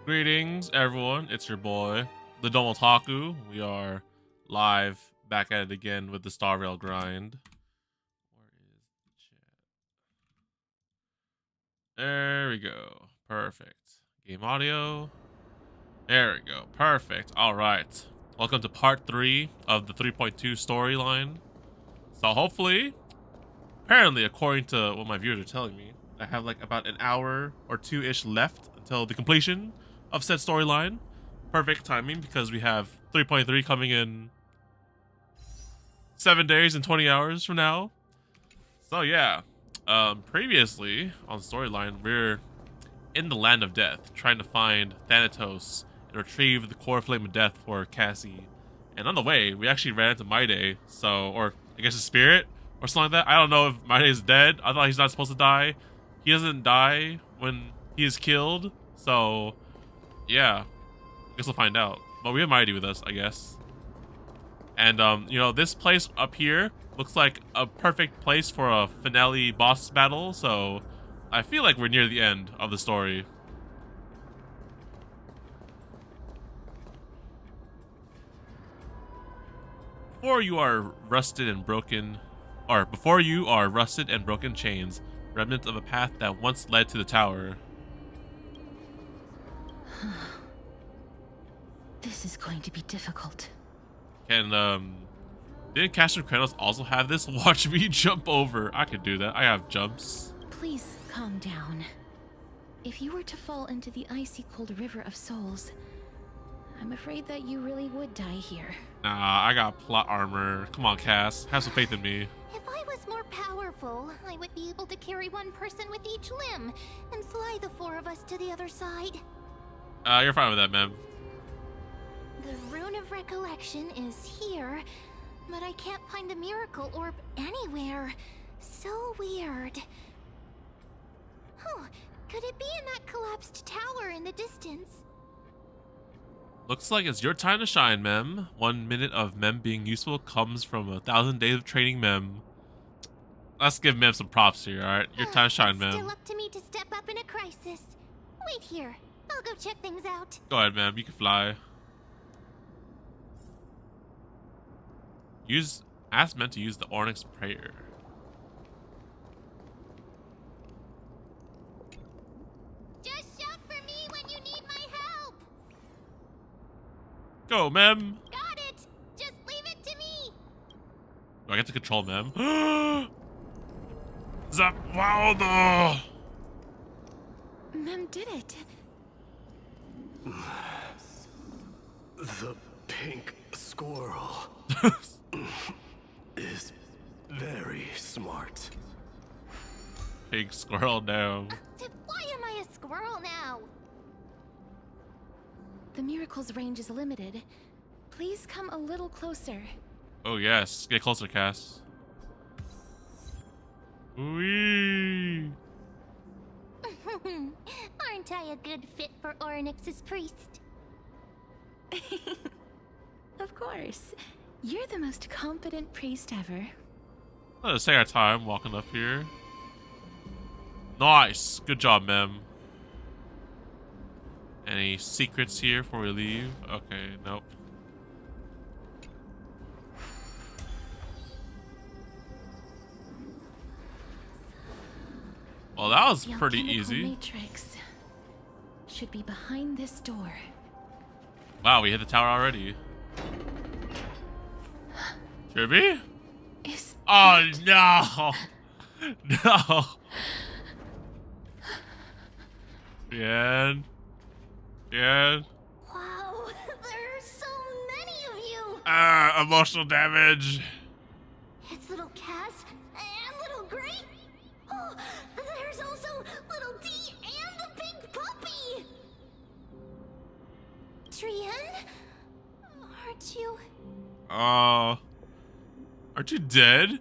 Greetings, everyone. It's your boy, TheDomotaku. We are live back at it again with the Star Rail grind. Where is the chat? There we go. Perfect. Game audio. There we go. Perfect. All right. Welcome to part 3 of the 3.2 storyline. So hopefully, apparently, according to what my viewers are telling me, I have like about an hour or two-ish left until the completion of said storyline. Perfect timing because we have 3.3 coming in 7 days and 20 hours from now. So yeah, previously on the storyline, we're in the land of death, trying to find Thanatos and retrieve the Coreflame of death for Cassie. And on the way, we actually ran into Maide, or I guess a spirit or something like that. I don't know if Maide is dead. I thought he's not supposed to die. He doesn't die when he is killed, so yeah, I guess we'll find out. But we have Mighty with us, I guess. And, you know, this place up here looks like a perfect place for a finale boss battle, so I feel like we're near the end of the story. Before you are rusted and broken chains, remnants of a path that once led to the tower. This is going to be difficult. Didn't Caster Kratos also have this? Watch me jump over. I could do that. I have jumps. Please calm down. if you were to fall into the icy cold river of souls, I'm afraid that you really would die here. Nah, I got plot armor. Come on, Cass. Have some faith in me. If I was more powerful, I would be able to carry one person with each limb and fly the 4 of us to the other side. You're fine with that, ma'am. The Rune of Recollection is here, but I can't find a miracle orb anywhere. So weird. Oh, could it be in that collapsed tower in the distance? Looks like it's your time to shine, ma'am. 1 minute of mem being useful comes from 1,000 days of training, ma'am. Let's give mem some props here, alright? Your time to shine, ma'am. Still up to me to step up in a crisis. Wait here. I'll go check things out. Go ahead, ma'am. You can fly. Ask mem to use the Onyx Prayer. Just shout for me when you need my help. Go, ma'am. Got it. Just leave it to me. Do I get to control ma'am? Zapwaldo! Mem did it. The pink squirrel is very smart. Pink squirrel, no. Why am I a squirrel now? The miracle's range is limited. Please come a little closer. Oh yes, get closer, Cass. Wee. Aren't I a good fit for Orynyx's priest? Of course. You're the most competent priest ever. Let us take our time walking up here. Nice, good job, ma'am. Any secrets here before we leave? Okay, nope. Well, that was The pretty alchemical easy. matrix should be behind this door. Wow, we hit the tower already. Kirby? Is Oh no! No! Yeah. Wow, there are so many of you. Emotional damage. It's little Cass and little Gray. Oh, there's also little D and the pink puppy. Trian? Aren't you? Oh. Aren't you dead?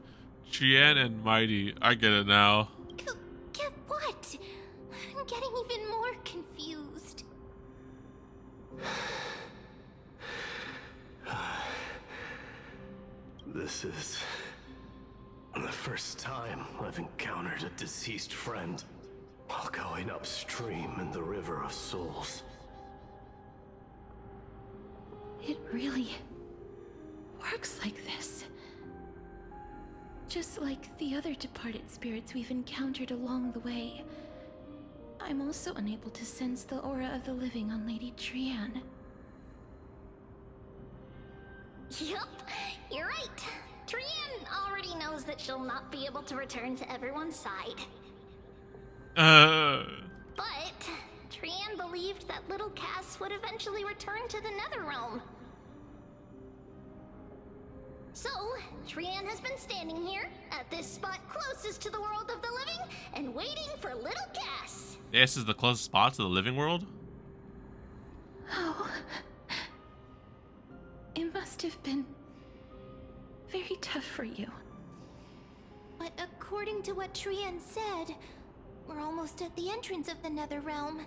Trian and Mighty. I get it now. Get what? I'm getting even more confused. This is the first time I've encountered a deceased friend while going upstream in the River of Souls. it really works like this? Just like the other departed spirits we've encountered along the way, I'm also unable to sense the aura of the living on Lady Trian. Yup, you're right. Trian already knows that she'll not be able to return to everyone's side. But Trian believed that little Cass would eventually return to the Netherrealm. So, Trian has been standing here, at this spot closest to the world of the living, and waiting for little Cass. This is the closest spot to the living world? Oh. It must have been very tough for you. But according to what Trian said, we're almost at the entrance of the Netherrealm.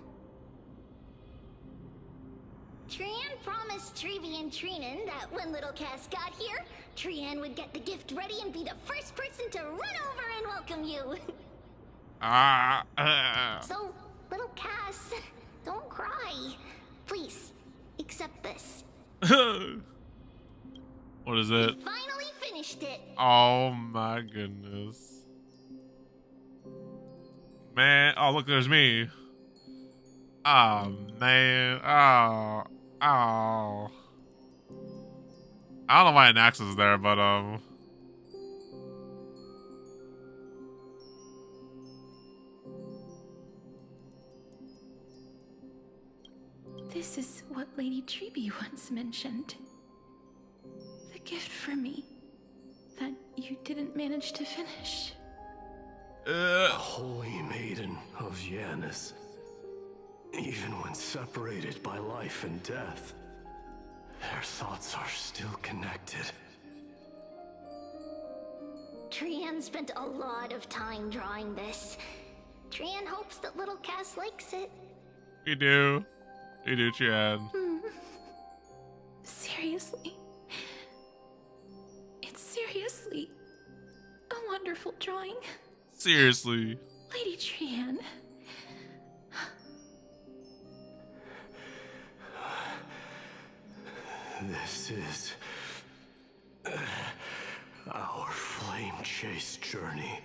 Trian promised Trevi and Trinan that when little Cass got here, Trian would get the gift ready and be the first person to run over and welcome you. So, little Cass, don't cry. Please, accept this. What is it? We finally finished it. Oh my goodness. Man, oh look, there's me. Oh man, oh. I don't know why an axe is there, but This is what Lady Treeby once mentioned. The gift for me that you didn't manage to finish. A holy maiden of Yanis. Even when separated by life and death, their thoughts are still connected. Trian spent a lot of time drawing this. Trian hopes that little Cass likes it. You do. You do, Trian. Seriously. It's seriously a wonderful drawing. Seriously. Lady Trian. This is our flame chase journey.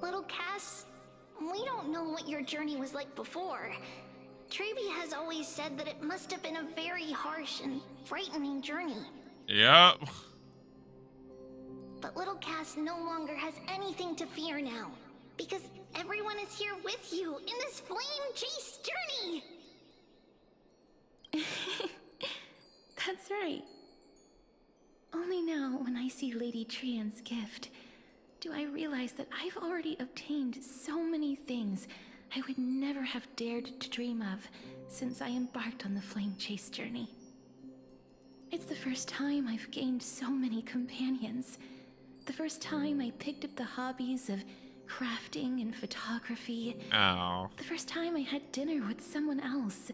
Little Cass, we don't know what your journey was like before. Treeby has always said that it must have been a very harsh and frightening journey. Yep. But little Cass no longer has anything to fear now, because everyone is here with you in this flame chase journey. That's right. Only now, when I see Lady Trian's gift, do I realize that I've already obtained so many things I would never have dared to dream of since I embarked on the flame chase journey. It's the first time I've gained so many companions. The first time I picked up the hobbies of crafting and photography. Oh. The first time I had dinner with someone else.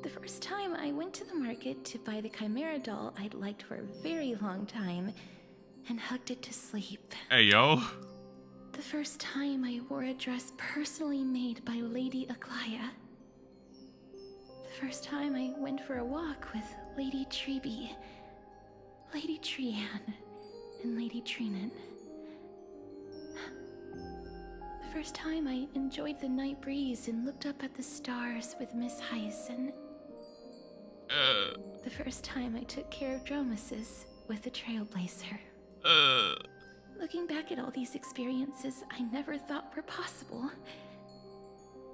The first time I went to the market to buy the Chimera doll I'd liked for a very long time and hugged it to sleep. Hey, yo. The first time I wore a dress personally made by Lady Aglaya. The first time I went for a walk with Lady Treeby, Lady Trian, and Lady Trinan. The first time I enjoyed the night breeze and looked up at the stars with Miss Hyacinth. The first time I took care of Dromesis with the Trailblazer. Looking back at all these experiences I never thought were possible,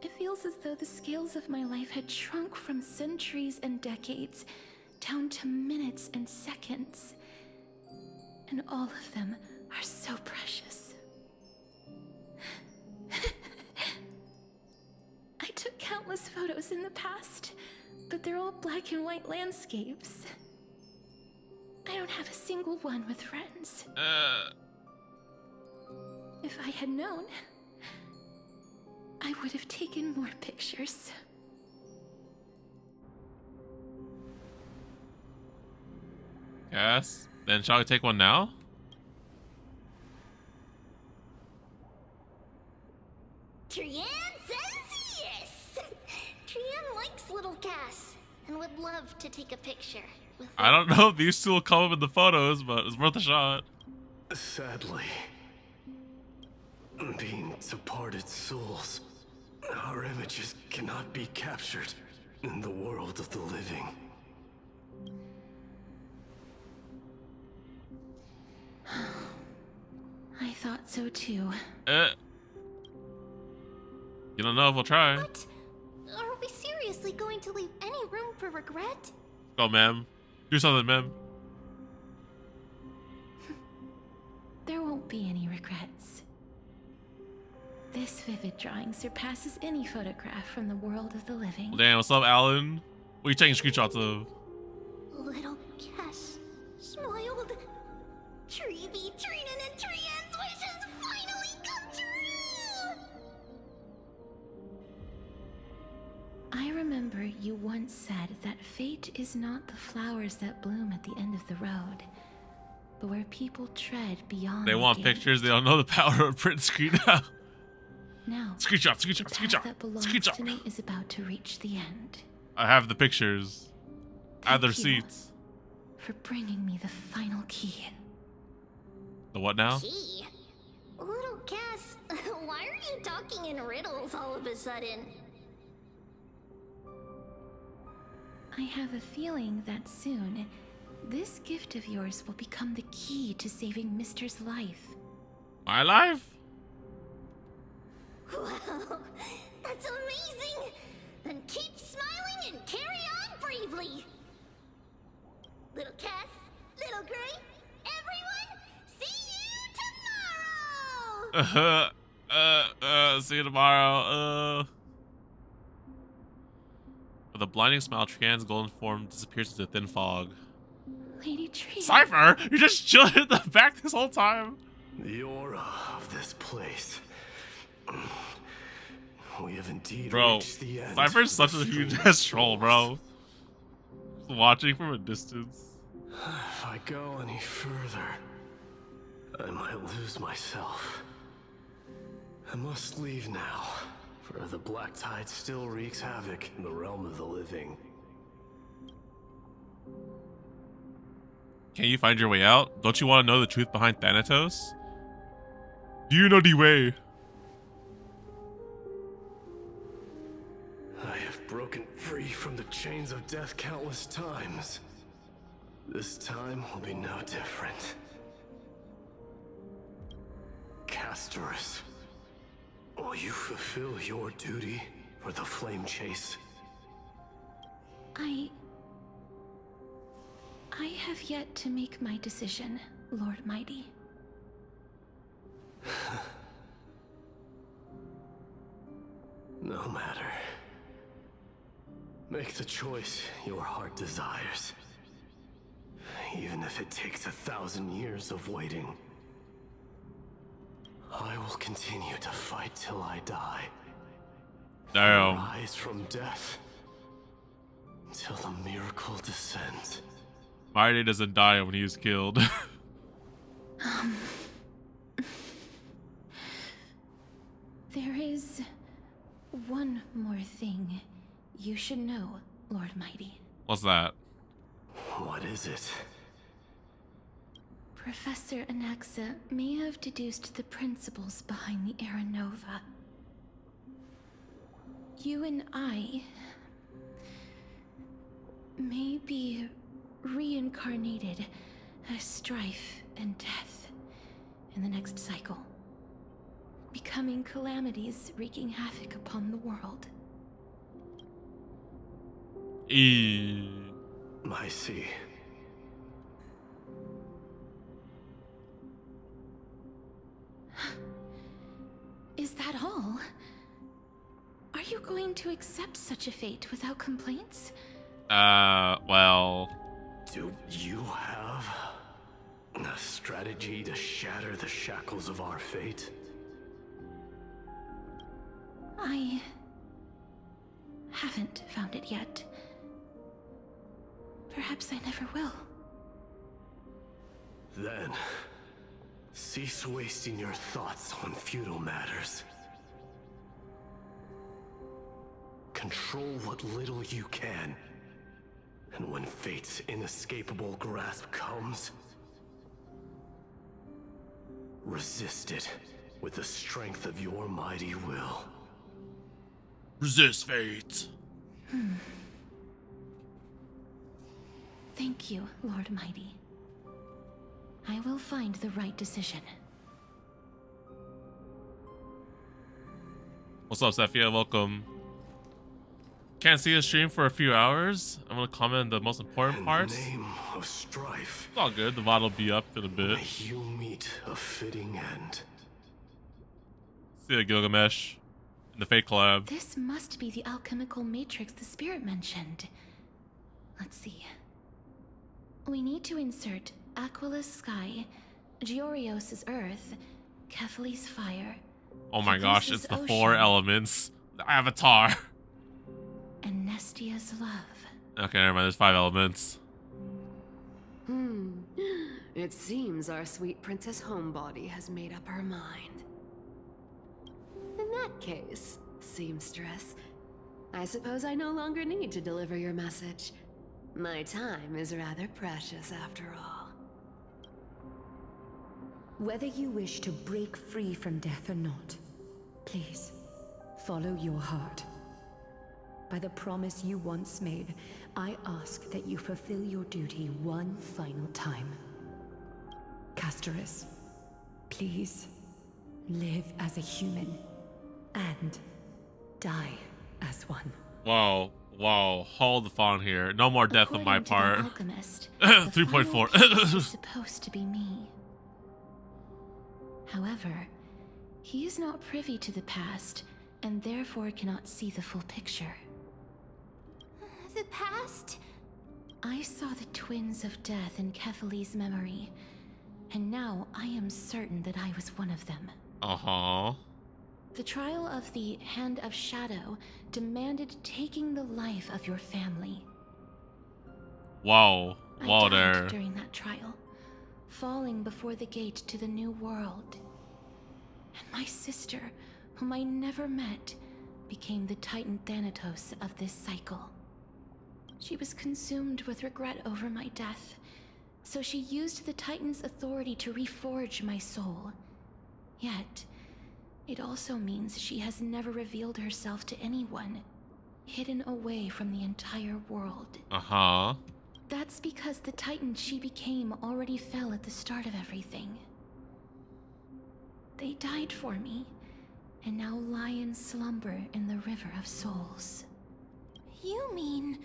it feels as though the scales of my life had shrunk from centuries and decades down to minutes and seconds. And all of them are so precious. I took countless photos in the past, but they're all black and white landscapes. I don't have a single one with friends. If I had known, I would have taken more pictures. Yes. Then shall we take one now? Trian says yes! Trian likes little Cass and would love to take a picture with I don't know if these two will come up in the photos, but it's worth a shot. Sadly, being departed souls, our images cannot be captured in the world of the living. I thought so too. You don't know if we'll try. What? Are we seriously going to leave any room for regret? Go, ma'am. Do something, ma'am. There won't be any regrets. This vivid drawing surpasses any photograph from the world of the living. Damn, what's up, Alan? What are you taking screenshots of? Little Cass smiled. Treeby, Trinan, and Trian's wishes finally come true! I remember you once said that fate is not the flowers that bloom at the end of the road, but where people tread beyond They the want gate. pictures. They don't know the power of print screen now. Now, Screenshot, the path screenshot, that belongs screenshot, to me screenshot. is about to reach the end. I have the pictures. Add their Thank you seats. for bringing me the final key. The what now? Gee. Little Cass, why are you talking in riddles all of a sudden? I have a feeling that soon, this gift of yours will become the key to saving Mister's life. My life? Wow, that's amazing! Then keep smiling and carry on bravely. Little Cass, Little Gray, everyone, see you tomorrow! See you tomorrow. With a blinding smile, Trian's golden form disappears into thin fog. Lady Trian. Cypher, you're just chilling in the back this whole time. The aura of this place. We have indeed Bro, reached the end. Cypher's such a huge ass troll, bro. Just watching from a distance. If I go any further, I might lose myself. I must leave now, for the black tide still wreaks havoc in the realm of the living. Can you find your way out? Don't you want to know the truth behind Thanatos? Do you know the way? I have broken free from the chains of death countless times. This time will be no different. Castorice, will you fulfill your duty for the flame chase? I have yet to make my decision, Lord Mighty. No matter. Make the choice your heart desires. Even if it takes 1,000 years of waiting. I will continue to fight till I die. Damn. Rise from death till the miracle descends. Mighty doesn't die when he's killed. There is one more thing you should know, Lord Mighty. What's that? What is it? Professor Anaxa may have deduced the principles behind the Era Nova. You and I may be reincarnated as strife and death in the next cycle, becoming calamities wreaking havoc upon the world. I see. Is that all? Are you going to accept such a fate without complaints? Well... Do you have a strategy to shatter the shackles of our fate? I haven't found it yet. Perhaps I never will. Then, cease wasting your thoughts on futile matters. Control what little you can. And when fate's inescapable grasp comes, resist it with the strength of your mighty will. Resist fate. Thank you, Lord Mighty. I will find the right decision. What's up, Sephia? Welcome. Can't see the stream for a few hours. I'm gonna comment the most important parts. In the name of strife, It's all good. The VOD will be up in a bit. may you meet a fitting end. See ya, Gilgamesh. In the Fate collab. This must be the alchemical matrix the spirit mentioned. Let's see. We need to insert Aquila's sky, Giorios' earth, Kephali's fire. Oh my gosh, it's Caduceus' the 4 ocean, elements. The Avatar. and Nestia's love. Okay, never mind. There's 5 elements. It seems our sweet Princess Homebody has made up her mind. In that case, seamstress, I suppose I no longer need to deliver your message. My time is rather precious after all. Whether you wish to break free from death or not, please, follow your heart. By the promise you once made, I ask that you fulfill your duty one final time. Castorice, please, live as a human, and die as one. Whoa, whoa, hold the phone here. No more death on my According to part. the alchemist, the 3.4. final piece is supposed to be me. However, he is not privy to the past, and therefore cannot see the full picture. The past? I saw the twins of death in Kefali's memory, and now I am certain that I was one of them. Uh-huh. The trial of the Hand of Shadow demanded taking the life of your family. Whoa. Whoa I died there. during that trial, falling before the gate to the new world. And my sister, whom I never met, became the Titan Thanatos of this cycle. She was consumed with regret over my death, so she used the Titan's authority to reforge my soul. Yet, it also means she has never revealed herself to anyone, hidden away from the entire world. Uh-huh. That's because the Titan she became already fell at the start of everything. They died for me, and now lie in slumber in the River of Souls. You mean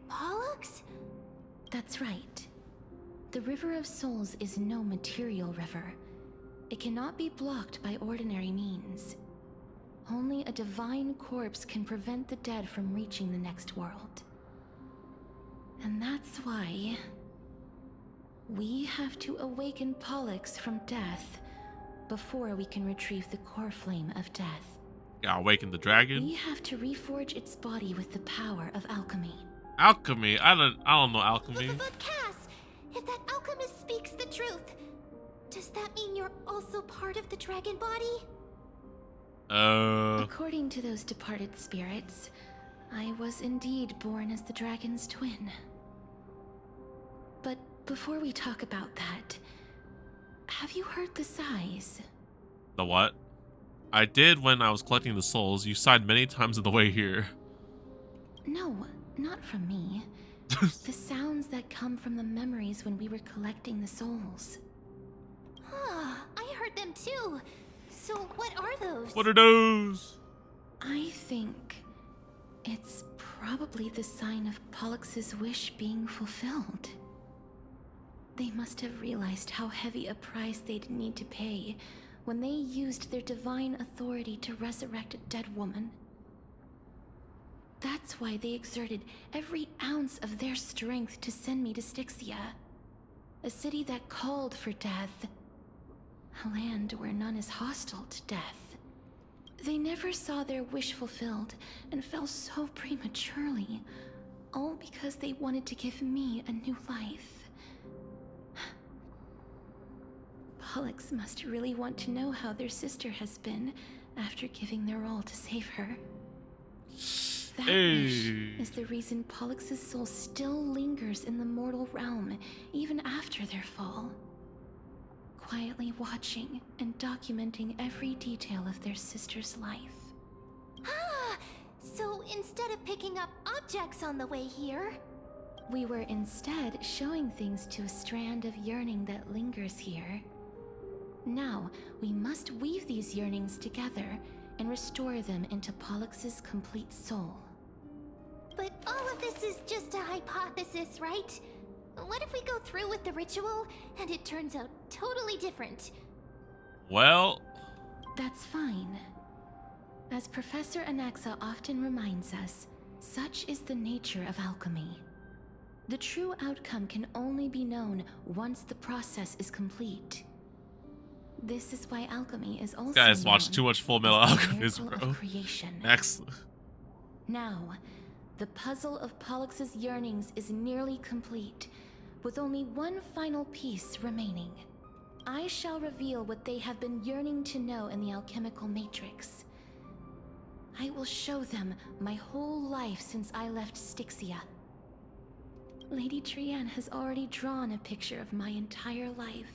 Pollux? That's right. The River of Souls is no material river. It cannot be blocked by ordinary means. Only a divine corpse can prevent the dead from reaching the next world. And that's why we have to awaken Pollux from death before we can retrieve the Coreflame of death. Yeah, awaken the dragon. We have to reforge its body with the power of alchemy. Alchemy. I don't know alchemy. But Cass, if that alchemist speaks the truth, does that mean you're also part of the dragon body? According to those departed spirits, I was indeed born as the dragon's twin. But before we talk about that, have you heard the sighs? The what? I did when I was collecting the souls. You sighed many times on the way here. No, not from me. The sounds that come from the memories when we were collecting the souls. Ah, I heard them too. So what are those? What are those? I think it's probably the sign of Pollux's wish being fulfilled. They must have realized how heavy a price they'd need to pay when they used their divine authority to resurrect a dead woman. That's why they exerted every ounce of their strength to send me to Styxia, a city that called for death, a land where none is hostile to death. They never saw their wish fulfilled and fell so prematurely, all because they wanted to give me a new life. Pollux must really want to know how their sister has been after giving their all to save her. That wish is the reason Pollux's soul still lingers in the mortal realm even after their fall, quietly watching and documenting every detail of their sister's life. Ah, so instead of picking up objects on the way here, We were instead showing things to a strand of yearning that lingers here. Now, we must weave these yearnings together and restore them into Pollux's complete soul. but all of this is just a hypothesis, right? What if we go through with the ritual and it turns out totally different? Well, That's fine. As Professor Anaxa often reminds us, such is the nature of alchemy. The true outcome can only be known once the process is complete. This is why alchemy is also guys watch known too much Full Metal as the Alchemist, miracle bro. of creation. Next. Now, the puzzle of Pollux's yearnings is nearly complete, with only one final piece remaining. I shall reveal what they have been yearning to know in the alchemical matrix. I will show them my whole life since I left Styxia. Lady Trianne has already drawn a picture of my entire life,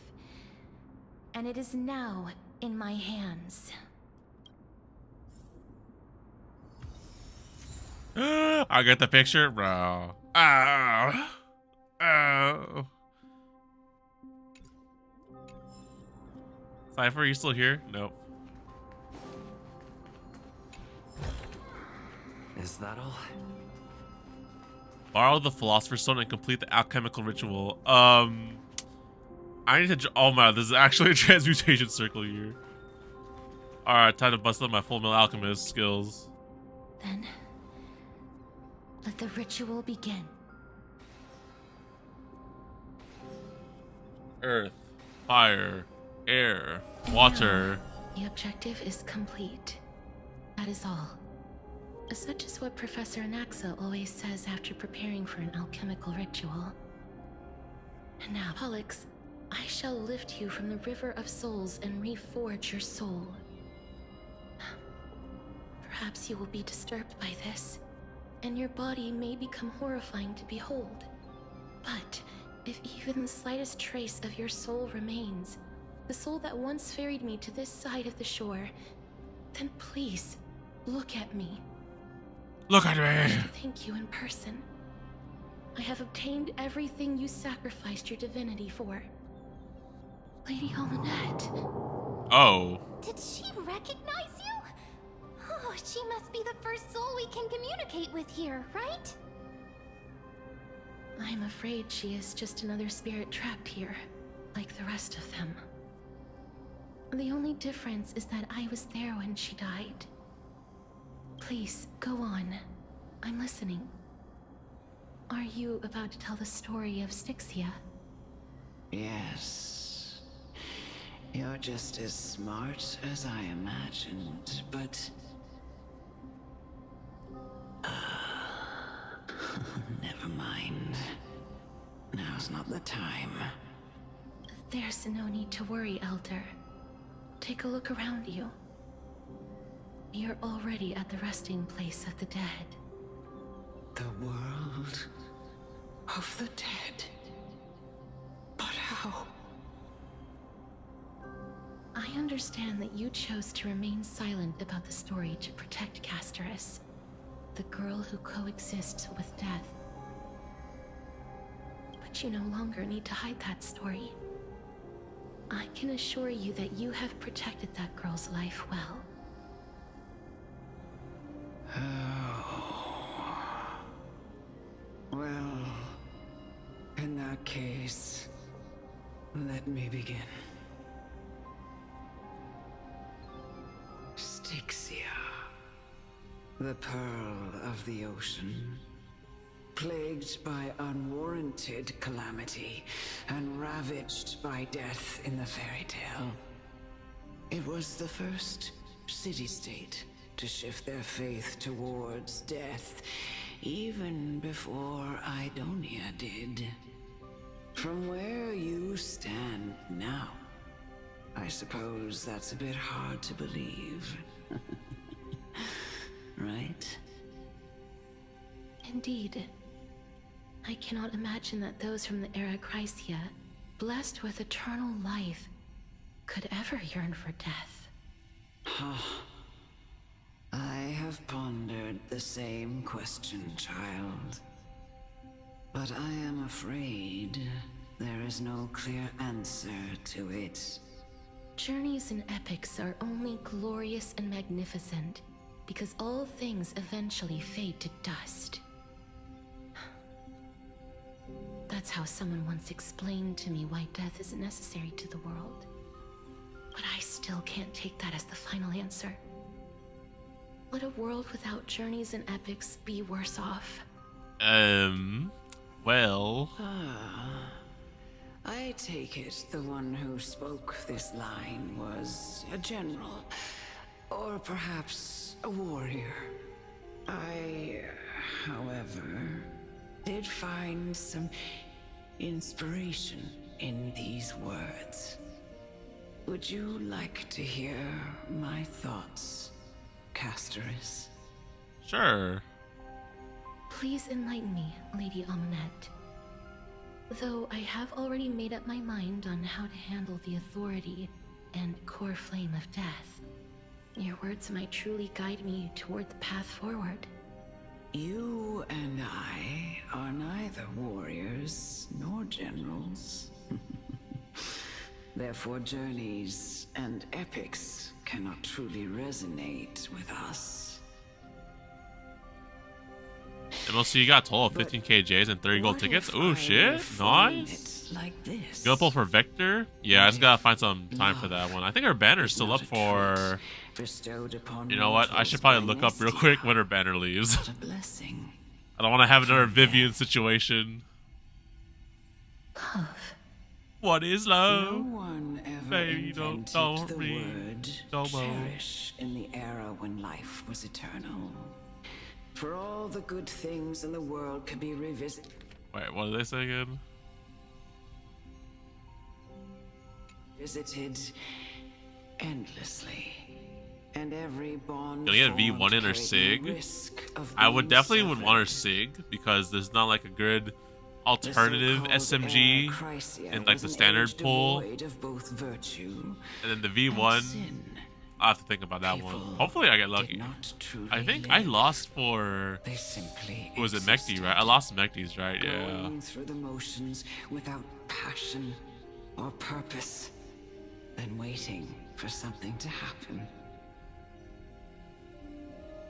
and it is now in my hands. I get the picture, bro. Oh. Oh. Cypher, are you still here? Nope. Is that all? Borrow the Philosopher's Stone and complete the alchemical ritual. I need to... Oh my, this is actually a transmutation circle here. Alright, time to bust up my Full Metal Alchemist skills. Then, let the ritual begin. Earth, fire, air, water. The objective is complete. That is all. Such is what Professor Anaxa always says after preparing for an alchemical ritual. And now, Pollux, I shall lift you from the river of souls and reforge your soul. Perhaps you will be disturbed by this, and your body may become horrifying to behold. But if even the slightest trace of your soul remains, the soul that once ferried me to this side of the shore, then please, look at me. Look at I me! should thank you in person. I have obtained everything you sacrificed your divinity for. Lady Almanette. Oh. Did she recognize you? Oh, she must be the first soul we can communicate with here, right? I'm afraid she is just another spirit trapped here, like the rest of them. The only difference is that I was there when she died. Please, go on. I'm listening. Are you about to tell the story of Styxia? Yes. You're just as smart as I imagined, but... never mind. Now's not the time. There's no need to worry, Elder. Take a look around you. You're already at the resting place of the dead. The world of the dead. But how? I understand that you chose to remain silent about the story to protect Castorice, the girl who coexists with death. But you no longer need to hide that story. I can assure you that you have protected that girl's life well. Oh. Well, in that case, let me begin. Styxia, the pearl of the ocean, plagued by unwarranted calamity and ravaged by death in the fairy tale. It was the first city-state to shift their faith towards death, even before Idonia did. From where you stand now, I suppose that's a bit hard to believe. Right? Indeed. I cannot imagine that those from the era Chrysia, blessed with eternal life, could ever yearn for death. I have pondered the same question, child. But I am afraid there is no clear answer to it. Journeys and epics are only glorious and magnificent because all things eventually fade to dust. That's how someone once explained to me why death is necessary to the world. But I still can't take that as the final answer. Would a world without journeys and epics be worse off? Well... I take it the one who spoke this line was a general, or perhaps a warrior. I, however, did find some inspiration in these words. Would you like to hear my thoughts, Castorice? Sure. Please enlighten me, Lady Almanette. Though I have already made up my mind on how to handle the authority and Coreflame of death, your words might truly guide me toward the path forward. You and I are neither warriors nor generals. Therefore, journeys and epics cannot truly resonate with us. MLC got a total of 15 KJs and 30 gold What tickets. if Ooh, I shit. reframed Nice. it like this? Go pull for Vector. Yeah, I just gotta find some time for that one. I think her banner's still up for... Bestowed upon You know what? I should probably look up real quick when her banner leaves. What a blessing. I don't want to have another Vivian situation. Love. What is No love? one ever Baby, invented don't the read word Domo. cherish in the era when life was eternal. For all the good things in the world can be revisited. Wait, what did they say again? Visited endlessly. And every bond Gonna get V1 formed in her carried the Sig. risk of I would being definitely would want her severed. Sig because there's not like a good The alternative so-called SMG era Chrysia in like was the an standard age pool, devoid of both virtue and then the and V1. sin. I'll have to think about that one. People Hopefully I get did lucky. not truly I think live. I lost for... They simply Who was it? existed, Mekti, right? I lost Mekti's, right? Yeah. going through the motions without passion or purpose, then waiting for something to happen.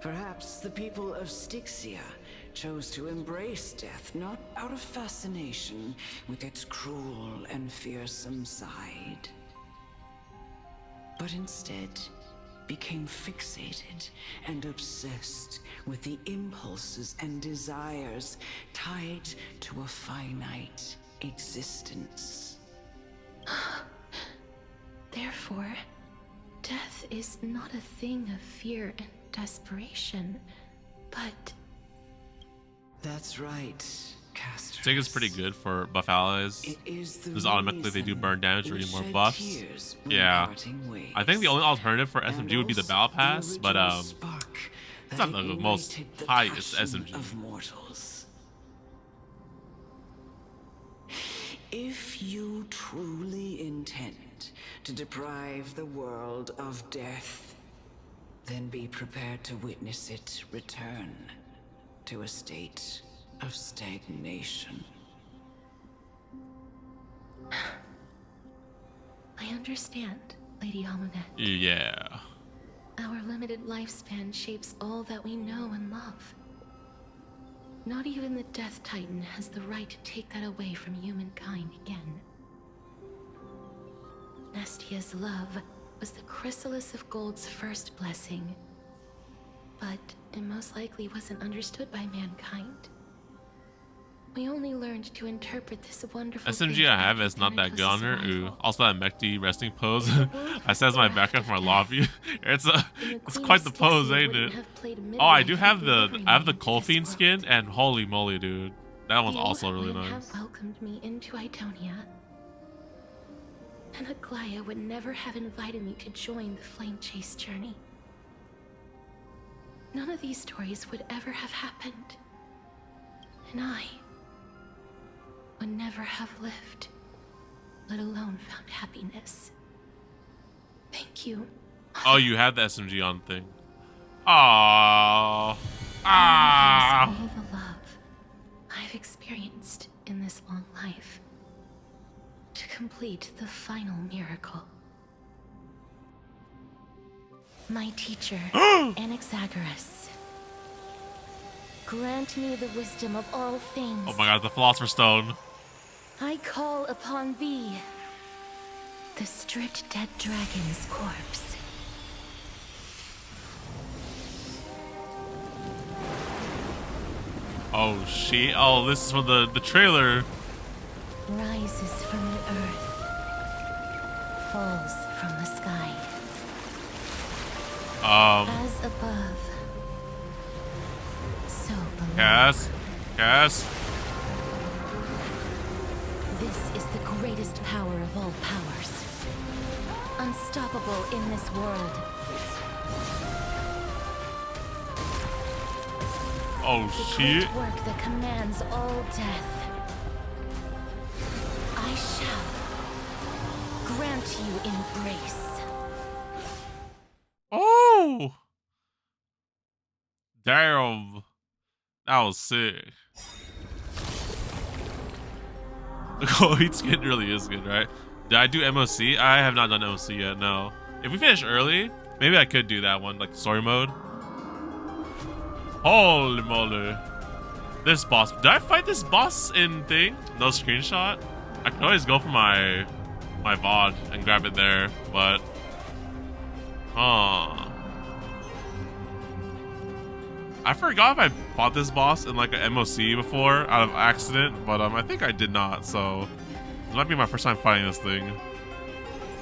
Perhaps the people of Styxia chose to embrace death not out of fascination with its cruel and fearsome side, but instead became fixated and obsessed with the impulses and desires tied to a finite existence. Therefore, death is not a thing of fear and desperation, but That's right, Castorice. Sig is pretty good for buff allies. It is the Because automatically they do reason burn damage or we even more shed buffs. tears when Yeah. parting ways. I think the only alternative for And SMG would be the also Battle Pass, the but original spark it's that not the most ignited the highest passion SMG. of mortals. If you truly intend to deprive the world of death, then be prepared to witness it return to a state of stagnation. I understand, Lady Amunet. Yeah. Our limited lifespan shapes all that we know and love. Not even the Death Titan has the right to take that away from humankind again. Nestia's love was the chrysalis of Gold's first blessing, but it most likely wasn't understood by mankind. We only learned to interpret this wonderful SMG gift I have after is not that good on her. Thanatos' Ooh. arrival. Also that Mekti resting pose. I says my backup from my lobby. It's quite the pose, ain't it? Oh, I do have the Colfiend skin, and holy moly, dude. That one's also really nice. Have welcomed me into Itonia. And Aglaya would never have invited me to join the Flame Chase journey. None of these stories would ever have happened. And I would never have lived, let alone found happiness. Thank you. Oh, you have the SMG on thing. Aww. Ah. All the love I've experienced in this long life to complete the final miracle. My teacher, Anaxagoras, grant me the wisdom of all things. Oh my god, the Philosopher's Stone. I call upon thee, the stripped dead dragon's corpse. Oh shit. Oh, this is from the trailer. Rises from the earth, falls from the sky. As above, so below. Cass. This is the greatest power of all powers. Unstoppable in this world. Oh The shit. great work that commands all death. I shall grant you embrace. Oh. Damn. That was sick. The Gold skin really is good, right? Did I do MOC? I have not done MOC yet, no. If we finish early, maybe I could do that one, like story mode. Holy moly. This boss. Did I fight this boss in thing? No screenshot? I can always go for my VOD and grab it there, but I forgot if I fought this boss in like an MOC before out of accident, but I think I did not, so this might be my first time fighting this thing.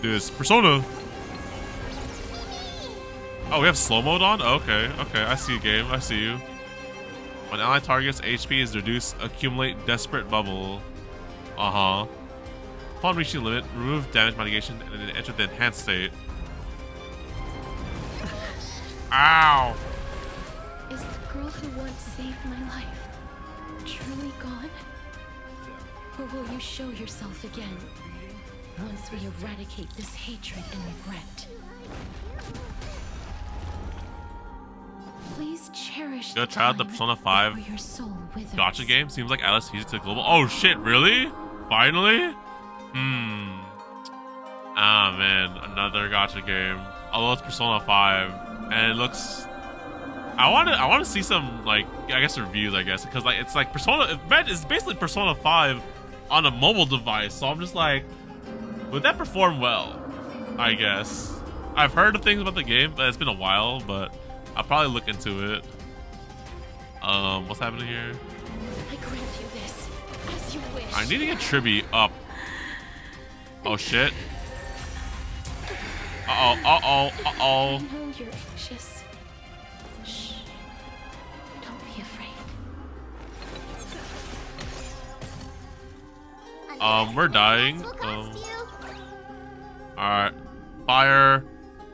Dude, it's Persona. Oh, we have slow mode on? Okay, I see you, game. I see you. When ally targets HP is reduced, accumulate desperate bubble. Upon reaching limit, remove damage mitigation and then enter the enhanced state. Ow! Is the girl who once saved my life truly gone? Or will you show yourself again once we eradicate this hatred and regret? Please cherish Go try out the Persona 5 your soul withers. Gotcha game. Seems like Alice used to global. Oh shit, really? Finally? Ah man, another gotcha game. Although it's Persona 5, and it looks. I want to see some like I guess reviews because like it's like Persona. It's basically Persona 5 on a mobile device. So I'm just like, would that perform well? I guess. I've heard of things about the game, but it's been a while. But I'll probably look into it. What's happening here? I grant you this, as you wish. I need to get Tribby up. Oh shit. I know you're anxious. Shh. Don't be afraid. We're dying. Alright. Fire.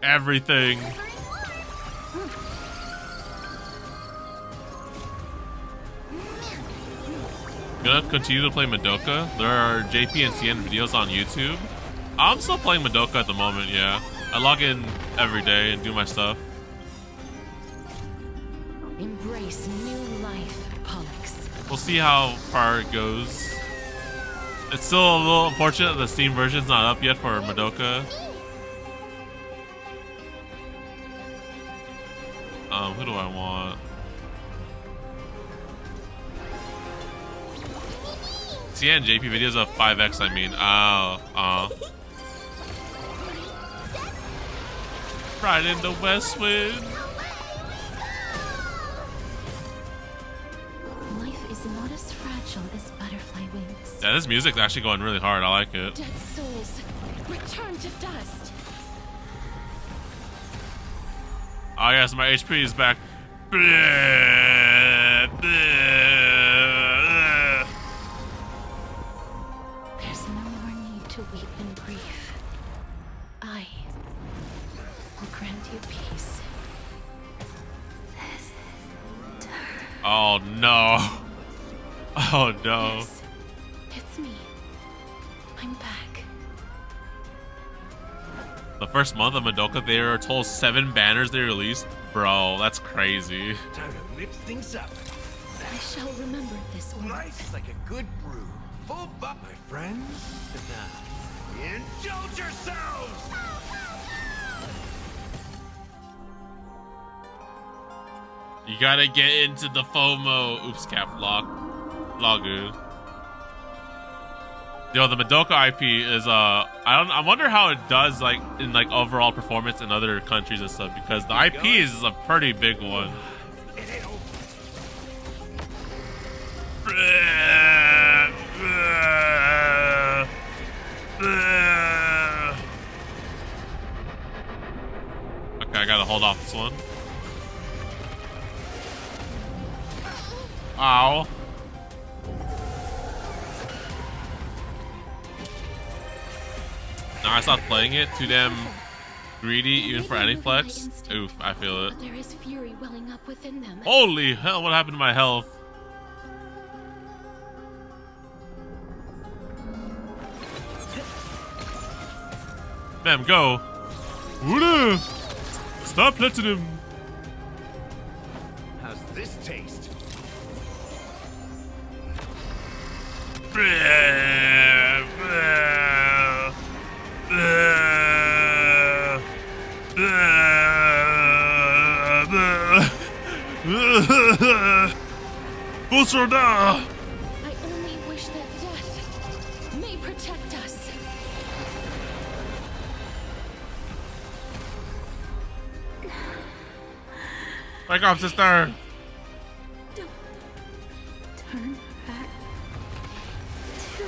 Everything. Gonna continue to play Madoka. There are JP and CN videos on YouTube. I'm still playing Madoka at the moment, yeah. I log in every day and do my stuff. Embrace new life, Pollux. We'll see how far it goes. It's still a little unfortunate the Steam version's not up yet for Madoka. Who do I want? CN JP videos of 5x, I mean. Right in the west wind. Life is not as fragile as butterfly wings. Yeah, this music's actually going really hard. I like it. Dead souls, return to dust. Oh yes, my HP is back. There's no more need to weep in grief. I will grant you peace. Oh no. Oh no. Yes, it's me. I'm back. The first month of Madoka, they were told 7 banners they released. Bro, that's crazy. Time to mix things up. I shall remember this one. Nice like a good brew. Full buck, my friends. Indulge yourselves! You gotta get into the FOMO. Oops, cap lock. Good. Yo, the Madoka IP is I wonder how it does like in like overall performance in other countries and stuff, because the IP is a pretty big one. Okay, I gotta hold off this one. Ow. Now I stopped playing it. Too damn greedy, even for any flex. Oof, I feel it. But there is fury welling up within them. Holy hell, what happened to my health? Bam, go. Wooda! Stop letting him. How's this taste? Busroda! I only wish that death may protect us. Wake up, sister! Don't turn back to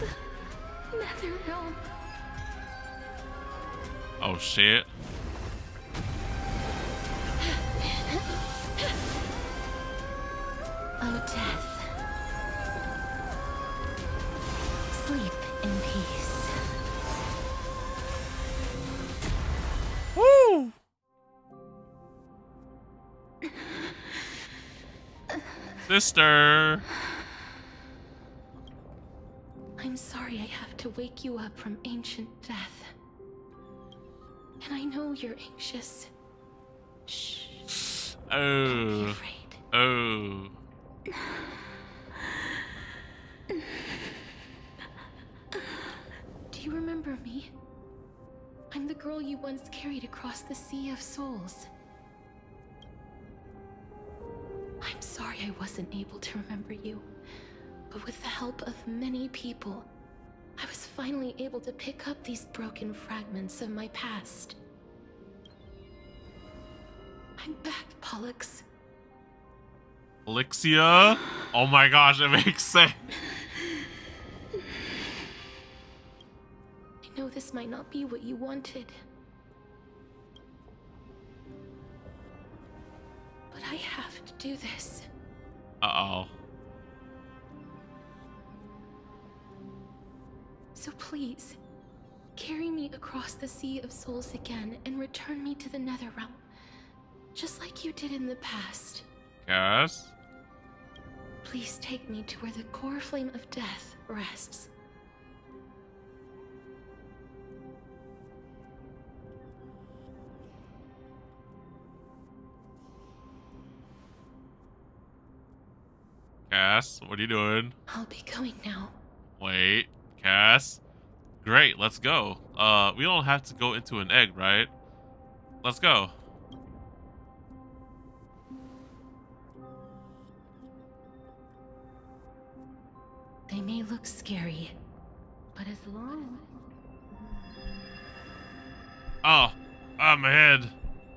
the nether realm. Oh shit. Oh, death. Sleep in peace. Woo! Sister! I'm sorry I have to wake you up from ancient death. And I know you're anxious. Shh. Don't be Oh. afraid. Oh. Do you remember me? I'm the girl you once carried across the Sea of Souls. I'm sorry I wasn't able to remember you, but with the help of many people, I was finally able to pick up these broken fragments of my past. I'm back, Pollux. Elixia? Oh my gosh, it makes sense. I know this might not be what you wanted, but I have to do this. Uh-oh. So please, carry me across the Sea of Souls again and return me to the Netherrealm, just like you did in the past. Yes? Please take me to where the Coreflame of Death rests. Cass, what are you doing? I'll be going now. Wait, Cass? Great, let's go. We don't have to go into an egg, right? Let's go. They may look scary, but as long Oh, my head.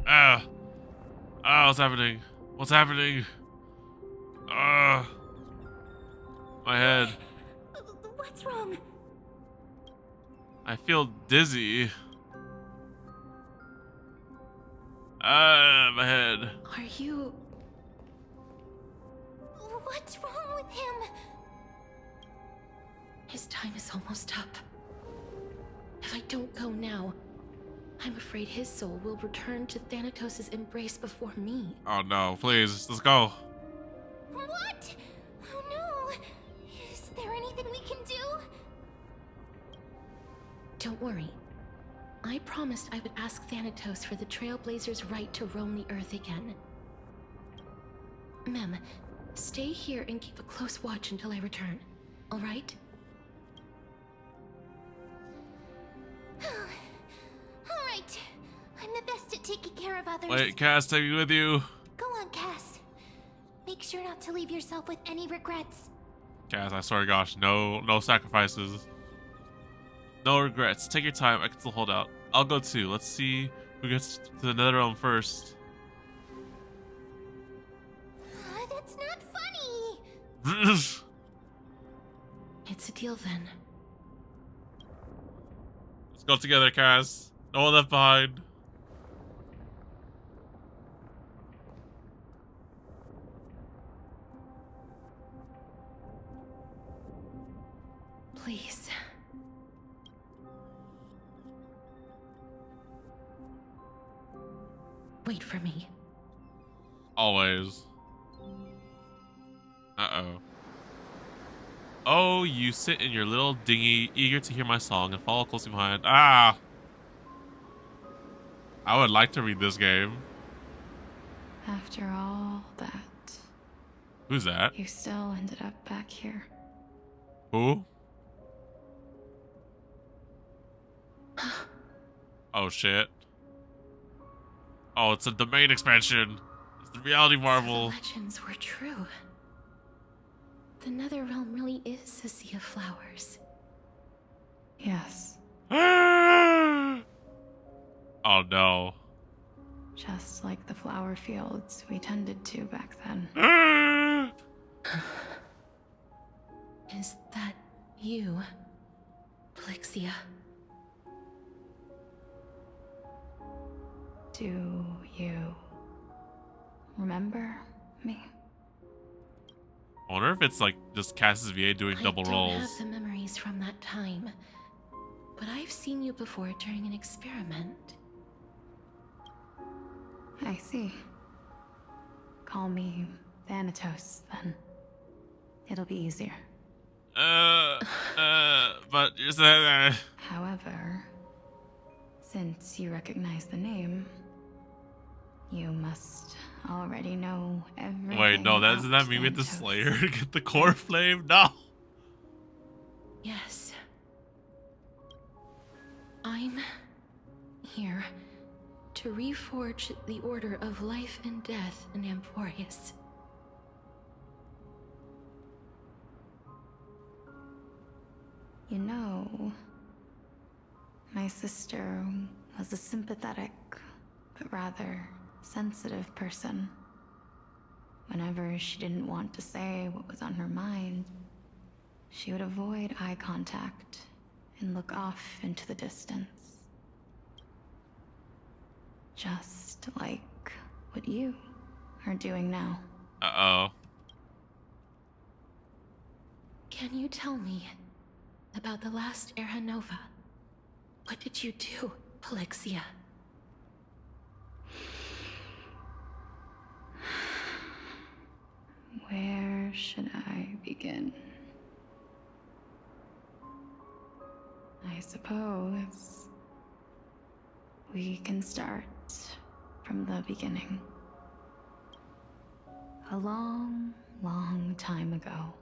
Ah, what's happening? What's happening? My head. What's wrong? I feel dizzy. My head. Are you... What's wrong with him? His time is almost up. If I don't go now, I'm afraid his soul will return to Thanatos' embrace before me. Oh no, please, let's go. What? Oh no! Is there anything we can do? Don't worry. I promised I would ask Thanatos for the Trailblazers' right to roam the Earth again. Mem, stay here and keep a close watch until I return, all right? Alright. I'm the best at taking care of others. Wait, Cass, take me with you. Go on, Cass. Make sure not to leave yourself with any regrets. Cass, I swear to gosh, no sacrifices. No regrets. Take your time, I can still hold out. I'll go too. Let's see who gets to the Netherrealm first. That's not funny. It's a deal then. Let's go together, Cass. No one left behind. Please. Wait for me. Always. Uh-oh. Oh, you sit in your little dinghy, eager to hear my song and follow closely behind. Ah! I would like to read this game. After all that, Who's that? you still ended up back here. Who? Oh, shit. Oh, it's a domain expansion. It's the reality The marvel. legends were true. The Netherrealm really is a sea of flowers. Yes, Oh no. just like the flower fields we tended to back then. Is that you, Plixia? Do you remember me? I wonder if it's like just Cass's VA doing double I don't roles. have the memories from that time, but I've seen you before during an experiment. I see. Call me Thanatos, then. It'll be easier. But you're saying, However, since you recognize the name, you must already know everything. wait, no, doesn't that about mean we have to Thanatos. slay her to get the Coreflame? No. Yes. I'm here to reforge the order of life and death in Amphorius. You know, my sister was a sympathetic, but rather sensitive person. Whenever she didn't want to say what was on her mind, she would avoid eye contact and look off into the distance. Just like what you are doing now. Uh-oh. Can you tell me about the last Era Nova? What did you do, Plixia? Where should I begin? I suppose we can start from the beginning. A long, long time ago,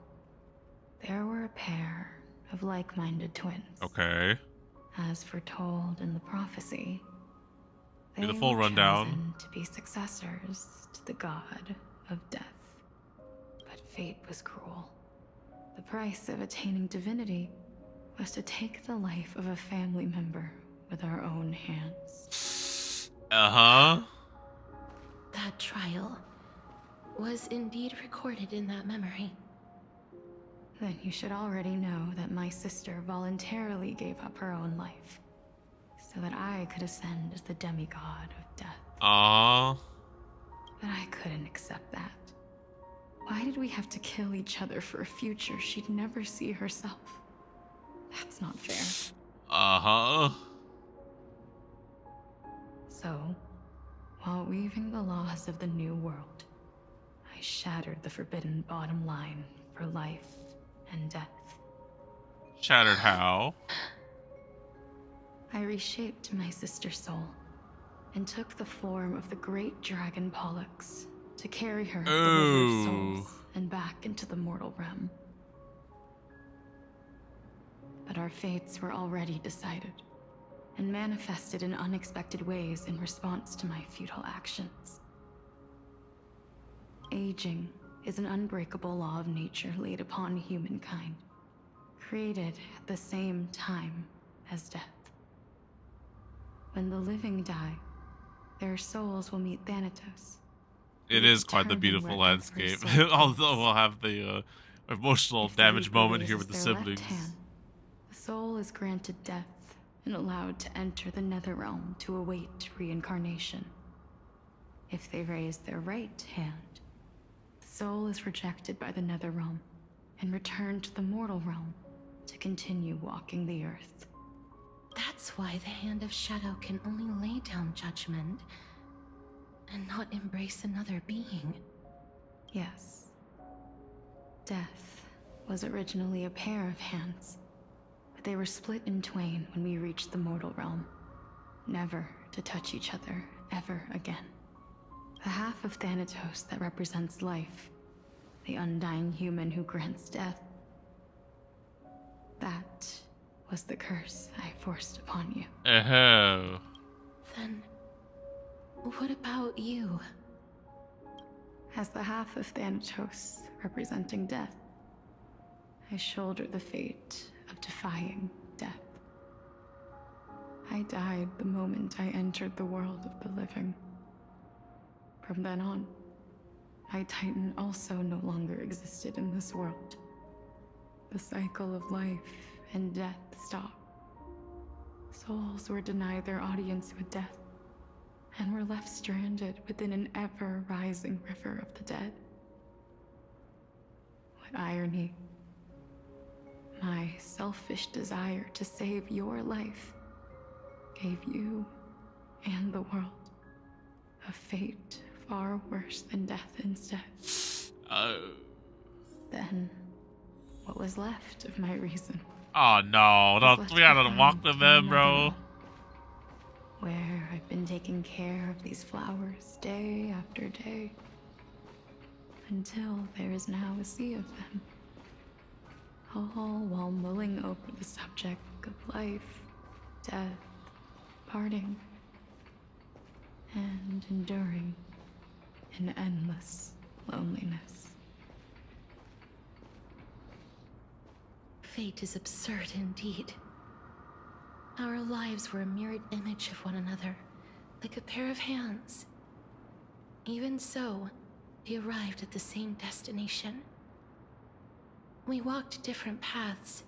there were a pair of like-minded twins. Okay. As foretold in the prophecy, Do the they full were rundown. chosen to be successors to the god of death. But fate was cruel. The price of attaining divinity was to take the life of a family member with our own hands. Uh-huh. That trial was indeed recorded in that memory. Then you should already know that my sister voluntarily gave up her own life so that I could ascend as the demigod of death. Aww. But I couldn't accept that. Why did we have to kill each other for a future she'd never see herself? That's not fair. Uh-huh. So, while weaving the laws of the new world, I shattered the forbidden bottom line for life and death. Shattered how? I reshaped my sister's soul and took the form of the great dragon Pollux to carry her the river of souls and back into the mortal realm. But our fates were already decided and manifested in unexpected ways in response to my futile actions. Aging is an unbreakable law of nature laid upon humankind, created at the same time as death. When the living die, their souls will meet Thanatos. It is quite the beautiful landscape. Although we'll have the emotional damage moment here with the siblings. The soul is granted death and allowed to enter the Netherrealm to await reincarnation. If they raise their right hand, the soul is rejected by the Netherrealm and returned to the mortal realm to continue walking the earth. That's why the Hand of Shadow can only lay down judgment and not embrace another being. Yes. Death was originally a pair of hands, but they were split in twain when we reached the mortal realm, never to touch each other ever again. The half of Thanatos that represents life, the undying human who grants death, that was the curse I forced upon you. Oh. Then, what about you? As the half of Thanatos representing death, I shoulder the fate of defying death. I died the moment I entered the world of the living. From then on, my Titan also no longer existed in this world. The cycle of life and death stopped. Souls were denied their audience with death, and were left stranded within an ever-rising river of the dead. What irony. My selfish desire to save your life gave you and the world a fate far worse than death instead. Then, what was left of my reason? Oh no, we gotta walk with them, bro. Where I've been taking care of these flowers day after day, until there is now a sea of them. All while mulling over the subject of life, death, parting, and enduring an endless loneliness. Fate is absurd indeed. Our lives were a mirrored image of one another, like a pair of hands. Even so, we arrived at the same destination. We walked different paths,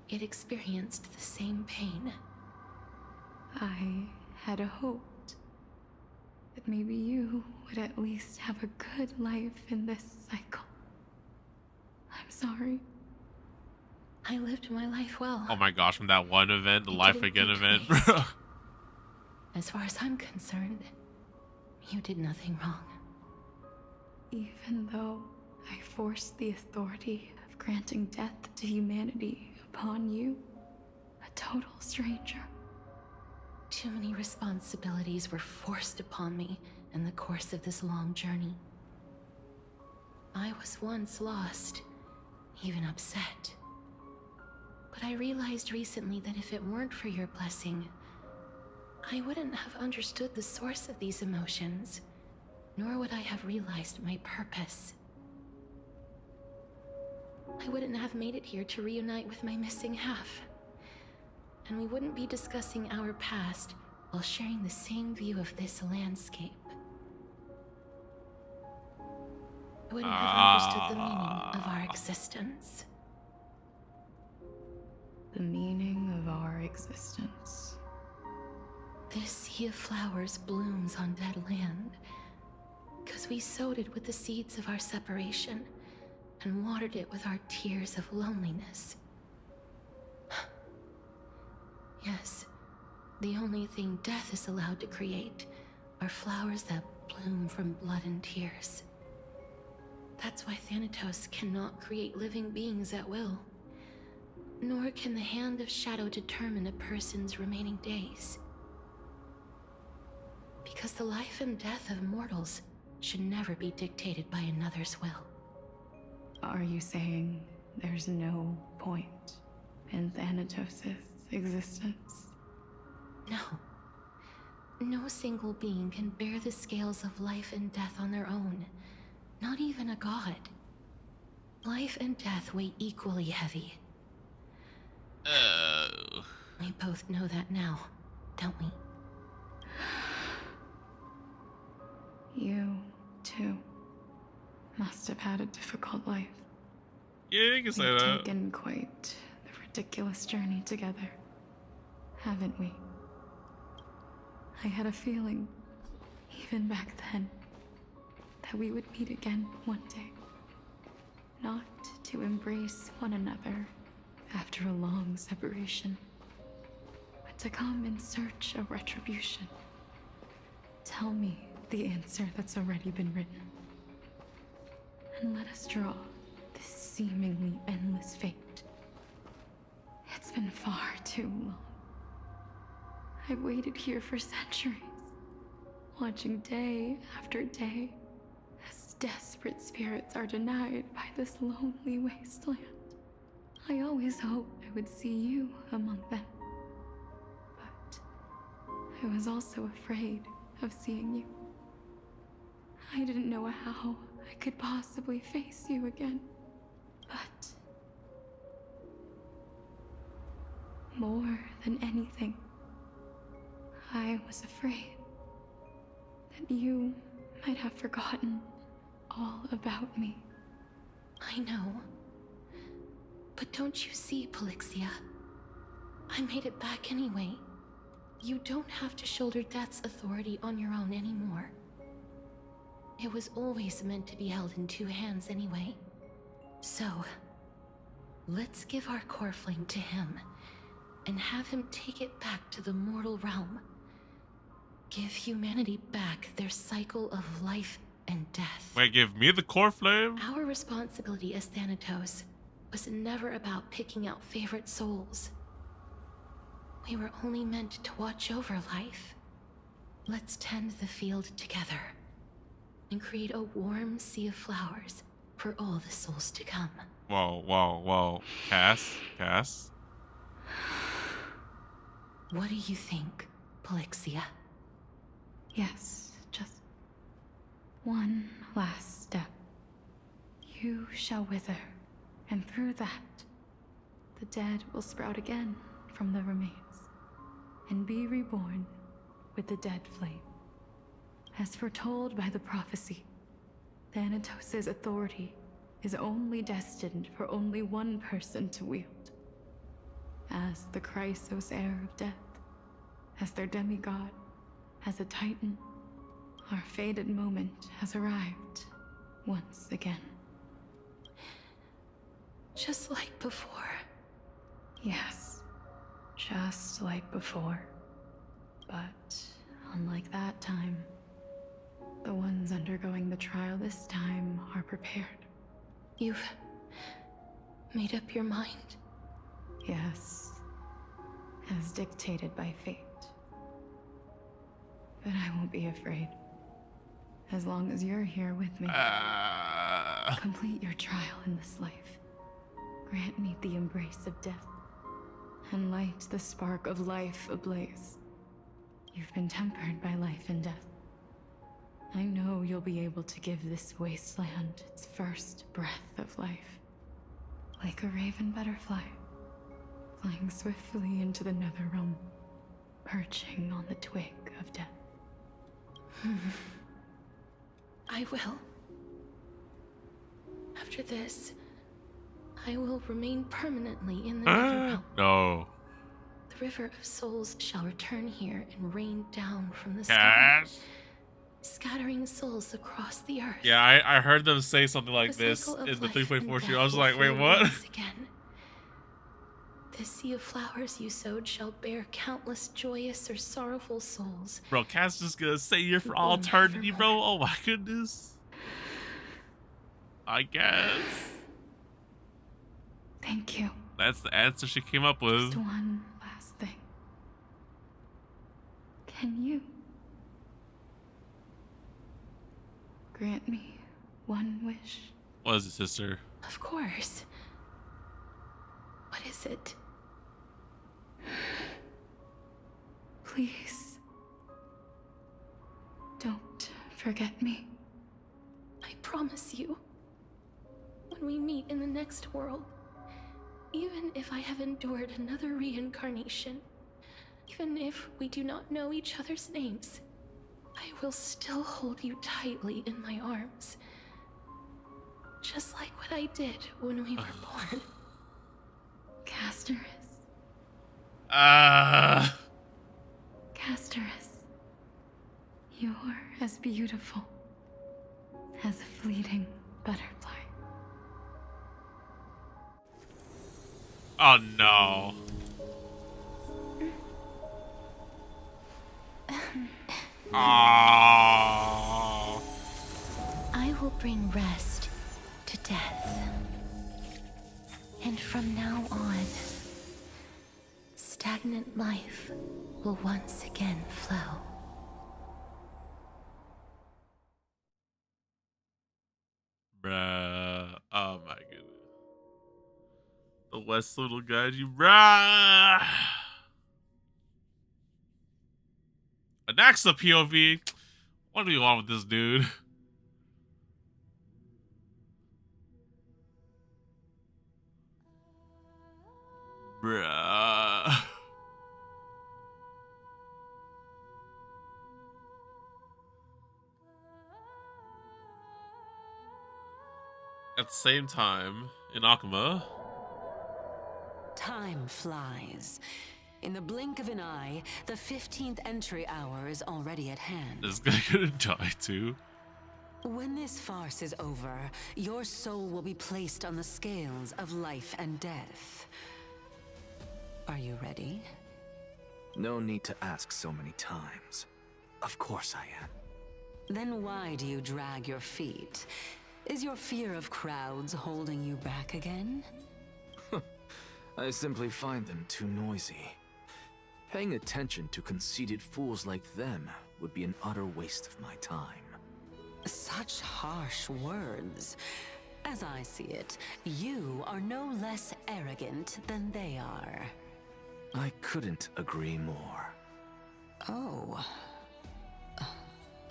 yet experienced the same pain. I had hoped that maybe you would at least have a good life in this cycle. I'm sorry. I lived my life well. Oh my gosh, from that one event, the Life Again event. As far as I'm concerned, you did nothing wrong. Even though I forced the authority of granting death to humanity upon you, a total stranger. Too many responsibilities were forced upon me in the course of this long journey. I was once lost, even upset. But I realized recently that if it weren't for your blessing, I wouldn't have understood the source of these emotions, nor would I have realized my purpose. I wouldn't have made it here to reunite with my missing half. And we wouldn't be discussing our past while sharing the same view of this landscape. I wouldn't have understood the meaning of our existence. The meaning of our existence. This sea of flowers blooms on dead land, because we sowed it with the seeds of our separation and watered it with our tears of loneliness. Yes, the only thing death is allowed to create are flowers that bloom from blood and tears. That's why Thanatos cannot create living beings at will. Nor can the Hand of Shadow determine a person's remaining days. Because the life and death of mortals should never be dictated by another's will. Are you saying there's no point in Thanatos' existence? No. No single being can bear the scales of life and death on their own. Not even a god. Life and death weigh equally heavy. We both know that now, don't we? You, too, must have had a difficult life. Yeah, you can say We've that. taken quite the ridiculous journey together, haven't we? I had a feeling, even back then, that we would meet again one day. Not to embrace one another after a long separation, but to come in search of retribution. Tell me the answer that's already been written, and let us draw this seemingly endless fate. It's been far too long. I've waited here for centuries, watching day after day as desperate spirits are denied by this lonely wasteland. I always hoped I would see you among them. But I was also afraid of seeing you. I didn't know how I could possibly face you again. But More than anything, I was afraid that you might have forgotten all about me. I know. But don't you see, Polixia? I made it back anyway. You don't have to shoulder Death's authority on your own anymore. It was always meant to be held in two hands anyway. So, let's give our Coreflame to him, and have him take it back to the mortal realm. Give humanity back their cycle of life and death. Wait, give me the Coreflame? Our responsibility as Thanatos was never about picking out favorite souls. We were only meant to watch over life. Let's tend the field together and create a warm sea of flowers for all the souls to come. Whoa, whoa, whoa. Cass? What do you think, Polixia? Yes, just one last step. You shall wither, and through that, the dead will sprout again from the remains, and be reborn with the dead flame. As foretold by the prophecy, Thanatos' authority is only destined for only one person to wield. As the Chrysos heir of death, as their demigod, as a titan, our fated moment has arrived once again. Just like before. Yes, just like before. But unlike that time, the ones undergoing the trial this time are prepared. You've made up your mind? Yes, as dictated by fate. But I won't be afraid. As long as you're here with me. Complete your trial in this life. Grant me the embrace of death, and light the spark of life ablaze. You've been tempered by life and death. I know you'll be able to give this wasteland its first breath of life. Like a raven butterfly, flying swiftly into the netherrealm, perching on the twig of death. I will. After this, I will remain permanently in the netherrealm. No. The river of souls shall return here and rain down from the sky, scattering souls across the earth. Yeah, I heard them say something like The this cycle of in the life 3.4 and stream. death I was will like, wait, flow what? once again. The sea of flowers you sowed shall bear countless joyous or sorrowful souls. Bro, Cass just gonna stay here for Who all will never eternity, bro. mourn. Oh my goodness. I guess. Thank you. That's the answer she came up with. Just one last thing. Can you grant me one wish? What is it, sister? Of course. What is it? Please. Don't forget me. I promise you. When we meet in the next world, even if I have endured another reincarnation, even if we do not know each other's names, I will still hold you tightly in my arms. Just like what I did when we were born. Castorice. Castorice. You're as beautiful as a fleeting butterfly. Oh no. Oh. I will bring rest to death. And from now on, stagnant life will once again flow. Bruh. Oh my goodness. The West little guide you, bruh. Anaxa POV. What do you want with this dude? Bruh. At the same time, in Akuma, Time flies. In the blink of an eye, the 15th entry hour is already at hand. this guy gonna die too. When this farce is over, your soul will be placed on the scales of life and death. Are you ready? No need to ask so many times. Of course I am. Then why do you drag your feet? Is your fear of crowds holding you back again? I simply find them too noisy. Paying attention to conceited fools like them would be an utter waste of my time. Such harsh words. As I see it, you are no less arrogant than they are. I couldn't agree more. Oh.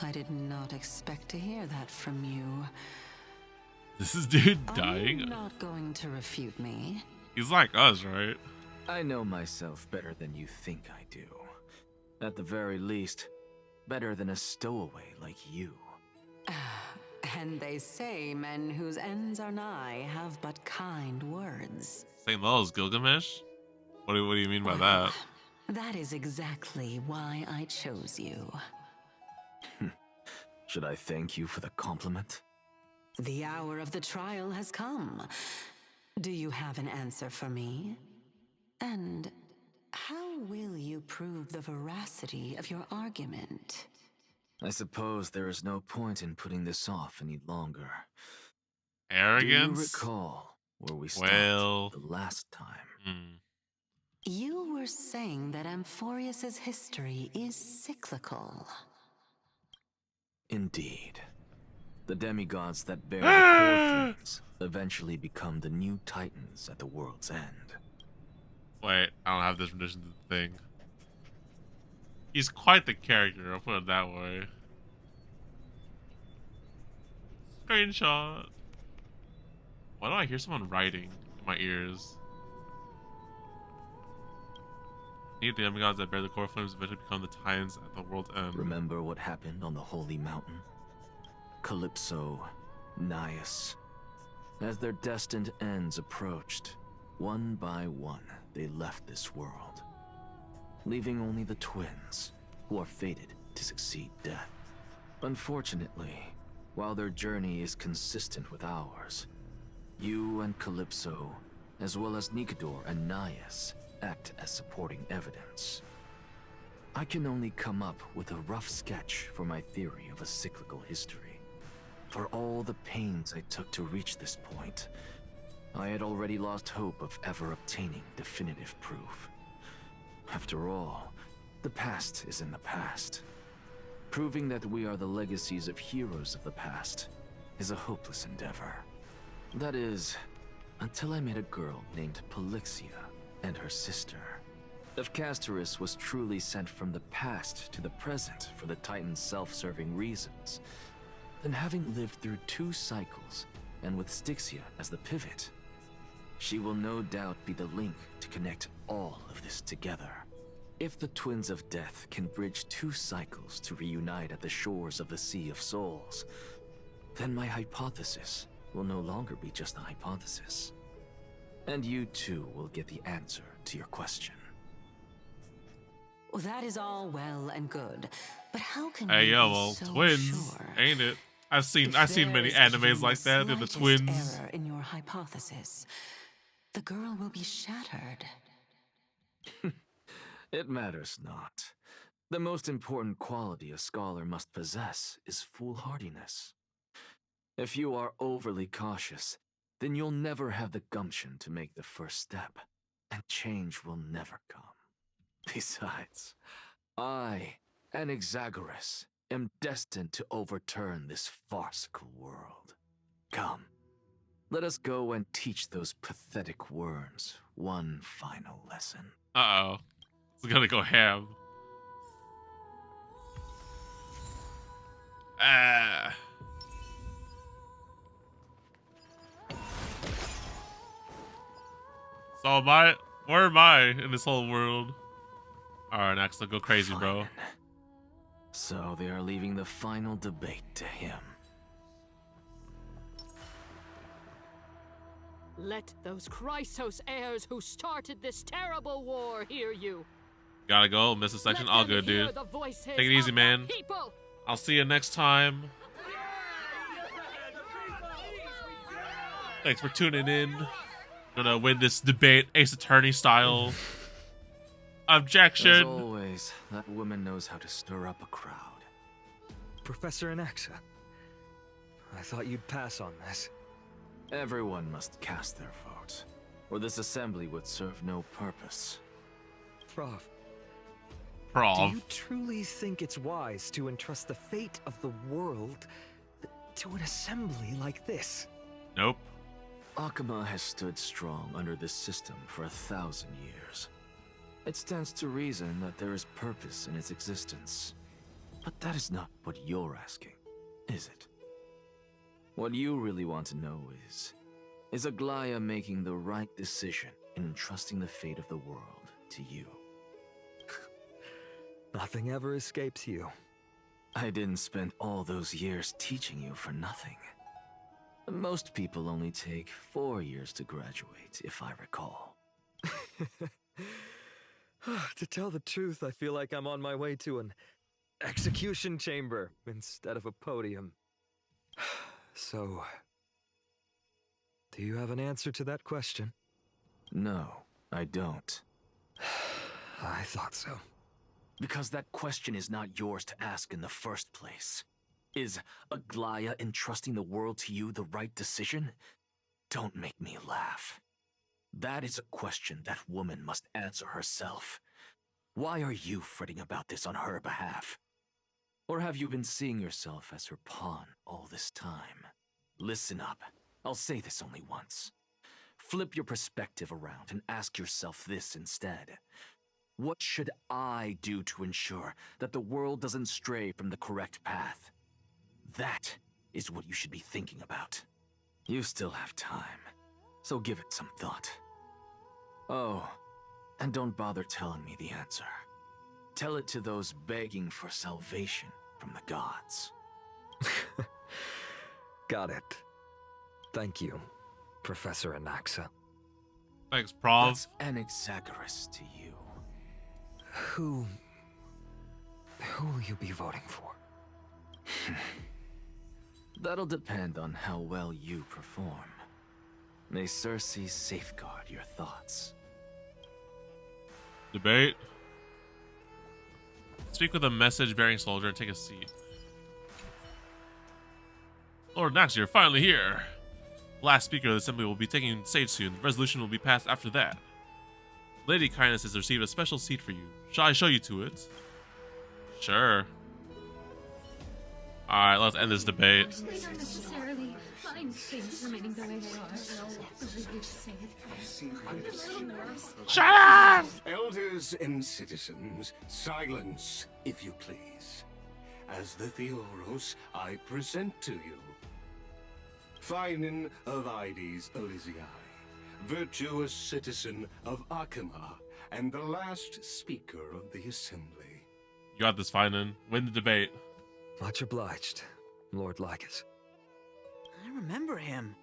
I did not expect to hear that from you. This is dude Are dying. you not going to refute me? He's like us, right? I know myself better than you think I do. At the very least, better than a stowaway like you. And they say men whose ends are nigh have but kind words. St. Lowell's Gilgamesh? What do you mean by that? That is exactly why I chose you. Should I thank you for the compliment? The hour of the trial has come. Do you have an answer for me? And how will you prove the veracity of your argument? I suppose there is no point in putting this off any longer. Arrogance? Do you recall where we stopped the last time? You were saying that Amphorius's history is cyclical. Indeed. The demigods that bear the Coreflames eventually become the new titans at the world's end. Wait, I don't have this rendition of the thing. He's quite the character, I'll put it that way. Screenshot. Why do I hear someone writing in my ears? Need the demigods that bear the Coreflames eventually become the titans at the world's end. Remember what happened on the Holy Mountain? Calypso, Naias. As their destined ends approached, one by one, they left this world, leaving only the twins, who are fated to succeed death. Unfortunately, while their journey is consistent with ours, you and Calypso, as well as Nikador and Naias, act as supporting evidence. I can only come up with a rough sketch for my theory of a cyclical history. For all the pains I took to reach this point, I had already lost hope of ever obtaining definitive proof. After all, the past is in the past. Proving that we are the legacies of heroes of the past is a hopeless endeavor. That is, until I met a girl named Polixia and her sister. If Castorice was truly sent from the past to the present for the Titan's self-serving reasons, then having lived through 2 cycles, and with Styxia as the pivot, she will no doubt be the link to connect all of this together. If the Twins of Death can bridge 2 cycles to reunite at the shores of the Sea of Souls, then my hypothesis will no longer be just a hypothesis. And you too will get the answer to your question. Well, that is all well and good, but how can Hey you yo, be well, so twins, sure? ain't it? I've seen many If animes there's like that. They're the slightest twins. error in your hypothesis, the girl will be shattered. It matters not. The most important quality a scholar must possess is foolhardiness. If you are overly cautious, then you'll never have the gumption to make the first step, and change will never come. Besides, I, Anaxagoras, am destined to overturn this farcical world. Come, let us go and teach those pathetic worms one final lesson. Uh-oh. It's gonna go ham. Ah. So where am I in this whole world? Alright, next I'll go crazy, bro. Fine. So they are leaving the final debate to him. Let those Chrysos heirs who started this terrible war hear you. Gotta go. Miss a section. Let All them good, hear dude. the voices Take it easy, of the man. people. I'll see you next time. Thanks for tuning in. Gonna win this debate, Ace Attorney style. As Objection. always, that woman knows how to stir up a crowd. Professor Anaxa, I thought you'd pass on this. Everyone must cast their vote, or this assembly would serve no purpose. Prof, do Prov. you truly think it's wise to entrust the fate of the world to an assembly like this? Nope. Akuma has stood strong under this system for 1,000 years. It stands to reason that there is purpose in its existence. But that is not what you're asking, is it? What you really want to know is Aglaya making the right decision in entrusting the fate of the world to you? Nothing ever escapes you. I didn't spend all those years teaching you for nothing. Most people only take 4 years to graduate, if I recall. To tell the truth, I feel like I'm on my way to an execution chamber instead of a podium. So, do you have an answer to that question? No, I don't. I thought so. Because that question is not yours to ask in the first place. Is Aglaya entrusting the world to you the right decision? Don't make me laugh. That is a question that woman must answer herself. Why are you fretting about this on her behalf? Or have you been seeing yourself as her pawn all this time? Listen up. I'll say this only once. Flip your perspective around and ask yourself this instead. What should I do to ensure that the world doesn't stray from the correct path? That is what you should be thinking about. You still have time, so give it some thought. Oh, and don't bother telling me the answer. Tell it to those begging for salvation from the gods. Got it. Thank you, Professor Anaxa. Thanks, Prov. That's Anaxagoras to you. Who will you be voting for? That'll depend on how well you perform. May Circe safeguard your thoughts. Debate. Speak with a message-bearing soldier and take a seat. Lord Nax, you're finally here. The last speaker of the assembly will be taking stage soon. The resolution will be passed after that. Lady Kindness has received a special seat for you. Shall I show you to it? Sure. Alright, let's end this debate. They don't necessarily find things remaining the way they are. Shut up! Elders and citizens, silence, if you please. As the Theoros, I present to you Finan of Ides Elysiae, virtuous citizen of Akuma, and the last speaker of the assembly. You got this, Finan. Win the debate. Much obliged, Lord Lycus. I remember him.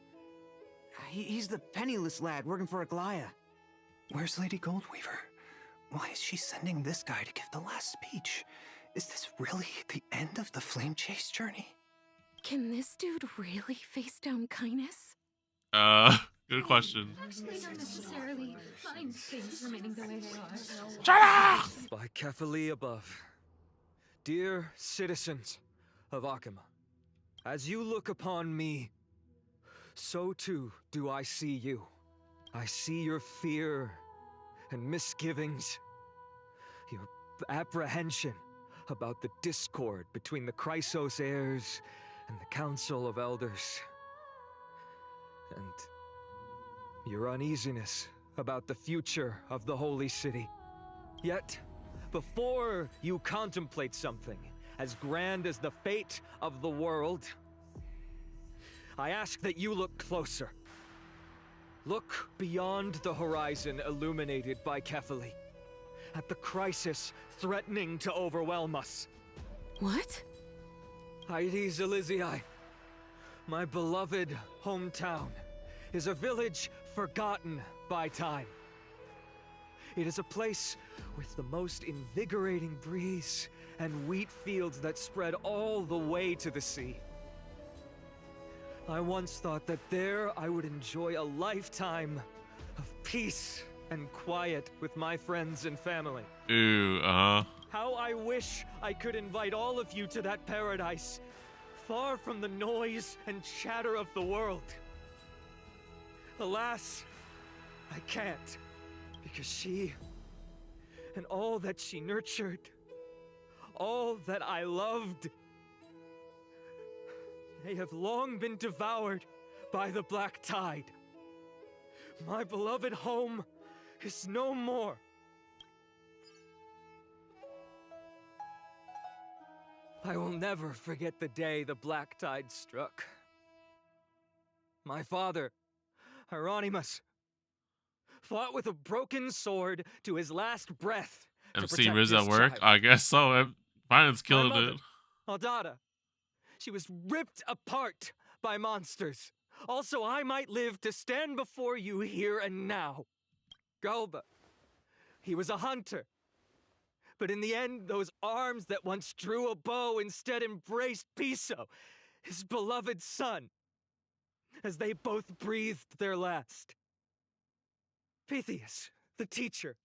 He's the penniless lad working for Aglaya. Where's Lady Goldweaver? Why is she sending this guy to give the last speech? Is this really the end of the Flame Chase journey? Can this dude really face down kindness? Good question. They don't necessarily find things remaining the way they are. Shut up! By Kefali above. Dear citizens of Akuma, as you look upon me, so too do I see you. I see your fear and misgivings, your apprehension about the discord between the Chrysos heirs and the Council of Elders, and your uneasiness about the future of the Holy City. Yet, before you contemplate something as grand as the fate of the world, I ask that you look closer. Look beyond the horizon illuminated by Kefali, at the crisis threatening to overwhelm us. What? Ides Elysiae, my beloved hometown, is a village forgotten by time. It is a place with the most invigorating breeze and wheat fields that spread all the way to the sea. I once thought that there I would enjoy a lifetime of peace and quiet with my friends and family. Ooh, How I wish I could invite all of you to that paradise, far from the noise and chatter of the world. Alas, I can't, because she and all that she nurtured, all that I loved, they have long been devoured by the black tide. My beloved home is no more. I will never forget the day the black tide struck. My father, Hieronymus, fought with a broken sword to his last breath. MC Riz at work? I guess so. Violence killed My mother, it. Aldada, she was ripped apart by monsters. Also, I might live to stand before you here and now. Galba, he was a hunter. But in the end, those arms that once drew a bow instead embraced Piso, his beloved son, as they both breathed their last. Pythias, the teacher,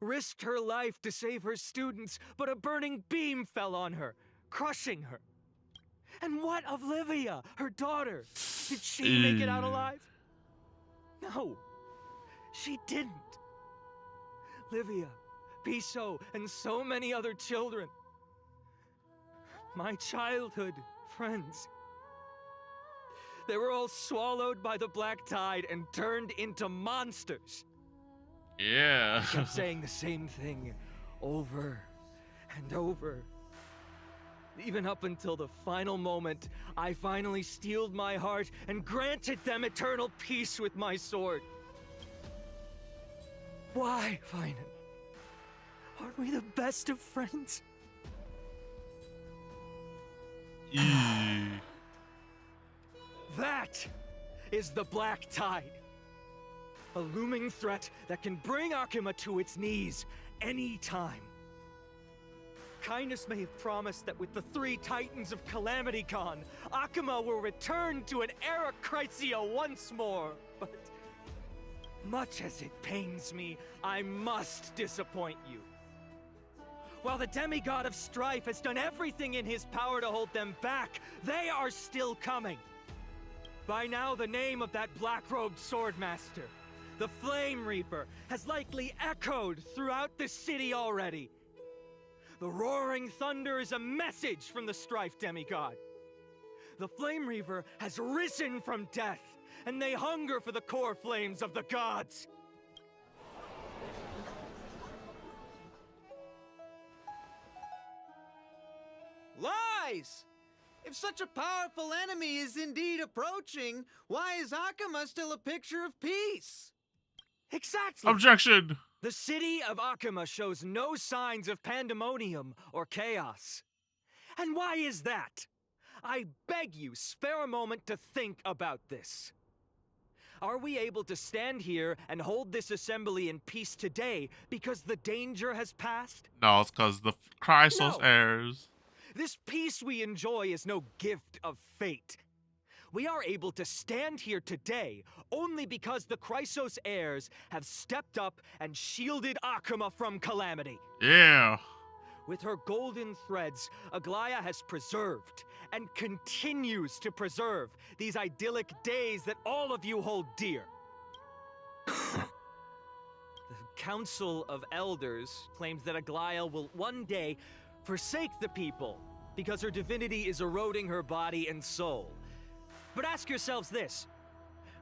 risked her life to save her students, but a burning beam fell on her, crushing her. And what of Livia, her daughter? Did she make it out alive? No, she didn't. Livia, Piso, and so many other children. My childhood friends. They were all swallowed by the black tide and turned into monsters. Yeah. I kept saying the same thing over and over. Even up until the final moment, I finally steeled my heart and granted them eternal peace with my sword. Why, Finan? Aren't we the best of friends? That is the black tide. A looming threat that can bring Akuma to its knees any time. Kindness may have promised that with the 3 Titans of Calamity Con, Akuma will return to an era Chrysia once more, but much as it pains me, I must disappoint you. While the demigod of strife has done everything in his power to hold them back, they are still coming. By now, the name of that black-robed swordmaster, the Flame Reaper, has likely echoed throughout the city already. The roaring thunder is a message from the strife demigod. The Flame Reaver has risen from death, and they hunger for the core flames of the gods. Lies! If such a powerful enemy is indeed approaching, why is Akuma still a picture of peace? Exactly! Objection! The city of Akuma shows no signs of pandemonium or chaos. And why is that? I beg you, spare a moment to think about this. Are we able to stand here and hold this assembly in peace today because the danger has passed? No, it's because the Chrysos heirs. This peace we enjoy is no gift of fate. We are able to stand here today only because the Chrysos heirs have stepped up and shielded Akuma from calamity. Yeah. With her golden threads, Aglaya has preserved and continues to preserve these idyllic days that all of you hold dear. The Council of Elders claims that Aglaya will one day forsake the people because her divinity is eroding her body and soul. But ask yourselves this.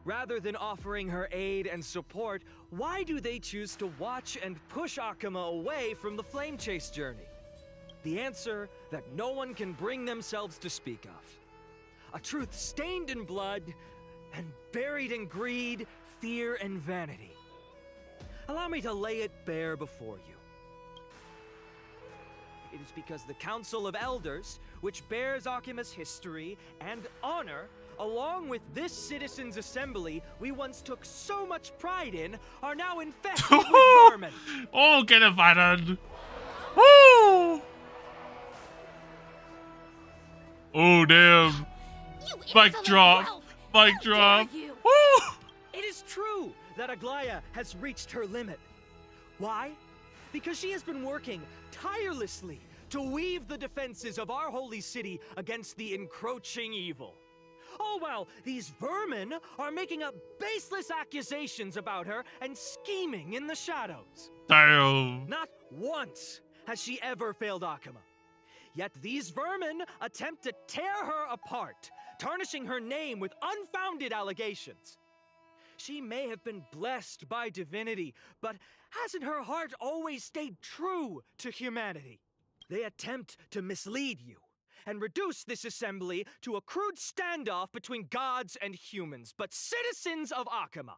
Rather than offering her aid and support, why do they choose to watch and push Akuma away from the Flame Chase journey? The answer that no one can bring themselves to speak of. A truth stained in blood and buried in greed, fear, and vanity. Allow me to lay it bare before you. it is because the Council of Elders, which bears Akima's history and honor, along with this citizens' assembly we once took so much pride in, are now infested with vermin. Oh, get invited. Woo! Oh, damn. Mic drop. Mic drop. Woo! It is true that Aglaya has reached her limit. Why? Because she has been working tirelessly to weave the defenses of our holy city against the encroaching evil. All while these vermin are making up baseless accusations about her and scheming in the shadows. Damn. Not once has she ever failed Akuma. Yet these vermin attempt to tear her apart, tarnishing her name with unfounded allegations. She may have been blessed by divinity, but hasn't her heart always stayed true to humanity? They attempt to mislead you and reduce this assembly to a crude standoff between gods and humans, but citizens of Akuma.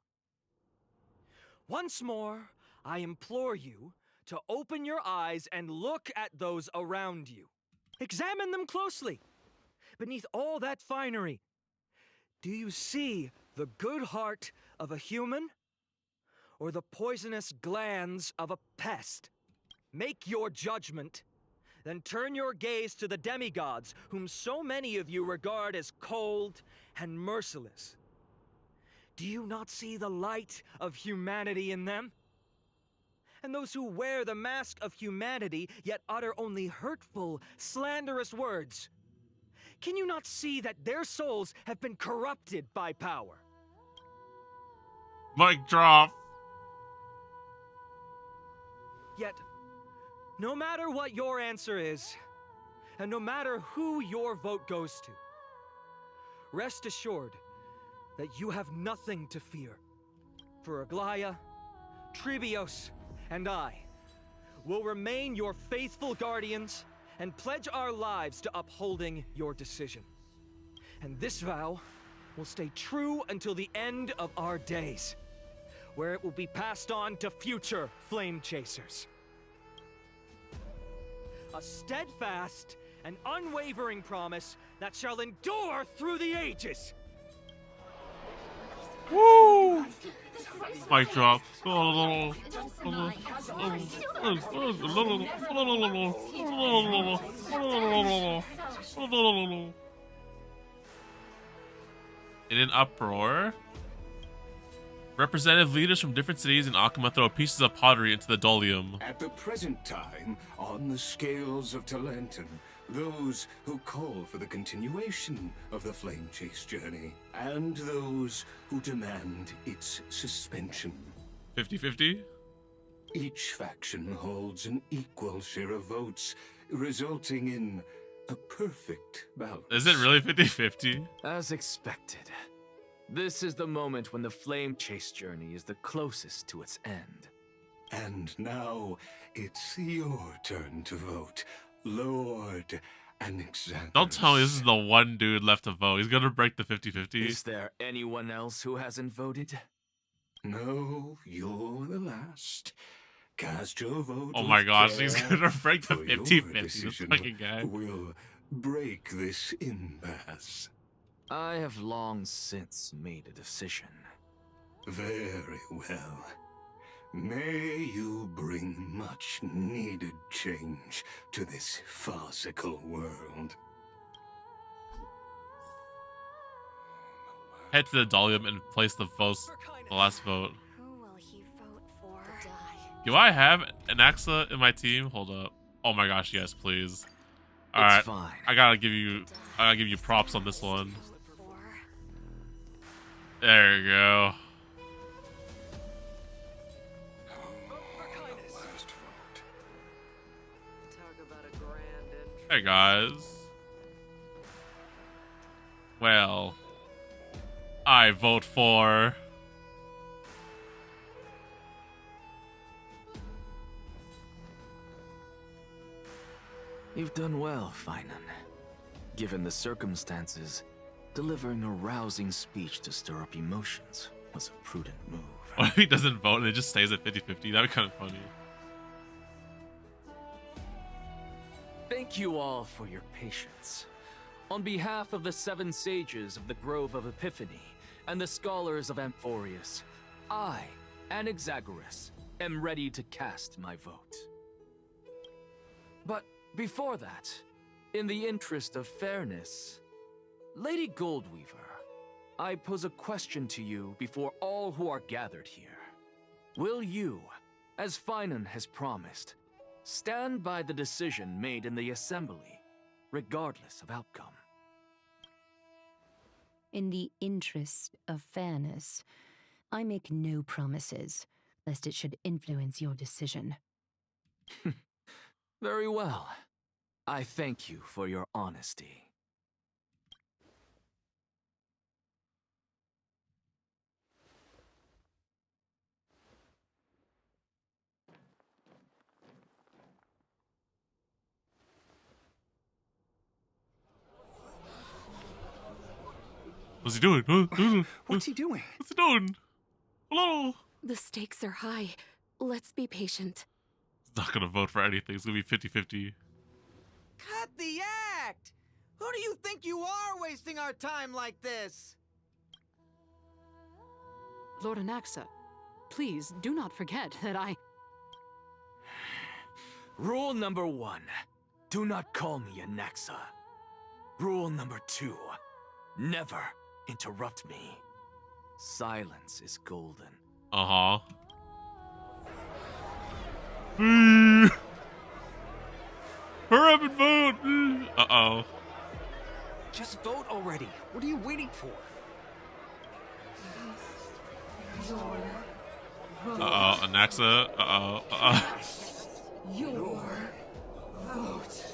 Once more, I implore you to open your eyes and look at those around you. Examine them closely. Beneath all that finery, do you see the good heart of a human or the poisonous glands of a pest? Make your judgment, then turn your gaze to the demigods whom so many of you regard as cold and merciless. Do you not see the light of humanity in them? And those who wear the mask of humanity yet utter only hurtful, slanderous words. Can you not see that their souls have been corrupted by power? Mic drop. Yet, no matter what your answer is, and no matter who your vote goes to, rest assured that you have nothing to fear. For Aglaya, Trebios, and I will remain your faithful guardians and pledge our lives to upholding your decision. And this vow will stay true until the end of our days, where it will be passed on to future flame chasers. A steadfast and unwavering promise that shall endure through the ages. Woo! Mic drop. In an uproar, representative leaders from different cities in Akuma throw pieces of pottery into the Dolium. At the present time, on the scales of Talenton, those who call for the continuation of the Flame Chase journey, and those who demand its suspension. 50-50? Each faction holds an equal share of votes, resulting in a perfect balance. Is it really 50-50? As expected. This is the moment when the Flame Chase journey is the closest to its end. And now, it's your turn to vote, Lord Alexander. Don't tell me this is the one dude left to vote. He's gonna break the 50-50. Is there anyone else who hasn't voted? No, you're the last. Cast your vote. Oh my gosh, he's care, gonna break the for your 50-50. This decision fucking guy. will break this impasse. I have long since made a decision. Very well. May you bring much needed change to this farcical world. Head to the Dolium and place the last vote. Who will he vote for? Do I have an Axa in my team? Hold up. Oh my gosh, yes, please. Alright. Fine. I gotta give you props on this one. There you go. Hey guys. Well, I vote for You've done well, Finan. Given the circumstances, delivering a rousing speech to stir up emotions was a prudent move. What if he doesn't vote and it just stays at 50-50? That'd be kind of funny. Thank you all for your patience. On behalf of the 7 sages of the Grove of Epiphany and the scholars of Amphorius, I, Anaxagoras, am ready to cast my vote. But before that, in the interest of fairness, Lady Goldweaver, I pose a question to you before all who are gathered here. Will you, as Finan has promised, stand by the decision made in the Assembly, regardless of outcome? In the interest of fairness, I make no promises, lest it should influence your decision. Very well. I thank you for your honesty. What's he doing? What's he doing? What's he doing? Hello? The stakes are high. Let's be patient. He's not gonna vote for anything. It's gonna be 50-50. Cut the act! Who do you think you are wasting our time like this? Lord Anaxa, please do not forget that I... Rule number 1. Do not call me Anaxa. Rule number 2. Never interrupt me. Silence is golden. Uh-huh. Hurry up and vote! Uh-oh. Just vote already. What are you waiting for? Uh-oh, Anaxa. Uh-oh, Your vote.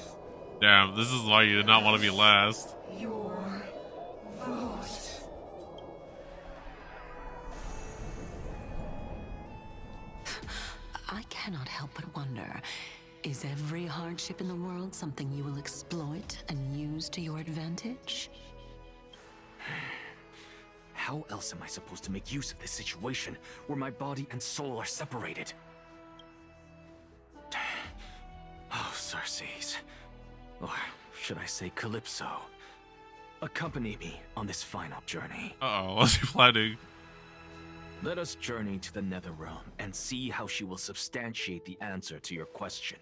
Damn, this is why you did not want to be last. Your vote. I cannot help but wonder, is every hardship in the world something you will exploit and use to your advantage? How else am I supposed to make use of this situation where my body and soul are separated? Oh, Circes. Or should I say Calypso? Accompany me on this final journey. Uh-oh, what's he planning? Let us journey to the Netherrealm and see how she will substantiate the answer to your question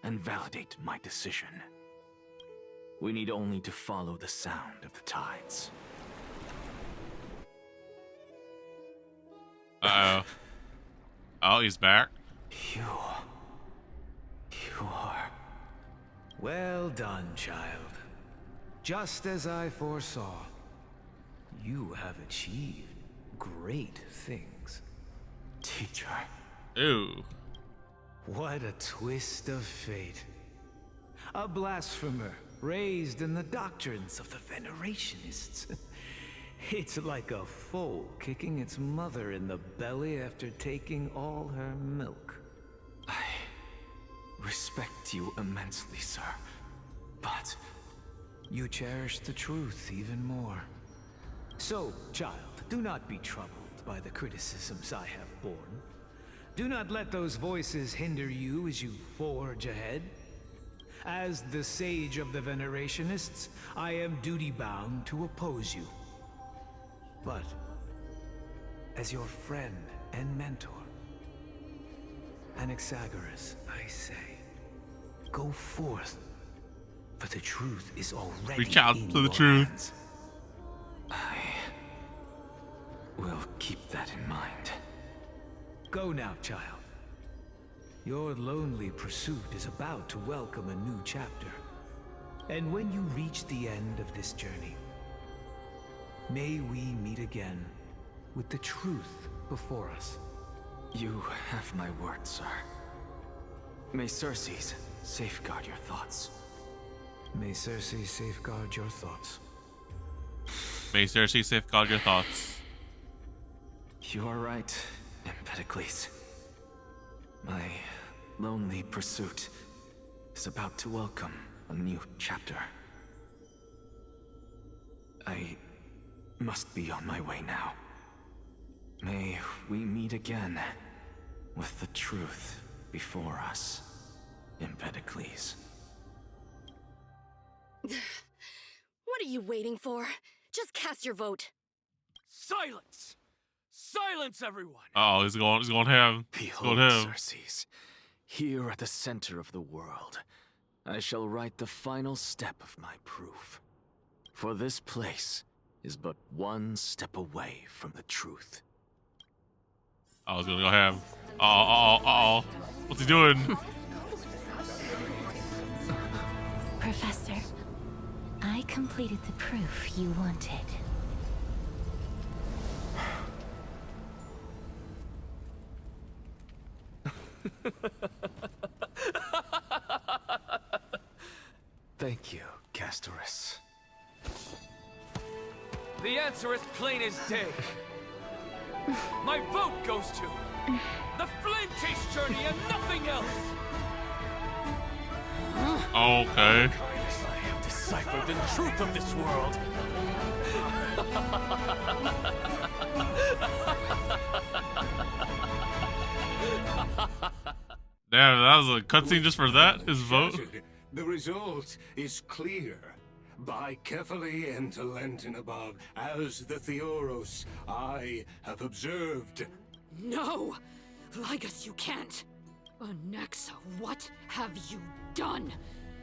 and validate my decision. We need only to follow the sound of the tides. Uh-oh. Oh, he's back. You are... Well done, child. Just as I foresaw, you have achieved great things. Teacher. Ew. What a twist of fate. A blasphemer raised in the doctrines of the Venerationists. It's like a foal kicking its mother in the belly after taking all her milk. I respect you immensely, sir, but... You cherish the truth even more. So, child, do not be troubled by the criticisms I have borne. Do not let those voices hinder you as you forge ahead. As the sage of the Venerationists, I am duty-bound to oppose you. But, as your friend and mentor, Anaxagoras, I say, go forth, for the truth is already reach out in to the your truth. hands. I will keep that in mind. Go now, child. Your lonely pursuit is about to welcome a new chapter. And when you reach the end of this journey, may we meet again with the truth before us. You have my word, sir. May Circes safeguard your thoughts. May Circe safeguard your thoughts. May Circe safeguard your thoughts. You are right, Empedocles. My lonely pursuit is about to welcome a new chapter. I must be on my way now. May we meet again with the truth before us, Empedocles. What are you waiting for? Just cast your vote. Silence! Silence, everyone! Oh, he's going ham. Behold, Going ham. Xerxes, here at the center of the world, I shall write the final step of my proof. For this place is but one step away from the truth. I was gonna go ham. Uh-oh. What's he doing? Professor, I completed the proof you wanted. Thank you, Castorice. The answer is plain as day. My vote goes to the Flame Chase journey and nothing else. Okay. I have deciphered the truth of this world. Damn, that was a cutscene just for that. His vote. The result is clear. Buy carefully and to Lenten above, as the Theoros I have observed. No! Ligus, you can't! Anaxa, what have you done?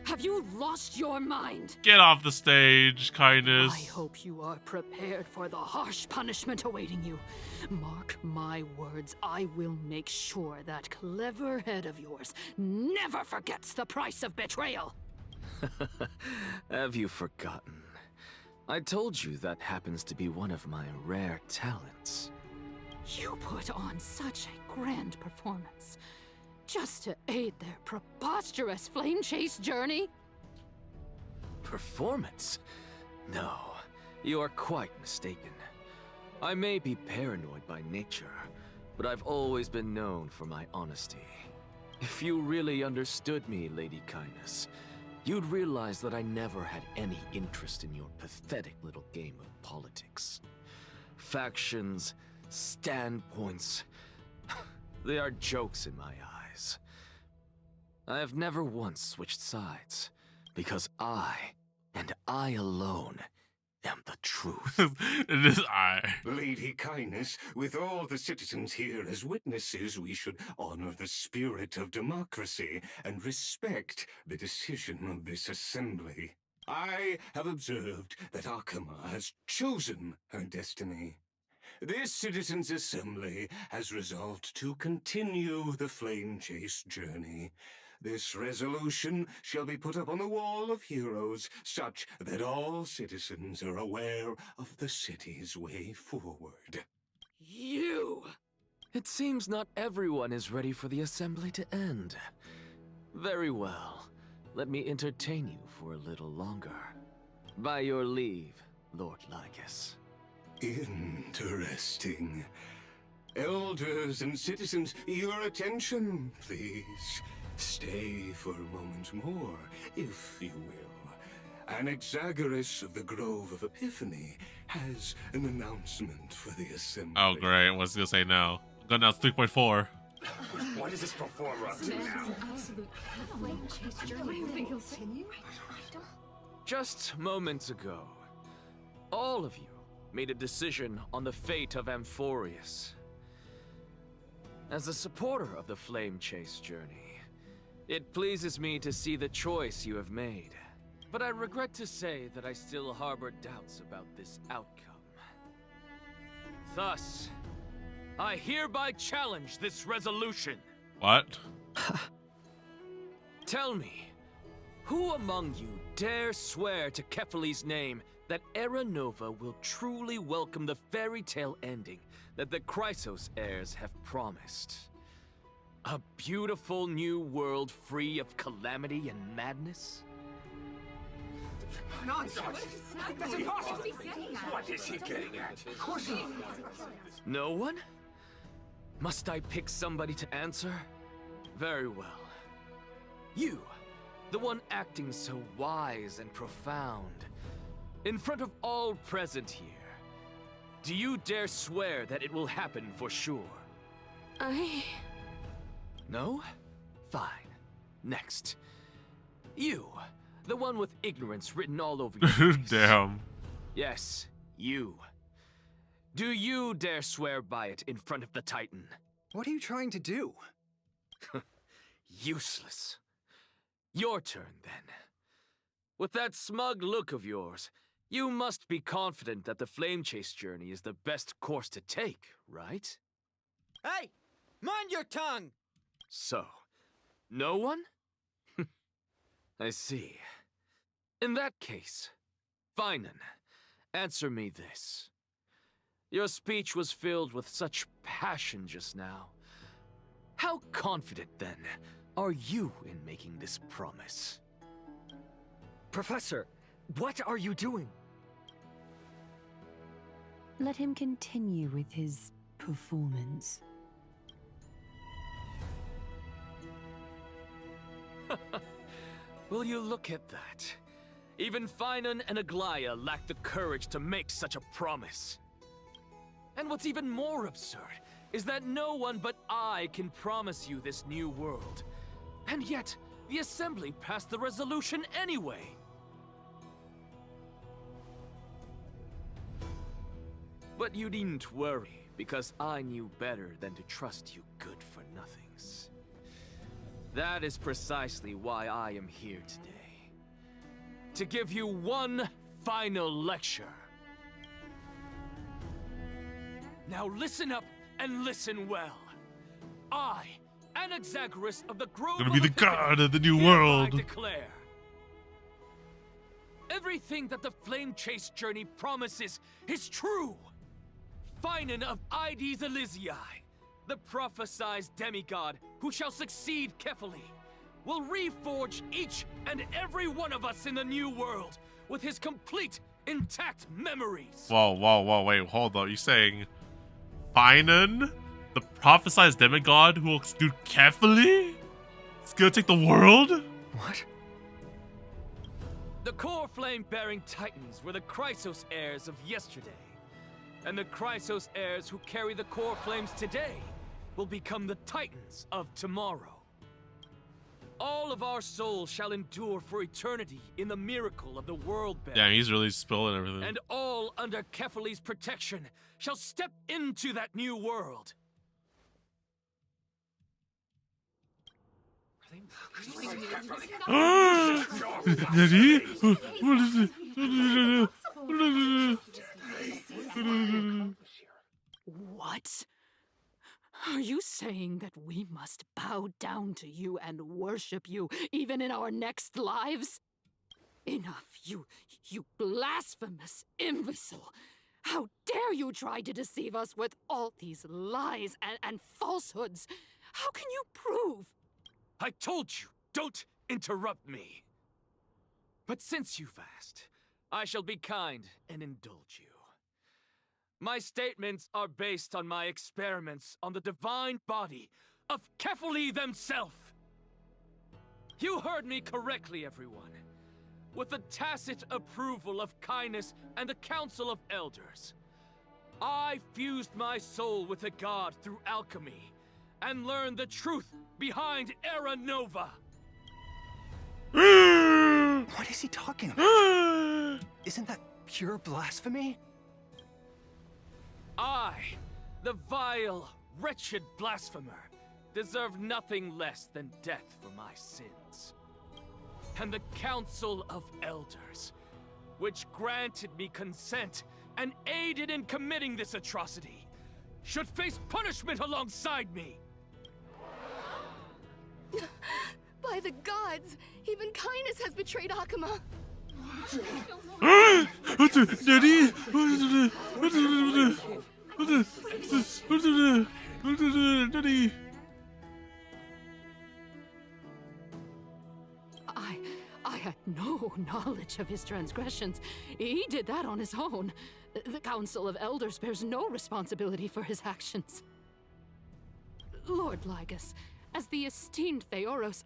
Have you lost your mind? Get off the stage, kindness. I hope you are prepared for the harsh punishment awaiting you. Mark my words, I will make sure that clever head of yours never forgets the price of betrayal. Have you forgotten? I told you that happens to be one of my rare talents. You put on such a grand performance just to aid their preposterous flame chase journey. Performance? No, you are quite mistaken. I may be paranoid by nature, but I've always been known for my honesty. If you really understood me, Lady Kindness, you'd realize that I never had any interest in your pathetic little game of politics. Factions, standpoints, they are jokes in my eyes. I have never once switched sides, because I, and I alone, am the truth. It is I. Lady Kindness, with all the citizens here as witnesses, we should honor the spirit of democracy and respect the decision of this assembly. I have observed that Akama has chosen her destiny. This citizens' assembly has resolved to continue the flame chase journey. This resolution shall be put up on the Wall of Heroes, such that all citizens are aware of the city's way forward. You! It seems not everyone is ready for the assembly to end. Very well. Let me entertain you for a little longer. By your leave, Lord Ligus. Interesting. Elders and citizens, your attention, please. Stay for a moment more, if you will. Anaxagoras of the Grove of Epiphany has an announcement for the assembly. Oh, great. What's he gonna say now? Gun now 3.4. What is this performer up to now? Just moments ago, all of you made a decision on the fate of Amphorius. As a supporter of the Flame Chase journey, it pleases me to see the choice you have made. But I regret to say that I still harbor doubts about this outcome. Thus, I hereby challenge this resolution. What? Tell me, who among you dare swear to Kephales's name that Era Nova will truly welcome the fairy tale ending that the Chrysos heirs have promised? A beautiful new world free of calamity and madness? Nonsense! That's impossible! What is he getting at? Of course not. No one? Must I pick somebody to answer? Very well. You, the one acting so wise and profound, in front of all present here, do you dare swear that it will happen for sure? No? Fine. Next. You, The one with ignorance written all over your face. Damn. Yes, you. Do you dare swear by it in front of the Titan? What are you trying to do? Useless. Your turn, then. With that smug look of yours, you must be confident that the flame chase journey is the best course to take, right? Hey! Mind your tongue! So, no one? I see. In that case, Finan, answer me this. Your speech was filled with such passion just now. How confident, then, are you in making this promise? Professor, what are you doing? Let him continue with his performance. Will you look at that? Even Finan and Aglaya lack the courage to make such a promise. And what's even more absurd is that no one but I can promise you this new world. And yet, the Assembly passed the resolution anyway. But you needn't worry, because I knew better than to trust you good-for-nothings. That is precisely why I am here today. To give you one final lecture. Now listen up and listen well. I, Anaxagoras of the Grove Gonna be the god of the new hereby world. declare everything that the Flame Chase journey promises is true. Finan of Ides Elysiae, the prophesied demigod who shall succeed Kefali, will reforge each and every one of us in the new world with his complete, intact memories. Whoa, wait, hold on. You're saying Finan, the prophesized demigod who will do carefully? It's gonna take the world? What? The Coreflame-bearing Titans were the Chrysos heirs of yesterday. And the Chrysos heirs who carry the Coreflames today will become the Titans of tomorrow. All of our souls shall endure for eternity in the miracle of the world bend. Yeah, he's really spilling everything. And all under Kefali's protection shall step into that new world. Daddy? What is it? What? Are you saying that we must bow down to you and worship you even in our next lives? Enough, you blasphemous imbecile! How dare you try to deceive us with all these lies and falsehoods? How can you prove? I told you, don't interrupt me. But since you've asked, I shall be kind and indulge you. My statements are based on my experiments on the divine body of Kefali themselves. You heard me correctly, everyone. With the tacit approval of kindness and the Council of Elders, I fused my soul with a god through alchemy and learned the truth behind Era Nova. What is he talking about? Isn't that pure blasphemy? I, the vile, wretched blasphemer, deserve nothing less than death for my sins. And the Council of Elders, which granted me consent and aided in committing this atrocity, should face punishment alongside me. By the gods, even kindness has betrayed Akuma. Daddy? Daddy? I had no knowledge of his transgressions. He did that on his own. The Council of Elders bears no responsibility for his actions. Lord Lygus, as the esteemed Theoros,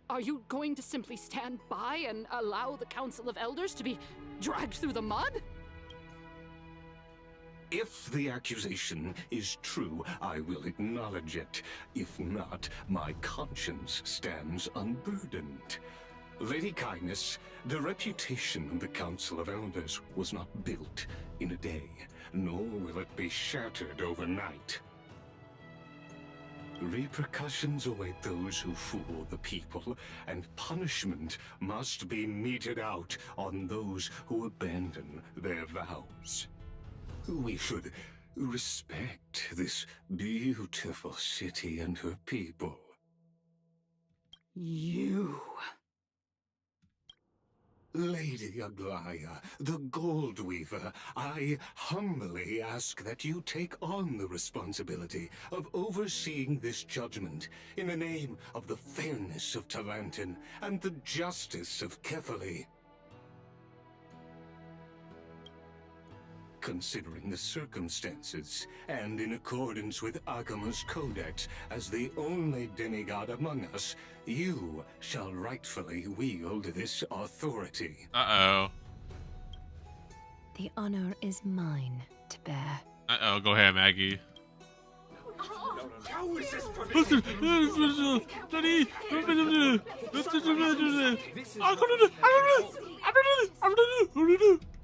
are you going to simply stand by and allow the Council of Elders to be dragged through the mud? If the accusation is true, I will acknowledge it. If not, my conscience stands unburdened. Lady Kindness, the reputation of the Council of Elders was not built in a day, nor will it be shattered overnight. Repercussions await those who fool the people, and punishment must be meted out on those who abandon their vows. We should respect this beautiful city and her people. You... Lady Aglaya, the Gold Weaver, I humbly ask that you take on the responsibility of overseeing this judgment in the name of the fairness of Talantin and the justice of Kefali. Considering the circumstances, and in accordance with Akima's codex, as the only demigod among us, you shall rightfully wield this authority. Uh-oh. The honor is mine to bear. Uh-oh, go ahead, Maggie. How is this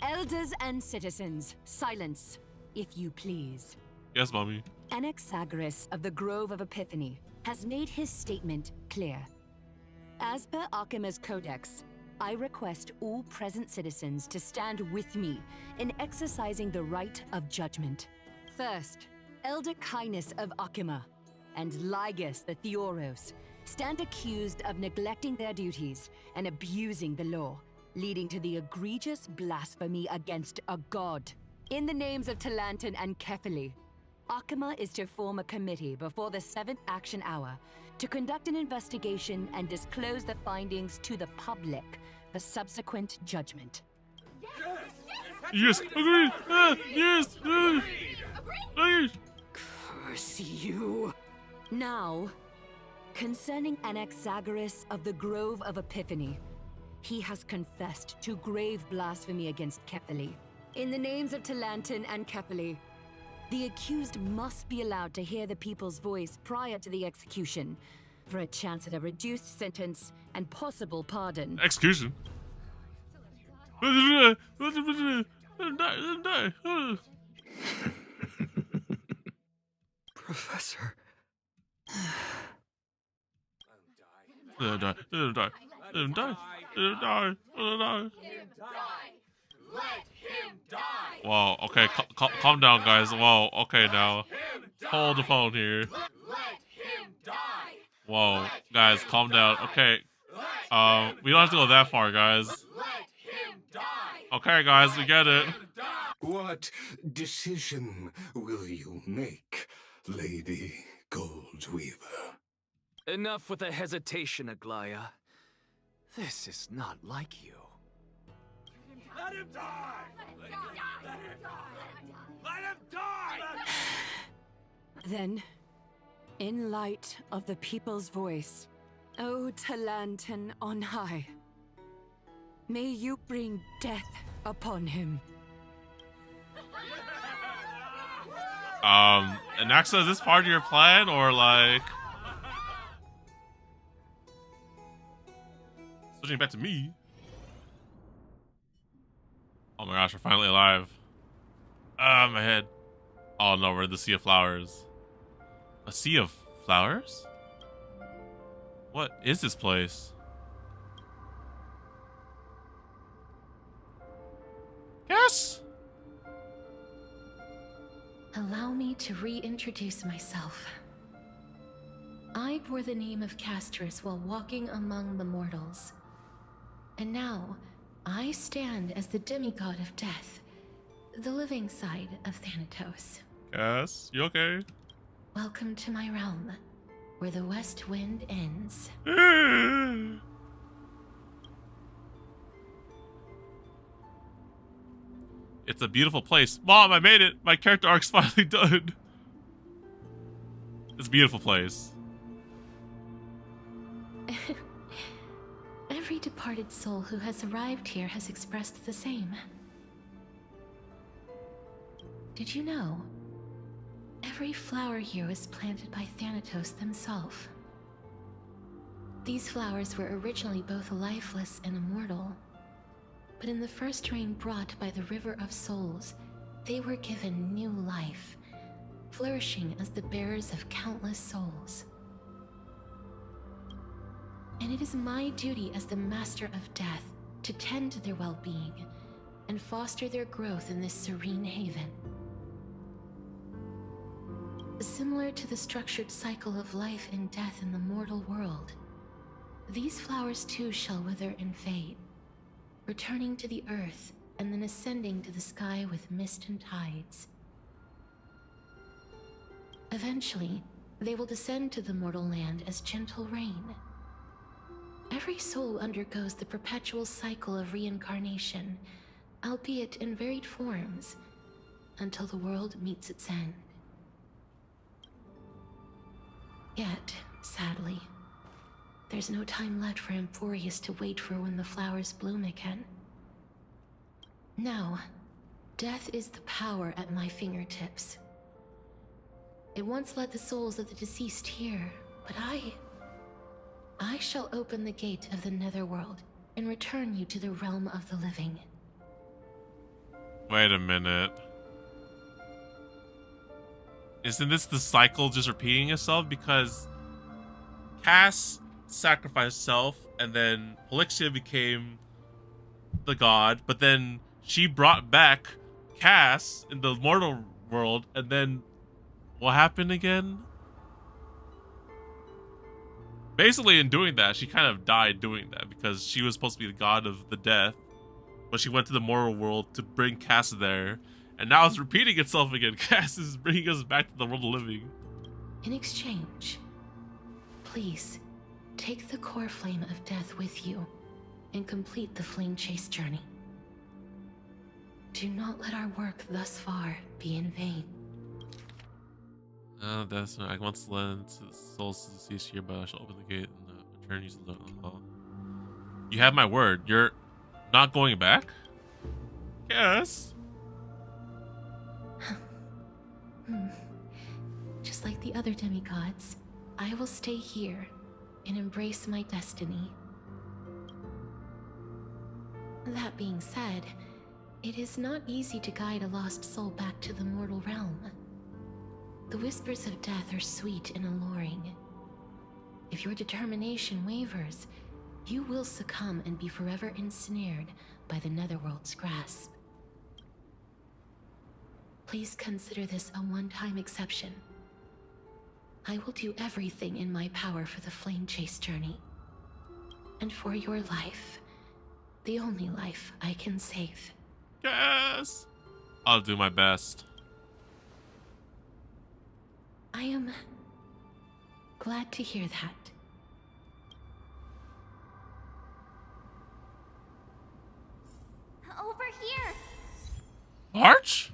Elders and citizens, silence, if you please. Yes, mommy. Anaxagoras of the Grove of Epiphany has made his statement clear. As per Akima's codex, I request all present citizens to stand with me in exercising the right of judgment. First, Elder Kindness of Akima and Ligus the Theoros stand accused of neglecting their duties and abusing the law, leading to the egregious blasphemy against a god. In the names of Talantin and Kefali, Akima is to form a committee before the 7th action hour to conduct an investigation and disclose the findings to the public for subsequent judgment. Yes, agree. Yes. Agreed. Curse you. Now, concerning Anaxagoras of the Grove of Epiphany, he has confessed to grave blasphemy against Kefali. In the names of Talantin and Kefali, the accused must be allowed to hear the people's voice prior to the execution, for a chance at a reduced sentence and possible pardon. Execution? Professor. Let him die. Whoa, okay, calm down, guys. Whoa, okay, now. Hold the phone here. Whoa, guys, calm down. Okay, we don't have to go that far, guys. Okay, guys, we get it. What decision will you make, Lady Goldweaver? Enough with the hesitation, Aglaya. This is not like you. Let him die! Let him die! Let him die! Then, in light of the people's voice, O Talantin on high, may you bring death upon him. Anaxa, is this part of your plan, or like... Switching back to me. Oh my gosh, we're finally alive. Ah, my head. Oh no, we're in the Sea of Flowers. A Sea of Flowers? What is this place? Yes! Allow me to reintroduce myself. I bore the name of Castorice while walking among the mortals. And now, I stand as the demigod of death, the living side of Thanatos. Yes, you okay? Welcome to my realm, where the west wind ends. It's a beautiful place. Mom, I made it! My character arc's finally done. It's a beautiful place. Every departed soul who has arrived here has expressed the same. Did you know? Every flower here was planted by Thanatos themselves. These flowers were originally both lifeless and immortal. But in the first rain brought by the River of Souls, they were given new life, flourishing as the bearers of countless souls. And it is my duty as the Master of Death to tend to their well-being and foster their growth in this serene haven. Similar to the structured cycle of life and death in the mortal world, these flowers too shall wither and fade, returning to the earth and then ascending to the sky with mist and tides. Eventually, they will descend to the mortal land as gentle rain. Every soul undergoes the perpetual cycle of reincarnation, albeit in varied forms, until the world meets its end. Yet, sadly, there's no time left for Emphorius to wait for when the flowers bloom again. Now, death is the power at my fingertips. It once led the souls of the deceased here, but I shall open the gate of the Netherworld and return you to the realm of the living. Wait a minute. Isn't this the cycle just repeating itself? Because Cass sacrificed herself, and then Polixia became the god, but then she brought back Cass in the mortal world, and then what happened again? Basically, in doing that, she kind of died doing that, because she was supposed to be the god of the death, but she went to the mortal world to bring Cass there, and now it's repeating itself again. Cass is bringing us back to the world of living. In exchange, please take the Coreflame of Death with you and complete the Flame Chase journey. Do not let our work thus far be in vain. That's not. I once led to souls to cease here, but I shall open the gate and return you to the. You have my word. You're not going back? Yes. Just like the other demigods, I will stay here and embrace my destiny. That being said, it is not easy to guide a lost soul back to the mortal realm. The whispers of death are sweet and alluring. If your determination wavers, you will succumb and be forever ensnared by the Netherworld's grasp. Please consider this a one-time exception. I will do everything in my power for the Flame Chase journey. And for your life, the only life I can save. Yes! I'll do my best. I am glad to hear that. Over here! March?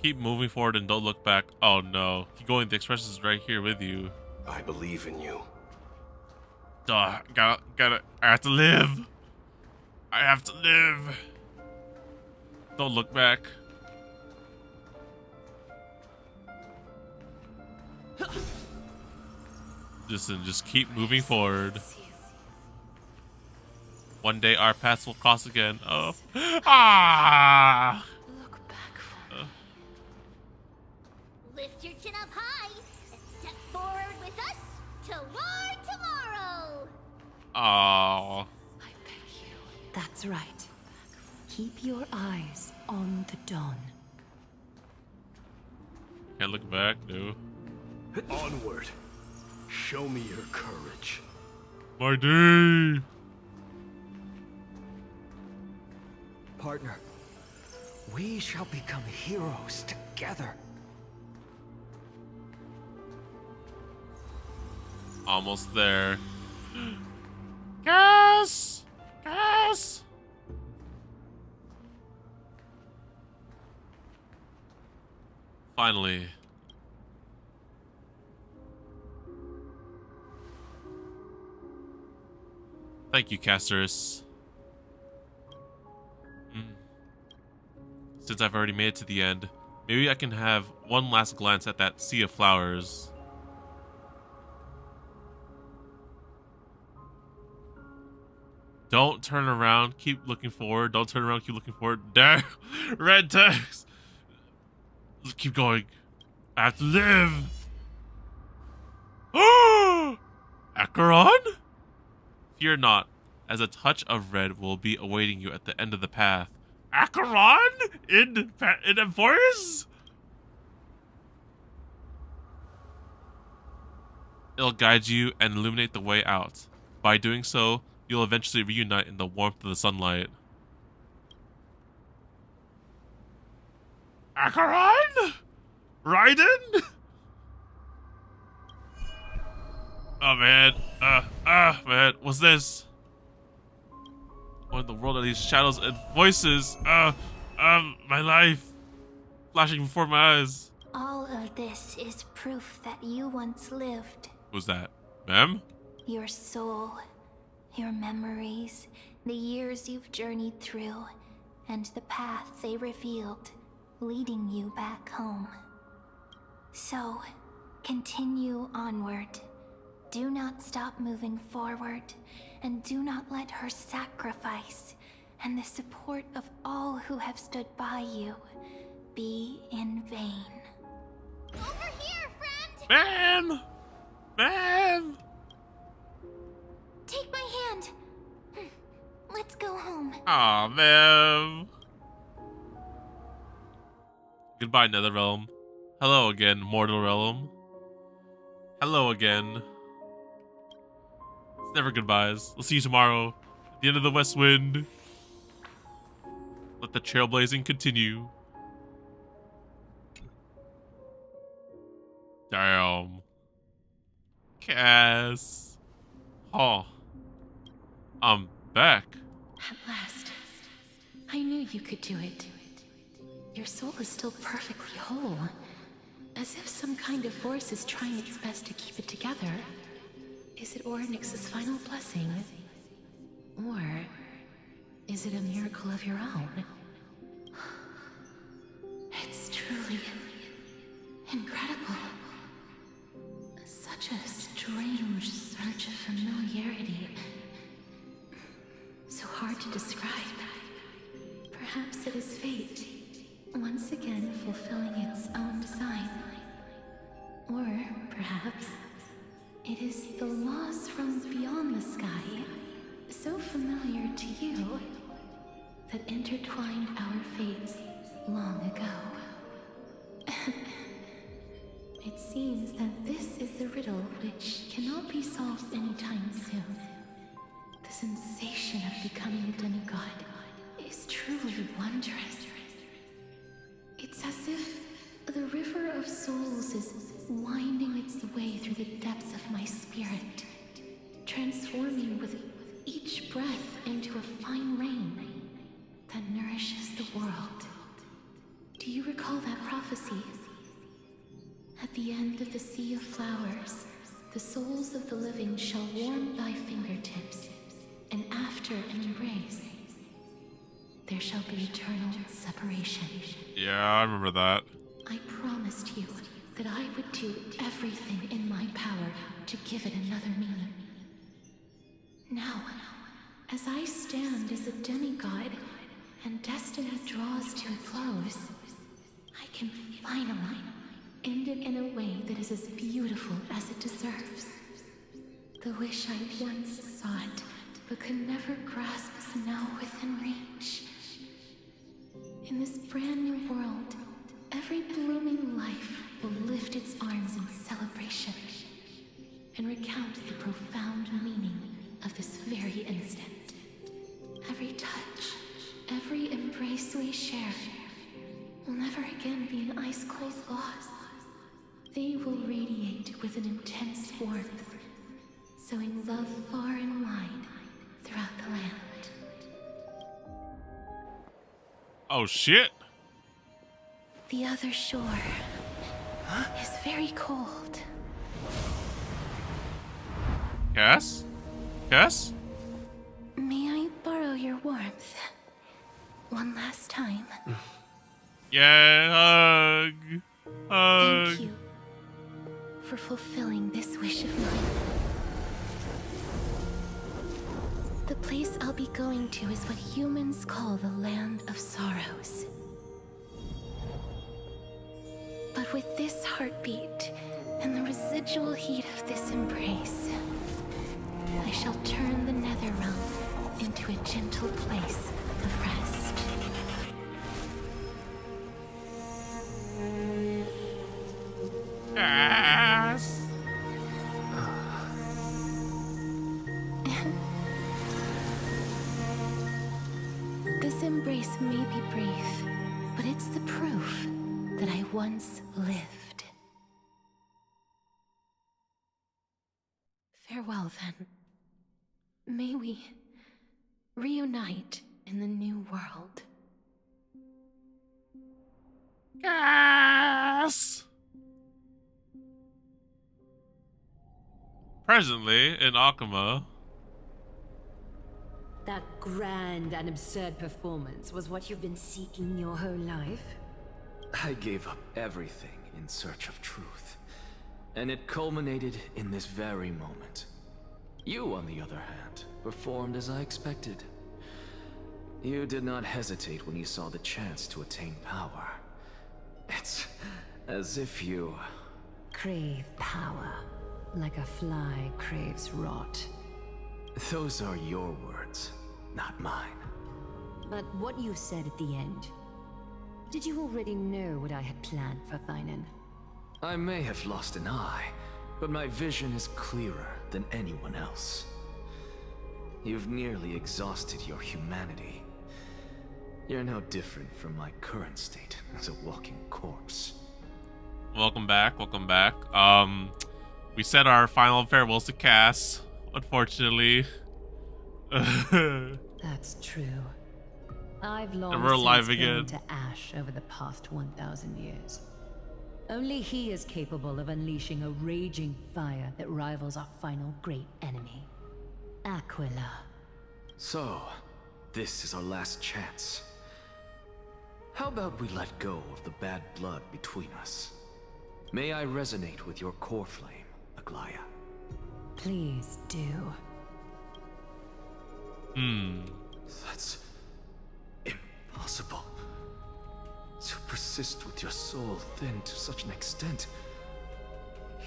Keep moving forward and don't look back. Oh no. Keep going. The expression is right here with you. I believe in you. Duh. I have to live. I have to live. Don't look back. Listen, just keep moving forward. One day our paths will cross again. Oh. Ah! Lift your chin up high and step forward with us toward tomorrow! Oh. That's right. Keep your eyes on the dawn. Can't look back, no. Onward. Show me your courage. My day. Partner, we shall become heroes together. Almost there. Gas! Gas! Finally. Thank you, Castorice. Since I've already made it to the end, maybe I can have one last glance at that sea of flowers. Don't turn around. Keep looking forward. Don't turn around. Keep looking forward. There. Red text. Let's keep going. I have to live. Acheron? Fear not, as a touch of red will be awaiting you at the end of the path. Acheron? In a forest? It'll guide you and illuminate the way out. By doing so, you'll eventually reunite in the warmth of the sunlight. Acheron? Raiden? Oh man, man, what's this? What in the world are these shadows and voices? My life flashing before my eyes. All of this is proof that you once lived. Who's that? Ma'am? Your soul, your memories, the years you've journeyed through, and the path they revealed, leading you back home. So, continue onward. Do not stop moving forward, and do not let her sacrifice and the support of all who have stood by you be in vain. Over here, friend! Ma'am! Ma'am! Take my hand. Let's go home. Aw, ma'am. Goodbye, Netherrealm. Hello again, Mortal Realm. Hello again. It's never goodbyes. We'll see you tomorrow at the end of the West Wind. Let the trailblazing continue. Damn. Cass. Oh. I'm back. At last. I knew you could do it. Your soul is still perfectly whole. As if some kind of force is trying its best to keep it together. Is it Orynyx's final blessing? Or is it a miracle of your own? It's truly incredible. Such a strange surge of familiarity. So hard to describe. Perhaps it is fate, once again fulfilling its own design. Or perhaps it is the laws from beyond the sky, so familiar to you, that intertwined our fates long ago. It seems that this is the riddle which cannot be solved anytime soon. The sensation of becoming a demigod is truly wondrous. It's as if the river of souls is winding its way through the depths of my spirit, transforming with each breath into a fine rain that nourishes the world. Do you recall that prophecy? At the end of the sea of flowers, the souls of the living shall warm thy fingertips, and after an embrace, there shall be eternal separation. Yeah, I remember that. I promised you that I would do everything in my power to give it another meaning. Now, as I stand as a demigod and destiny draws to a close, I can finally end it in a way that is as beautiful as it deserves. The wish I once sought, but could never grasp, is now within reach. In this brand new world, every blooming life will lift its arms in celebration and recount the profound meaning of this very instant. Every touch, every embrace we share will never again be an ice-cold loss. They will radiate with an intense warmth, sowing love far and wide throughout the land. Oh shit. The other shore is very cold. Cass? Cass? May I borrow your warmth? One last time. Yeah, hug. Hug. Thank you for fulfilling this wish of mine. The place I'll be going to is what humans call the Land of Sorrows. But with this heartbeat and the residual heat of this embrace, I shall turn the Netherrealm into a gentle place of rest. Yes. This embrace may be brief, but it's the proof that I once lived. Farewell, then. May we reunite in the new world. Yes. Presently in Akuma. That grand and absurd performance was what you've been seeking your whole life? I gave up everything in search of truth, and it culminated in this very moment. You, on the other hand, performed as I expected. You did not hesitate when you saw the chance to attain power. It's as if you... Crave power, like a fly craves rot. Those are your words, not mine. But what you said at the end, did you already know what I had planned for Thainan? I may have lost an eye, but my vision is clearer than anyone else. You've nearly exhausted your humanity. You're no different from my current state as a walking corpse. Welcome back, welcome back. We said our final farewells to Cass, unfortunately. That's true. I've long Never alive since again. burned to ash over the past 1,000 years. Only he is capable of unleashing a raging fire that rivals our final great enemy, Aquila. So, this is our last chance. How about we let go of the bad blood between us? May I resonate with your Coreflame, Aglaya? Please do. That's impossible. To persist with your soul thin to such an extent.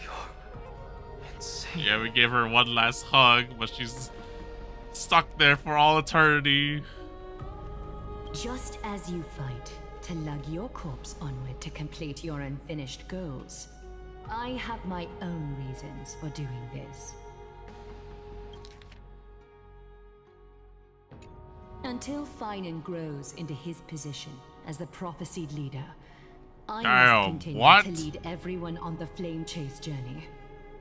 You're insane. Yeah, we gave her one last hug, but she's stuck there for all eternity. Just as you fight to lug your corpse onward to complete your unfinished goals, I have my own reasons for doing this. Until Thainan grows into his position as the prophesied leader, I must continue to lead everyone on the flame chase journey.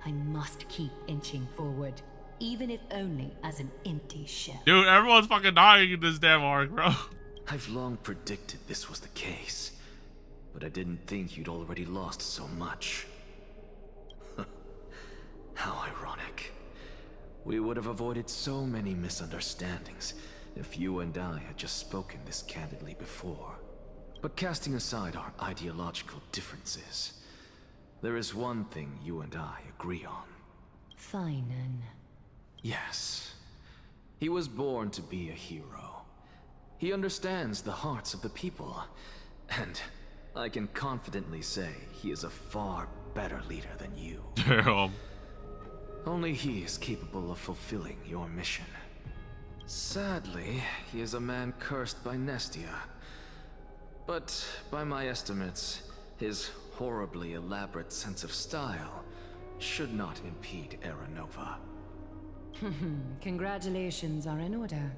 I must keep inching forward, even if only as an empty shell. Dude, everyone's fucking dying in this damn arc, bro. I've long predicted this was the case, but I didn't think you'd already lost so much. How ironic. We would have avoided so many misunderstandings if you and I had just spoken this candidly before. But casting aside our ideological differences, there is one thing you and I agree on. Thainan. Yes. He was born to be a hero. He understands the hearts of the people, and I can confidently say he is a far better leader than you. Damn. Only he is capable of fulfilling your mission. Sadly, he is a man cursed by Nestia. But by my estimates, his horribly elaborate sense of style should not impede Era Nova. Congratulations are in order.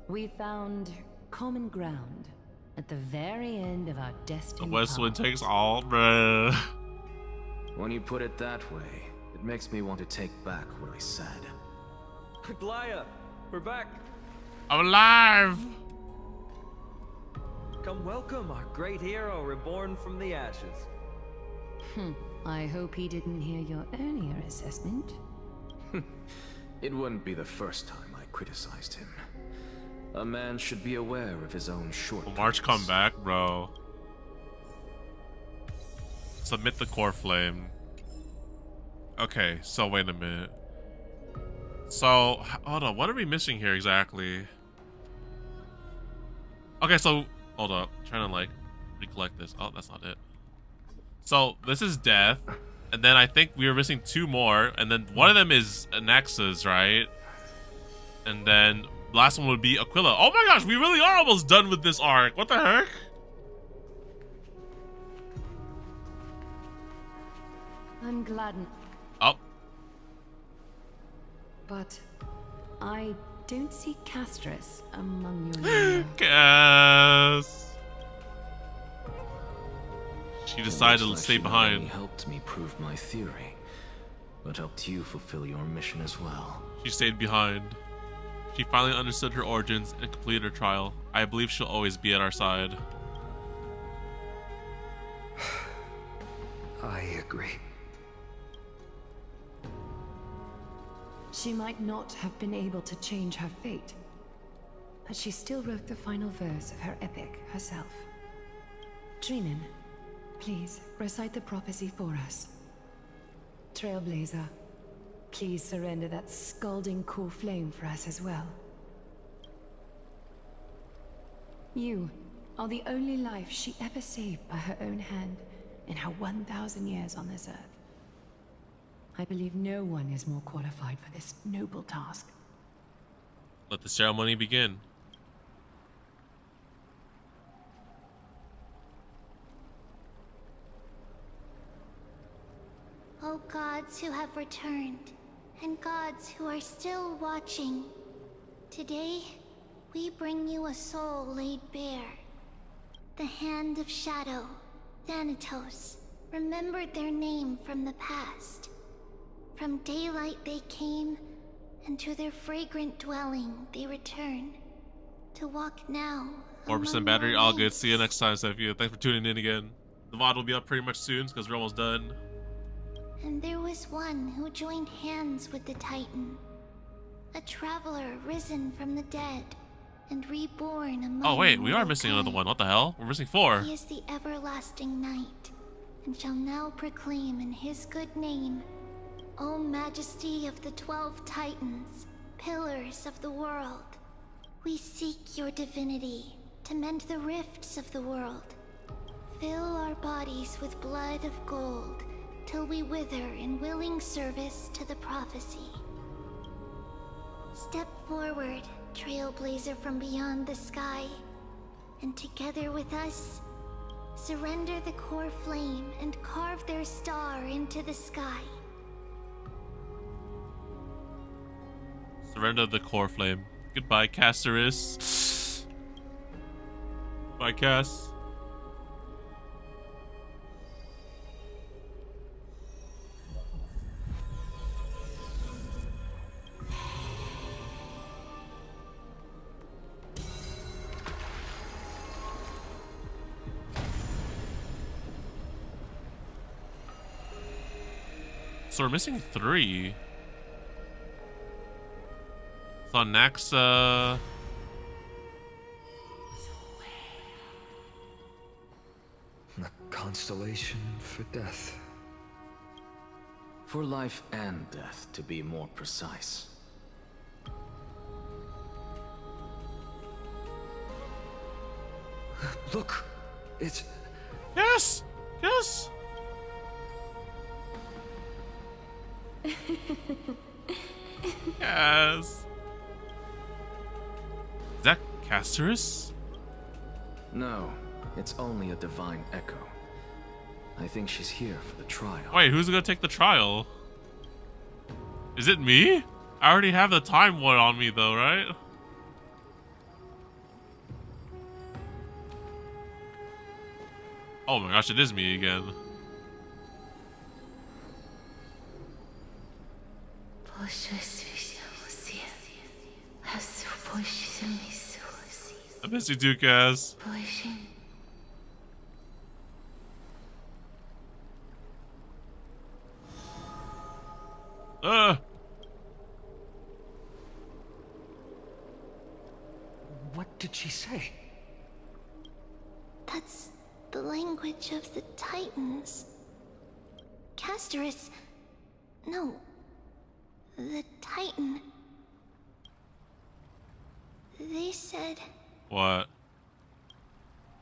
We found common ground at the very end of our The destined Westwind path. takes all, bruh. When you put it that way, it makes me want to take back what I said. Aglaya, we're back. I'm alive. Come welcome our great hero reborn from the ashes. I hope he didn't hear your earlier assessment. It wouldn't be the first time I criticized him. A man should be aware of his own shortcomings. March, come back, bro. Submit the Coreflame. Okay, so wait a minute. So, hold on. What are we missing here exactly? Okay, so hold up. I'm trying to like recollect this. Oh, that's not it. So this is death, and then I think we were missing 2 more, and then one of them is Nexus, right? And then the last one would be Aquila. Oh my gosh, we really are almost done with this arc. What the heck? I'm glad. Oh. But I don't see Castorice among your Cass. She decided to stay behind. She helped me prove my theory, but helped you fulfill your mission as well. She stayed behind. She finally understood her origins and completed her trial. I believe she'll always be at our side. I agree. She might not have been able to change her fate, but she still wrote the final verse of her epic herself. Dreamin, please recite the prophecy for us. Trailblazer, please surrender that scalding Coreflame for us as well. You are the only life she ever saved by her own hand in her 1,000 years on this earth. I believe no one is more qualified for this noble task. Let the ceremony begin. O gods who have returned, and gods who are still watching, today we bring you a soul laid bare. The Hand of Shadow, Thanatos, remembered their name from the past. From daylight they came, and to their fragrant dwelling they return. To walk now. 4% battery, all good. See you next time, Sophia. Thanks for tuning in again. The VOD will be up pretty much soon because we're almost done. And there was one who joined hands with the Titan. A traveler risen from the dead and reborn among. Oh wait, we are missing another one. What the hell? We're missing 4. He is the everlasting night, and shall now proclaim in his good name, O Majesty of the 12 Titans, pillars of the world, we seek your divinity to mend the rifts of the world. Fill our bodies with blood of gold, till we wither in willing service to the prophecy. Step forward, Trailblazer from beyond the sky, and together with us, surrender the Coreflame and carve their star into the sky. Surrender the Coreflame. Goodbye, Castorice. Bye, Cass. So we're missing 3. So Naxa. A constellation for death. For life and death, to be more precise. Look, it's... Yes! Yes! Yes. Is that Castorice? No, it's only a divine echo. I think she's here for the trial. Wait, who's gonna take the trial? Is it me? I already have the time one on me though, right? Oh my gosh, it is me again. I miss you too, Cass. What did she say? That's the language of the Titans. Castorice... No. The Titan They said What?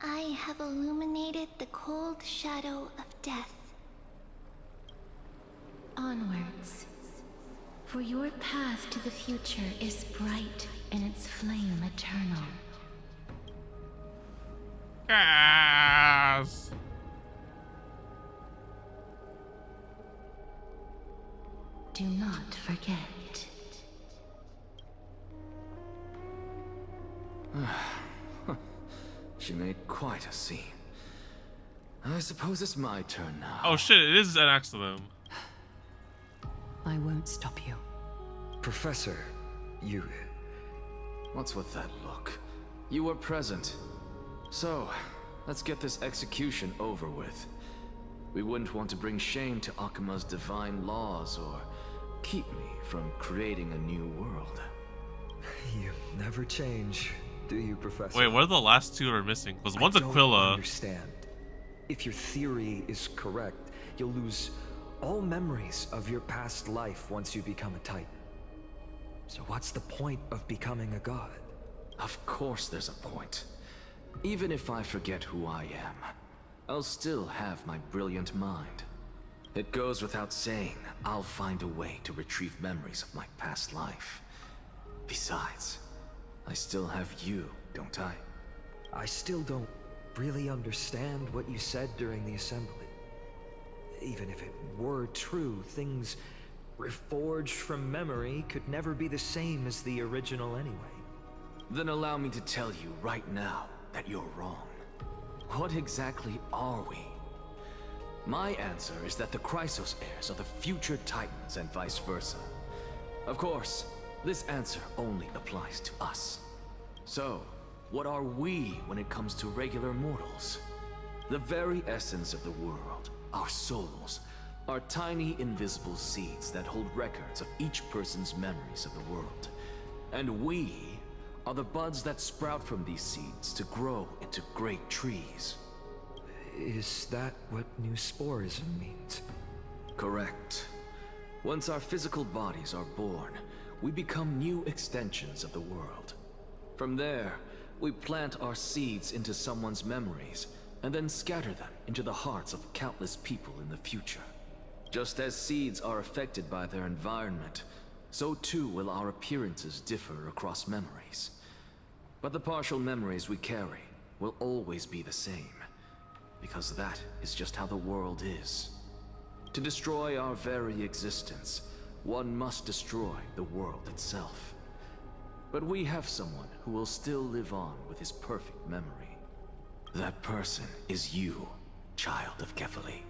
I have illuminated the cold shadow of death. Onwards. For your path to the future is bright and its flame eternal. Yes. Do not forget. She made quite a scene. I suppose it's my turn now. Oh shit, it is next to them. I won't stop you. Professor, you... What's with that look? You were present. So, let's get this execution over with. We wouldn't want to bring shame to Akuma's divine laws or keep me from creating a new world. You never change, do you, Professor? Wait, what are the last two are missing? Because one's I don't Aquila. Understand. If your theory is correct, you'll lose all memories of your past life once you become a Titan. So what's the point of becoming a god? Of course there's a point. Even if I forget who I am, I'll still have my brilliant mind. It goes without saying, I'll find a way to retrieve memories of my past life. Besides, I still have you, don't I? I still don't really understand what you said during the assembly. Even if it were true, things reforged from memory could never be the same as the original anyway. Then allow me to tell you right now that you're wrong. What exactly are we? My answer is that the Chrysos heirs are the future Titans and vice versa. Of course, this answer only applies to us. So, what are we when it comes to regular mortals? The very essence of the world, our souls, are tiny invisible seeds that hold records of each person's memories of the world. And we are the buds that sprout from these seeds to grow into great trees. Is that what new sporism means? Correct. Once our physical bodies are born, we become new extensions of the world. From there, we plant our seeds into someone's memories, and then scatter them into the hearts of countless people in the future. Just as seeds are affected by their environment, so too will our appearances differ across memories. But the partial memories we carry will always be the same, because that is just how the world is. To destroy our very existence, one must destroy the world itself. But we have someone who will still live on with his perfect memory. That person is you, child of Kefali.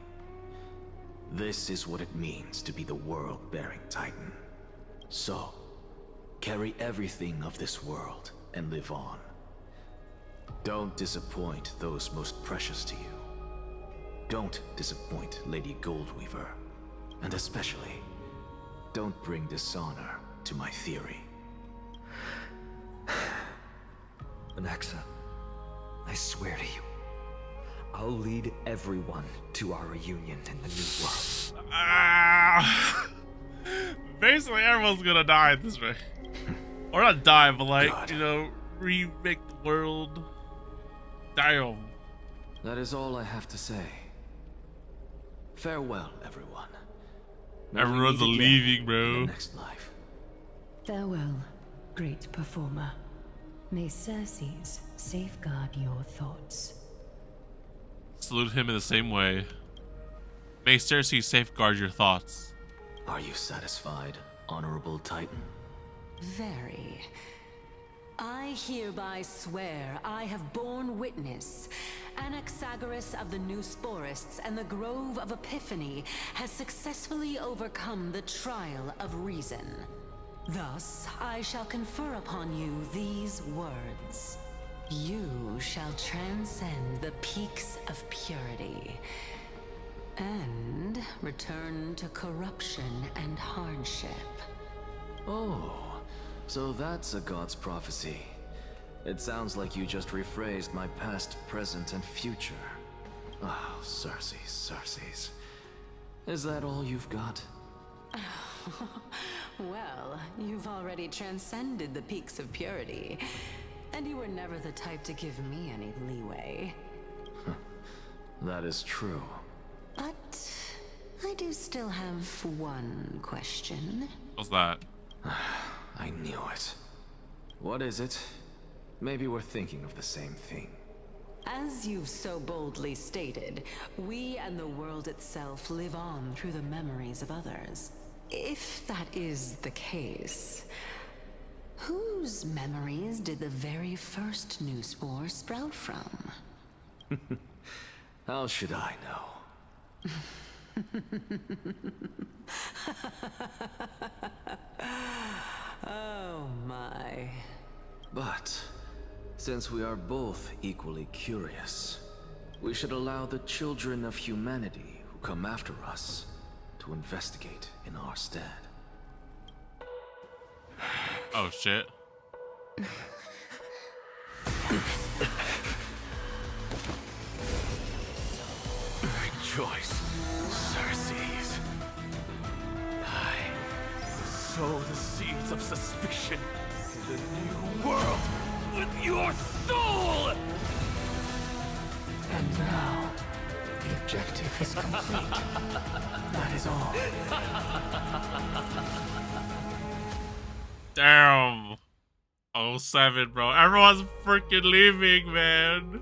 This is what it means to be the world-bearing Titan. So, carry everything of this world and live on. Don't disappoint those most precious to you. Don't disappoint Lady Goldweaver. And especially, don't bring dishonor to my theory. Anaxa, I swear to you, I'll lead everyone to our reunion in the new world. Basically, everyone's gonna die at this rate. Or not die, but like, you know, remake the world. Die. That is all I have to say. Farewell, everyone. Everyone's leaving, bro. Next life. Farewell, great performer. May Circes safeguard your thoughts. Salute him in the same way. May Circe safeguard your thoughts. Are you satisfied, Honorable Titan? Very. I hereby swear I have borne witness. Anaxagoras of the New Sporists and the Grove of Epiphany has successfully overcome the trial of reason. Thus, I shall confer upon you these words. You shall transcend the peaks of purity and return to corruption and hardship. Oh, so that's a god's prophecy. It sounds like you just rephrased my past, present, and future. Oh, Circes. Is that all you've got? Well, you've already transcended the peaks of purity. And you were never the type to give me any leeway. That is true. But I do still have one question. What's that? I knew it. What is it? Maybe we're thinking of the same thing. As you've so boldly stated, we and the world itself live on through the memories of others. If that is the case, whose memories did the very first new spore sprout from? How should I know? Oh my. But, since we are both equally curious, we should allow the children of humanity who come after us to investigate in our stead. Oh shit. Rejoice, Circes. I sow the seeds of suspicion in the new world with your soul! And now, the objective is complete. That is all. Damn. 07, bro. Everyone's freaking leaving, man.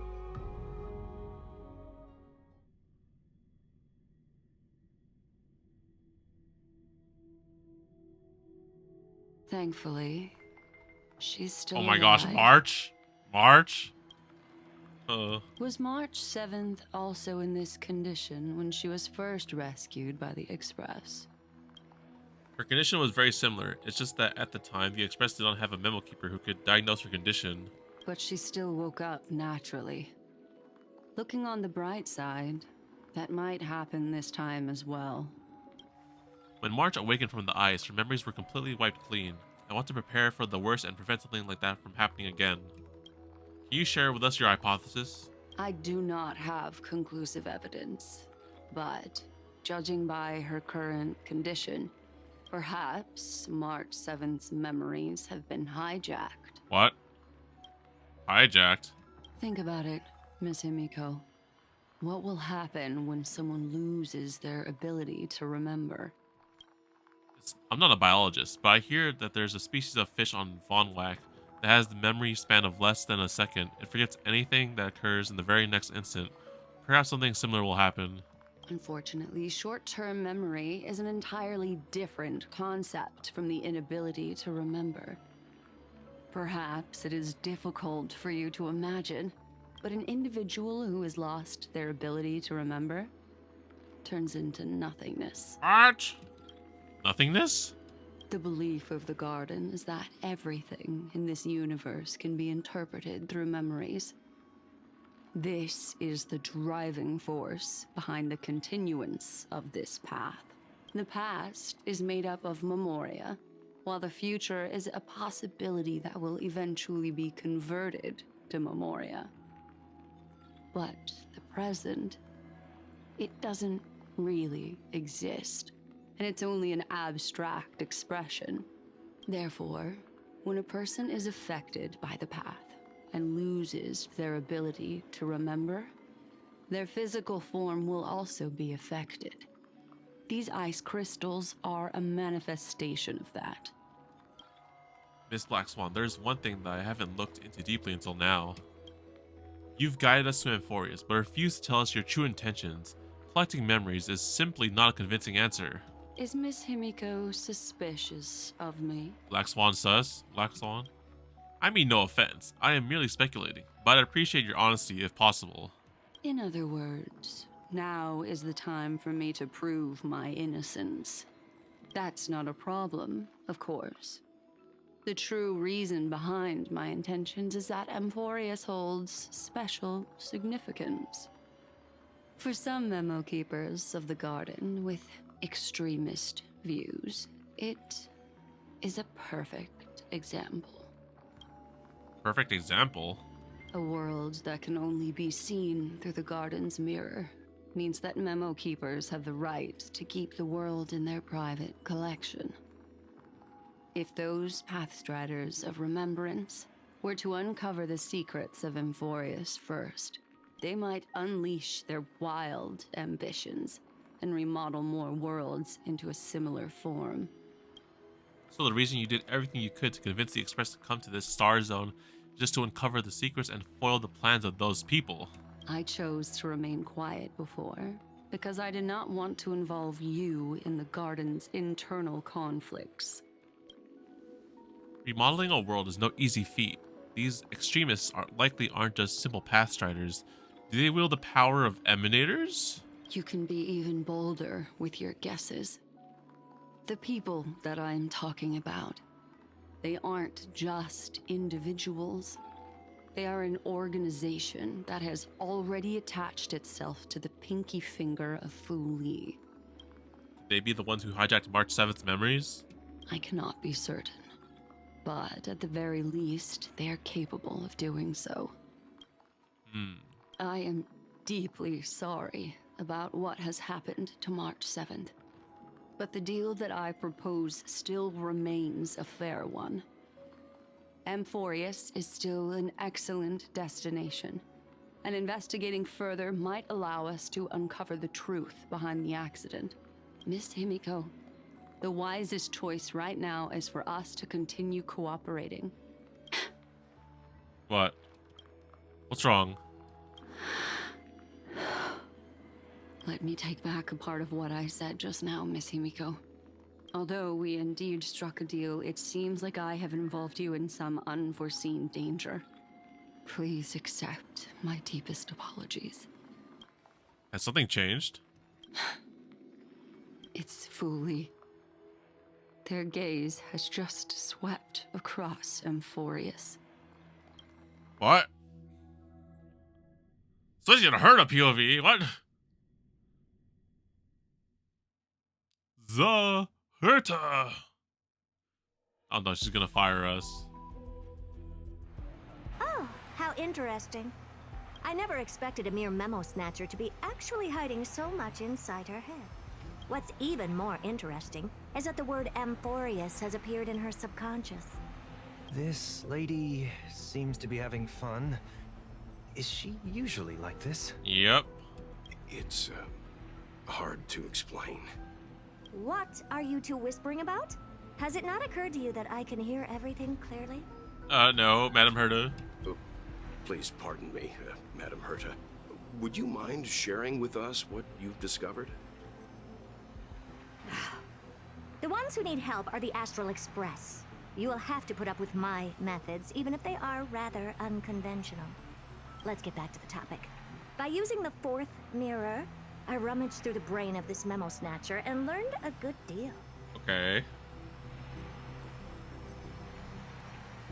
Thankfully, she's still Oh my gosh, alive. March? March? Was March 7th also in this condition when she was first rescued by the Express? Her condition was very similar. It's just that at the time, the Express did not have a memo keeper who could diagnose her condition. But she still woke up naturally. Looking on the bright side, that might happen this time as well. When March awakened from the ice, her memories were completely wiped clean. I want to prepare for the worst and prevent something like that from happening again. Can you share with us your hypothesis? I do not have conclusive evidence, but judging by her current condition, perhaps March 7th's memories have been hijacked. What? Hijacked? Think about it, Miss Himiko. What will happen when someone loses their ability to remember? I'm not a biologist, but I hear that there's a species of fish on Von Wack that has the memory span of less than a second. It forgets anything that occurs in the very next instant. Perhaps something similar will happen. Unfortunately, short-term memory is an entirely different concept from the inability to remember. Perhaps it is difficult for you to imagine, but an individual who has lost their ability to remember turns into nothingness. What? Nothingness? The belief of the Garden is that everything in this universe can be interpreted through memories. This is the driving force behind the continuance of this path. The past is made up of memoria, while the future is a possibility that will eventually be converted to memoria. But the present, it doesn't really exist, and it's only an abstract expression. Therefore, when a person is affected by the path and loses their ability to remember, their physical form will also be affected. These ice crystals are a manifestation of that. Miss Black Swan, there's one thing that I haven't looked into deeply until now. You've guided us to Amphorius, but refused to tell us your true intentions. Collecting memories is simply not a convincing answer. Is Miss Himiko suspicious of me? Black Swan sus? Black Swan? I mean no offense. I am merely speculating, but I'd appreciate your honesty if possible. In other words, now is the time for me to prove my innocence. That's not a problem, of course. The true reason behind my intentions is that Amphorius holds special significance. For some memo keepers of the Garden with extremist views, it is a perfect example. Perfect example? A world that can only be seen through the Garden's mirror means that memo keepers have the right to keep the world in their private collection. If those pathstriders of remembrance were to uncover the secrets of Amphorius first, they might unleash their wild ambitions and remodel more worlds into a similar form. So the reason you did everything you could to convince the Express to come to this star zone just to uncover the secrets and foil the plans of those people. I chose to remain quiet before, because I did not want to involve you in the Garden's internal conflicts. Remodeling a world is no easy feat. These extremists likely aren't just simple pathstriders. Do they wield the power of emanators? You can be even bolder with your guesses. The people that I'm talking about, they aren't just individuals. They are an organization that has already attached itself to the pinky finger of Fu Li. Could they be the ones who hijacked March 7th's memories? I cannot be certain, but at the very least, they are capable of doing so. I am deeply sorry about what has happened to March 7th, but the deal that I propose still remains a fair one. Amphorius is still an excellent destination, and investigating further might allow us to uncover the truth behind the accident. Miss Himiko, the wisest choice right now is for us to continue cooperating. What? What's wrong? Let me take back a part of what I said just now, Miss Himiko. Although we indeed struck a deal, it seems like I have involved you in some unforeseen danger. Please accept my deepest apologies. Has something changed? It's Fu Li. Their gaze has just swept across Amphorius. What? So he's gonna hurt a POV. What? Herta. Oh no, she's gonna fire us. Oh, how interesting. I never expected a mere memo snatcher to be actually hiding so much inside her head. What's even more interesting is that the word Amphorius has appeared in her subconscious. This lady seems to be having fun. Is she usually like this? Yep. It's hard to explain. What are you two whispering about? Has it not occurred to you that I can hear everything clearly? No, Madam Herta. Oh, please pardon me, Madam Herta. Would you mind sharing with us what you've discovered? The ones who need help are the Astral Express. You will have to put up with my methods, even if they are rather unconventional. Let's get back to the topic. By using the fourth mirror, I rummaged through the brain of this memo snatcher and learned a good deal. Okay.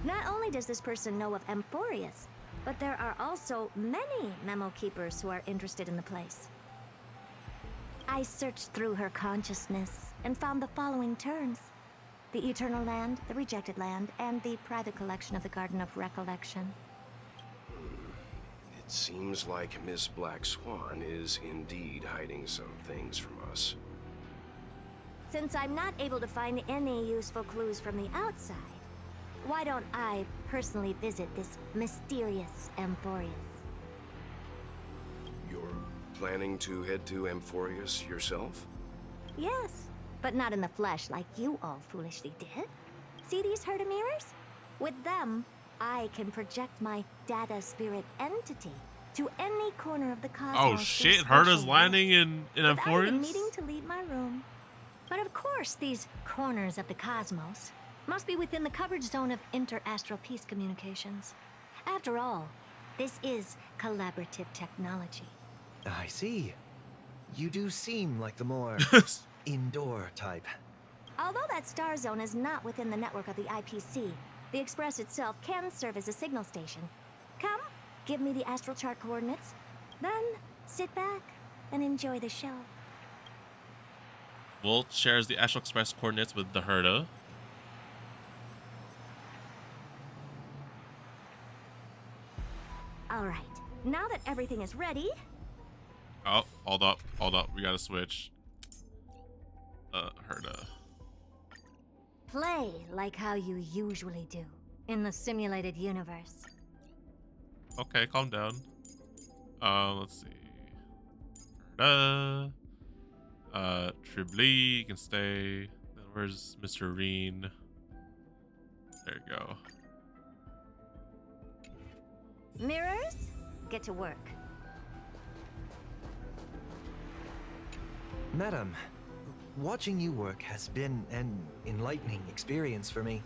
Not only does this person know of Amphorius, but there are also many memo keepers who are interested in the place. I searched through her consciousness and found the following terms: the Eternal Land, the Rejected Land, and the private collection of the Garden of Recollection. It seems like Miss Black Swan is indeed hiding some things from us. Since I'm not able to find any useful clues from the outside, why don't I personally visit this mysterious Amphorius? You're planning to head to Amphorius yourself? Yes, but not in the flesh like you all foolishly did. See these Herta mirrors? With them, I can project my data spirit entity to any corner of the cosmos. Oh shit, Herta's landing in Amphorius? Amphorius? Needing to leave my room. But of course, these corners of the cosmos must be within the coverage zone of inter-astral peace communications. After all, this is collaborative technology. I see. You do seem like the more indoor type. Although that star zone is not within the network of the IPC, the Express itself can serve as a signal station. Come, give me the astral chart coordinates, then sit back and enjoy the show. Wolf shares the Astral Express coordinates with the Herta. All right, now that everything is ready... Oh, hold up. We gotta switch. Herta. Play like how you usually do. in the simulated universe. Okay, calm down. Let's see. Trailblaze, you can stay. Then where's Mr. Reen? There you go. Mirrors, get to work. Madam, watching you work has been an enlightening experience for me.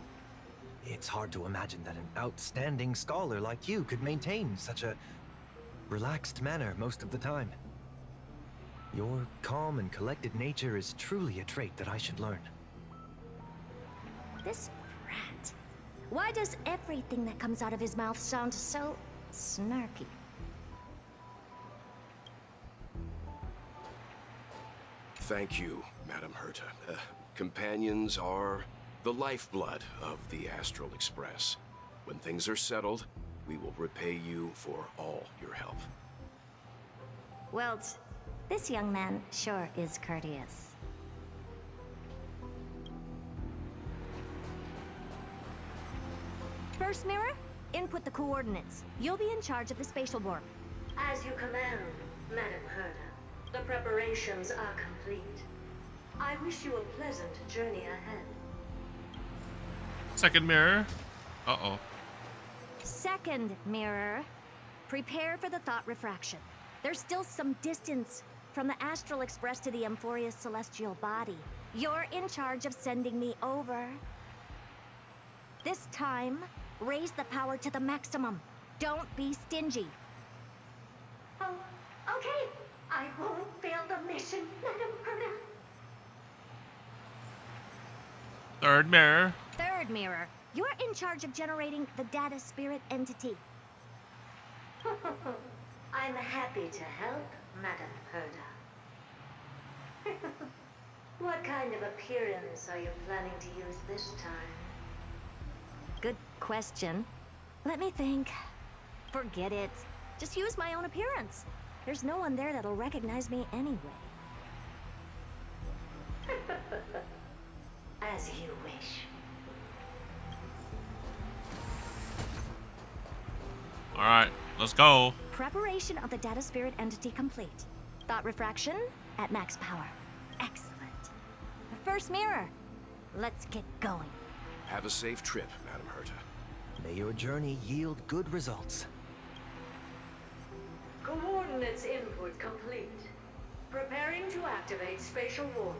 It's hard to imagine that an outstanding scholar like you could maintain such a relaxed manner most of the time. Your calm and collected nature is truly a trait that I should learn. This brat. Why does everything that comes out of his mouth sound so snarky? Thank you, Madam Herta. Companions are the lifeblood of the Astral Express. When things are settled, we will repay you for all your help. Well, this young man sure is courteous. First mirror, input the coordinates. You'll be in charge of the spatial warp. As you command, Madam Herta. The preparations are complete. I wish you a pleasant journey ahead. Second mirror. Uh-oh. Second mirror, prepare for the thought refraction. There's still some distance from the Astral Express to the Emphoria's celestial body. You're in charge of sending me over. This time, raise the power to the maximum. Don't be stingy. Oh, okay. I won't fail the mission, Madam Herta. Third mirror. Third mirror, you're in charge of generating the data spirit entity. I'm happy to help, Madam Herta. What kind of appearance are you planning to use this time? Good question. Let me think. Forget it. Just use my own appearance. There's no one there that'll recognize me anyway. As you wish. Alright, let's go. Preparation of the data spirit entity complete. Thought refraction at max power. Excellent. The first mirror. Let's get going. Have a safe trip, Madam Herta. May your journey yield good results. Coordinates input complete. Preparing to activate spatial warp.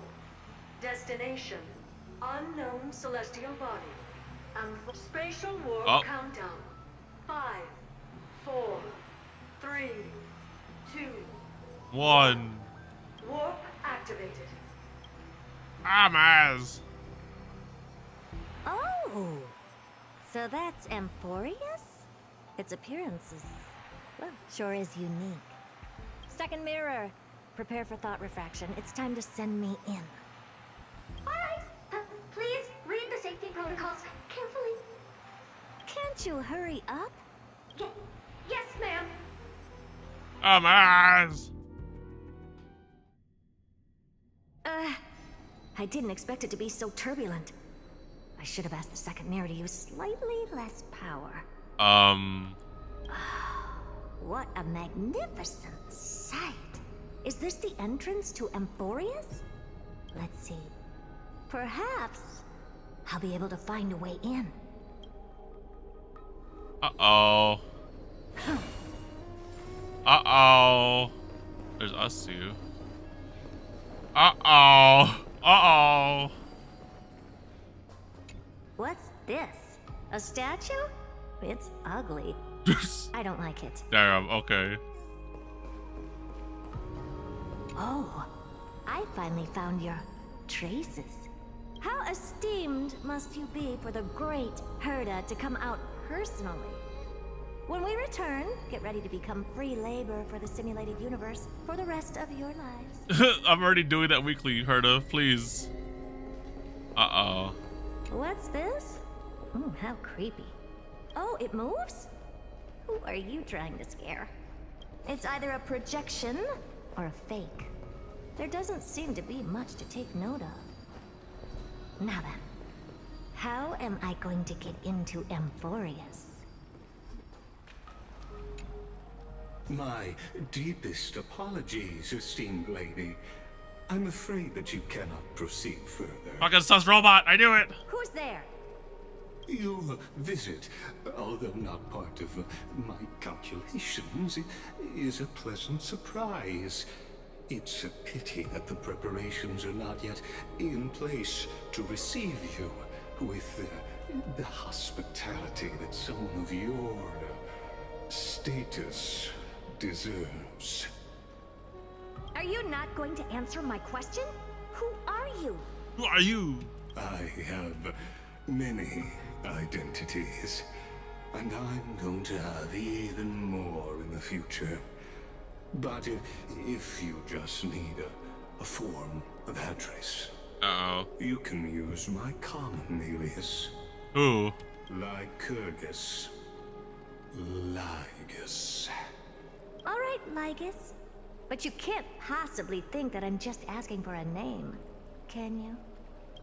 Destination, unknown celestial body. And spatial warp countdown. 5, 4, 3, 2, 1. Warp activated. Amaz. Oh, so that's Emphorius? Its appearance is, well, sure is unique. Second mirror, prepare for thought refraction. It's time to send me in. Alright, please read the safety protocols carefully. Can't you hurry up? Yes, ma'am. Amaz. I didn't expect it to be so turbulent. I should have asked the second mirror to use slightly less power. What a magnificent sight. Is this the entrance to Emphorius? Let's see. Perhaps I'll be able to find a way in. Uh-oh. Uh-oh. There's us two. Uh-oh. Uh-oh. What's this? A statue? It's ugly. I don't like it. Damn, okay. Oh, I finally found your traces. How esteemed must you be for the great Herta to come out personally? When we return, get ready to become free labor for the simulated universe for the rest of your lives. I'm already doing that weekly, Herta, please. Uh-oh. What's this? Ooh, how creepy. Oh, it moves? Who are you trying to scare? It's either a projection or a fake. There doesn't seem to be much to take note of. Now then, How am I going to get into Amphorius? My deepest apologies, esteemed lady. I'm afraid that you cannot proceed further. Fucking sus robot, I knew it! Who's there? Your visit, although not part of my calculations, is a pleasant surprise. It's a pity that the preparations are not yet in place to receive you with the hospitality that someone of your status deserves. Are you not going to answer my question? Who are you? Who are you? I have many identities, and I'm going to have even more in the future. But if you just need a form of address, you can use my common alias. Who? Lycurgus. Lygus. All right, Lygus. But you can't possibly think that I'm just asking for a name, can you?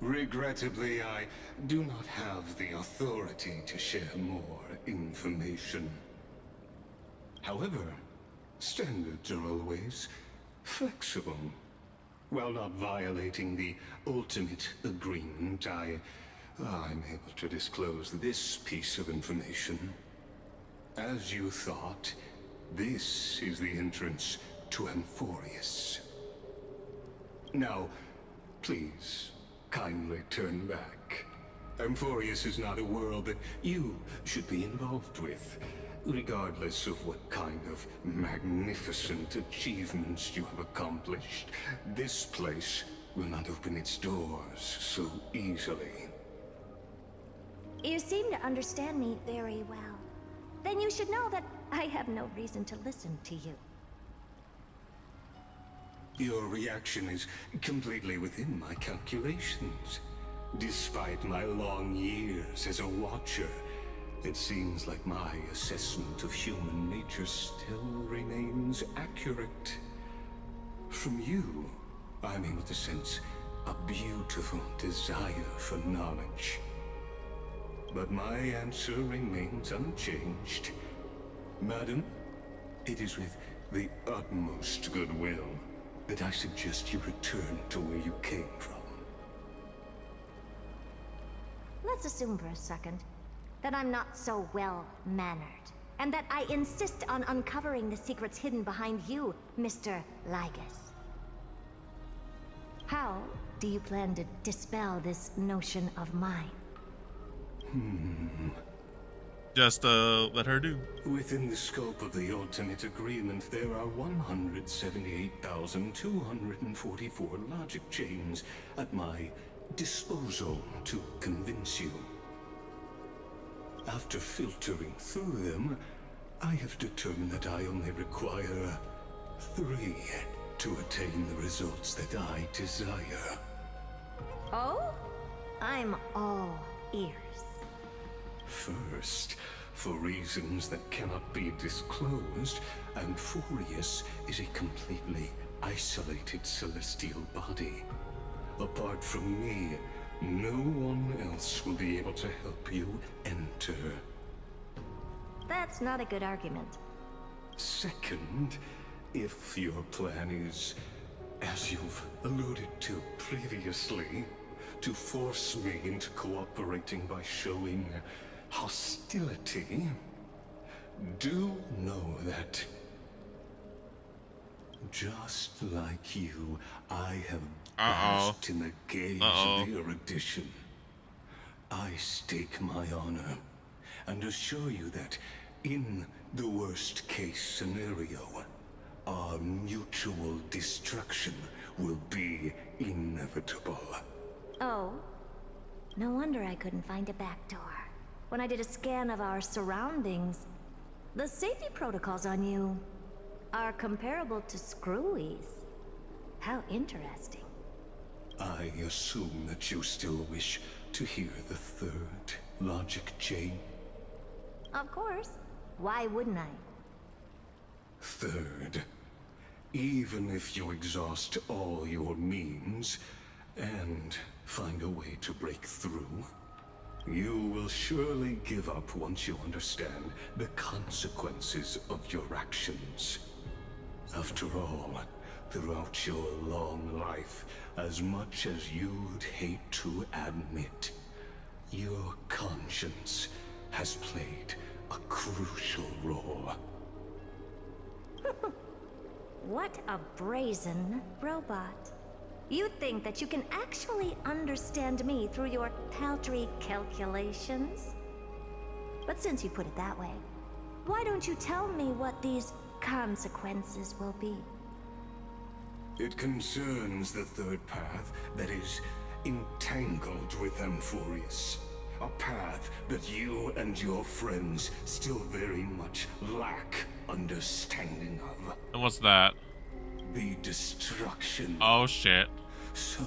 Regrettably, I do not have the authority to share more information. However, standards are always flexible. While not violating the ultimate agreement, I'm able to disclose this piece of information. As you thought, this is the entrance to Amphorius. Now, please, kindly turn back. Amphorius is not a world that you should be involved with, regardless of what kind of magnificent achievements you have accomplished. This place will not open its doors so easily. You seem to understand me very well. Then you should know that I have no reason to listen to you. Your reaction is completely within my calculations. Despite my long years as a watcher, it seems like my assessment of human nature still remains accurate. From you, I'm able to sense a beautiful desire for knowledge. But my answer remains unchanged. Madam, it is with the utmost goodwill that I suggest you return to where you came from. Let's assume for a second that I'm not so well-mannered, and that I insist on uncovering the secrets hidden behind you, Mr. Lygus. How do you plan to dispel this notion of mine? Just let her do. Within the scope of the ultimate agreement, there are 178,244 logic chains at my disposal to convince you. After filtering through them, I have determined that I only require 3 to attain the results that I desire. Oh? I'm all ears. First, for reasons that cannot be disclosed, Amphorius is a completely isolated celestial body. Apart from me, no one else will be able to help you enter. That's not a good argument. Second, if your plan is, as you've alluded to previously, to force me into cooperating by showing hostility, do know that, just like you, I have basked in the gaze of the erudition. I stake my honor and assure you that in the worst case scenario, our mutual destruction will be inevitable. Oh? No wonder I couldn't find a back door. When I did a scan of our surroundings, the safety protocols on you are comparable to Screwy's. How interesting. I assume that you still wish to hear the third logic chain? Of course. Why wouldn't I? Third, even if you exhaust all your means and find a way to break through, You will surely give up once you understand the consequences of your actions. After all, throughout your long life, as much as you'd hate to admit, your conscience has played a crucial role. What a brazen robot. You think that you can actually understand me through your paltry calculations? But since you put it that way, why don't you tell me what these consequences will be? It concerns the third path that is entangled with Amphorius. A path that you and your friends still very much lack understanding of. And what's that? The destruction. Oh shit. So,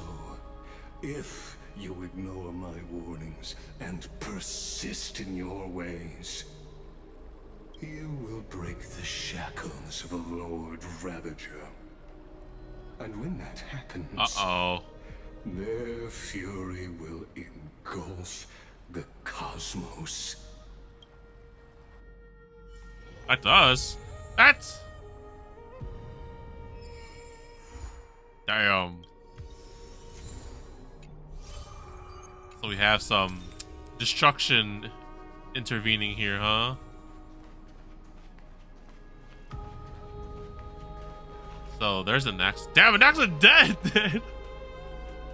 if you ignore my warnings and persist in your ways, you will break the shackles of a Lord Ravager. And when that happens, their fury will engulf the cosmos. That does. That's... Damn. So we have some destruction intervening here, huh? So there's the next. Damn, an actually dead.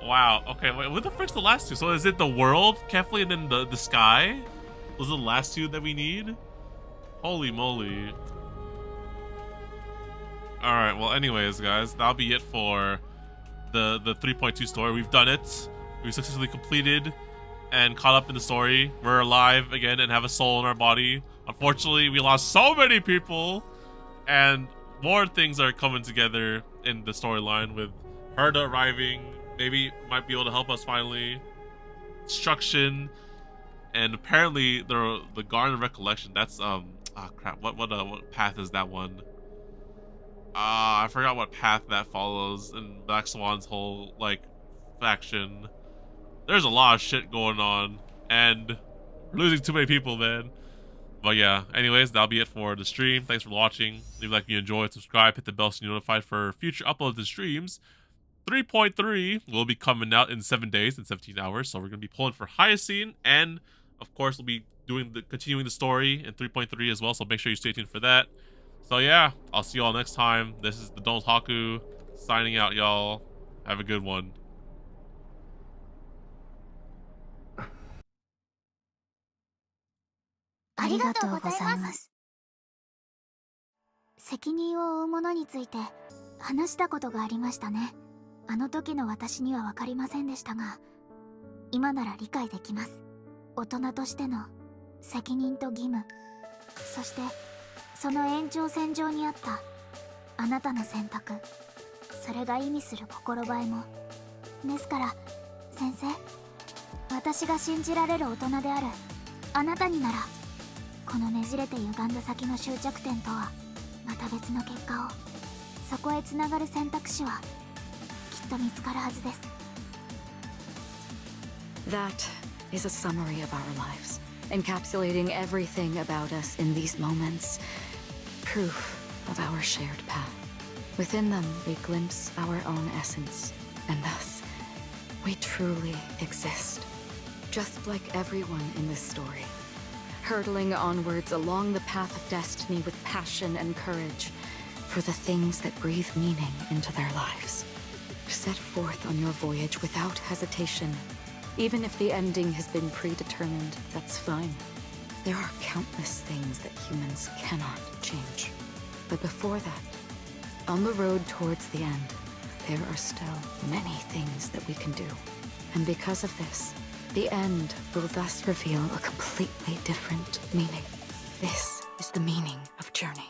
Wow. Okay, wait, what the frick's the last two? So is it the world, Kefli, and then the sky? Those are the last two that we need? Holy moly. Alright, well anyways, guys, that'll be it for the 3.2 story. We've done it. We successfully completed and caught up in the story. We're alive again and have a soul in our body. Unfortunately, we lost so many people, and more things are coming together in the storyline with Herda arriving. Maybe might be able to help us finally. Destruction, and apparently the Garden of Recollection. That's crap. What path is that one? I forgot what path that follows in Black Swan's whole like faction. There's a lot of shit going on, and we're losing too many people, man. But yeah, anyways, that'll be it for the stream. Thanks for watching. Leave a like if you enjoyed, subscribe, hit the bell so you're notified for future uploads and streams. 3.3 will be coming out in 7 days and 17 hours, so we're gonna be pulling for Hyacine, and of course we'll be continuing the story in 3.3 as well, so make sure you stay tuned for that. So yeah, I'll see y'all next time. This is TheDomotaku signing out, y'all. Have a good one. ありがとうございます。責任を負う者について話したことがありましたね。あの時の私には分かりませんでしたが、今なら理解できます。大人としての責任と義務、そしてその延長線上にあったあなたの選択、それが意味する心映えも。ですから先生、私が信じられる大人であるあなたになら、このねじれて歪んだ先の終着点とはまた別の結果を、そこへつながる選択肢はきっと見つかるはずです。 That is a summary of our lives, encapsulating everything about us in these moments. Proof of our shared path. Within them, we glimpse our own essence, and thus, we truly exist. Just like everyone in this story. Hurtling onwards along the path of destiny with passion and courage for the things that breathe meaning into their lives. Set forth on your voyage without hesitation. Even if the ending has been predetermined, that's fine. There are countless things that humans cannot change. But before that, on the road towards the end, there are still many things that we can do. And because of this, the end will thus reveal a completely different meaning. This is the meaning of journey.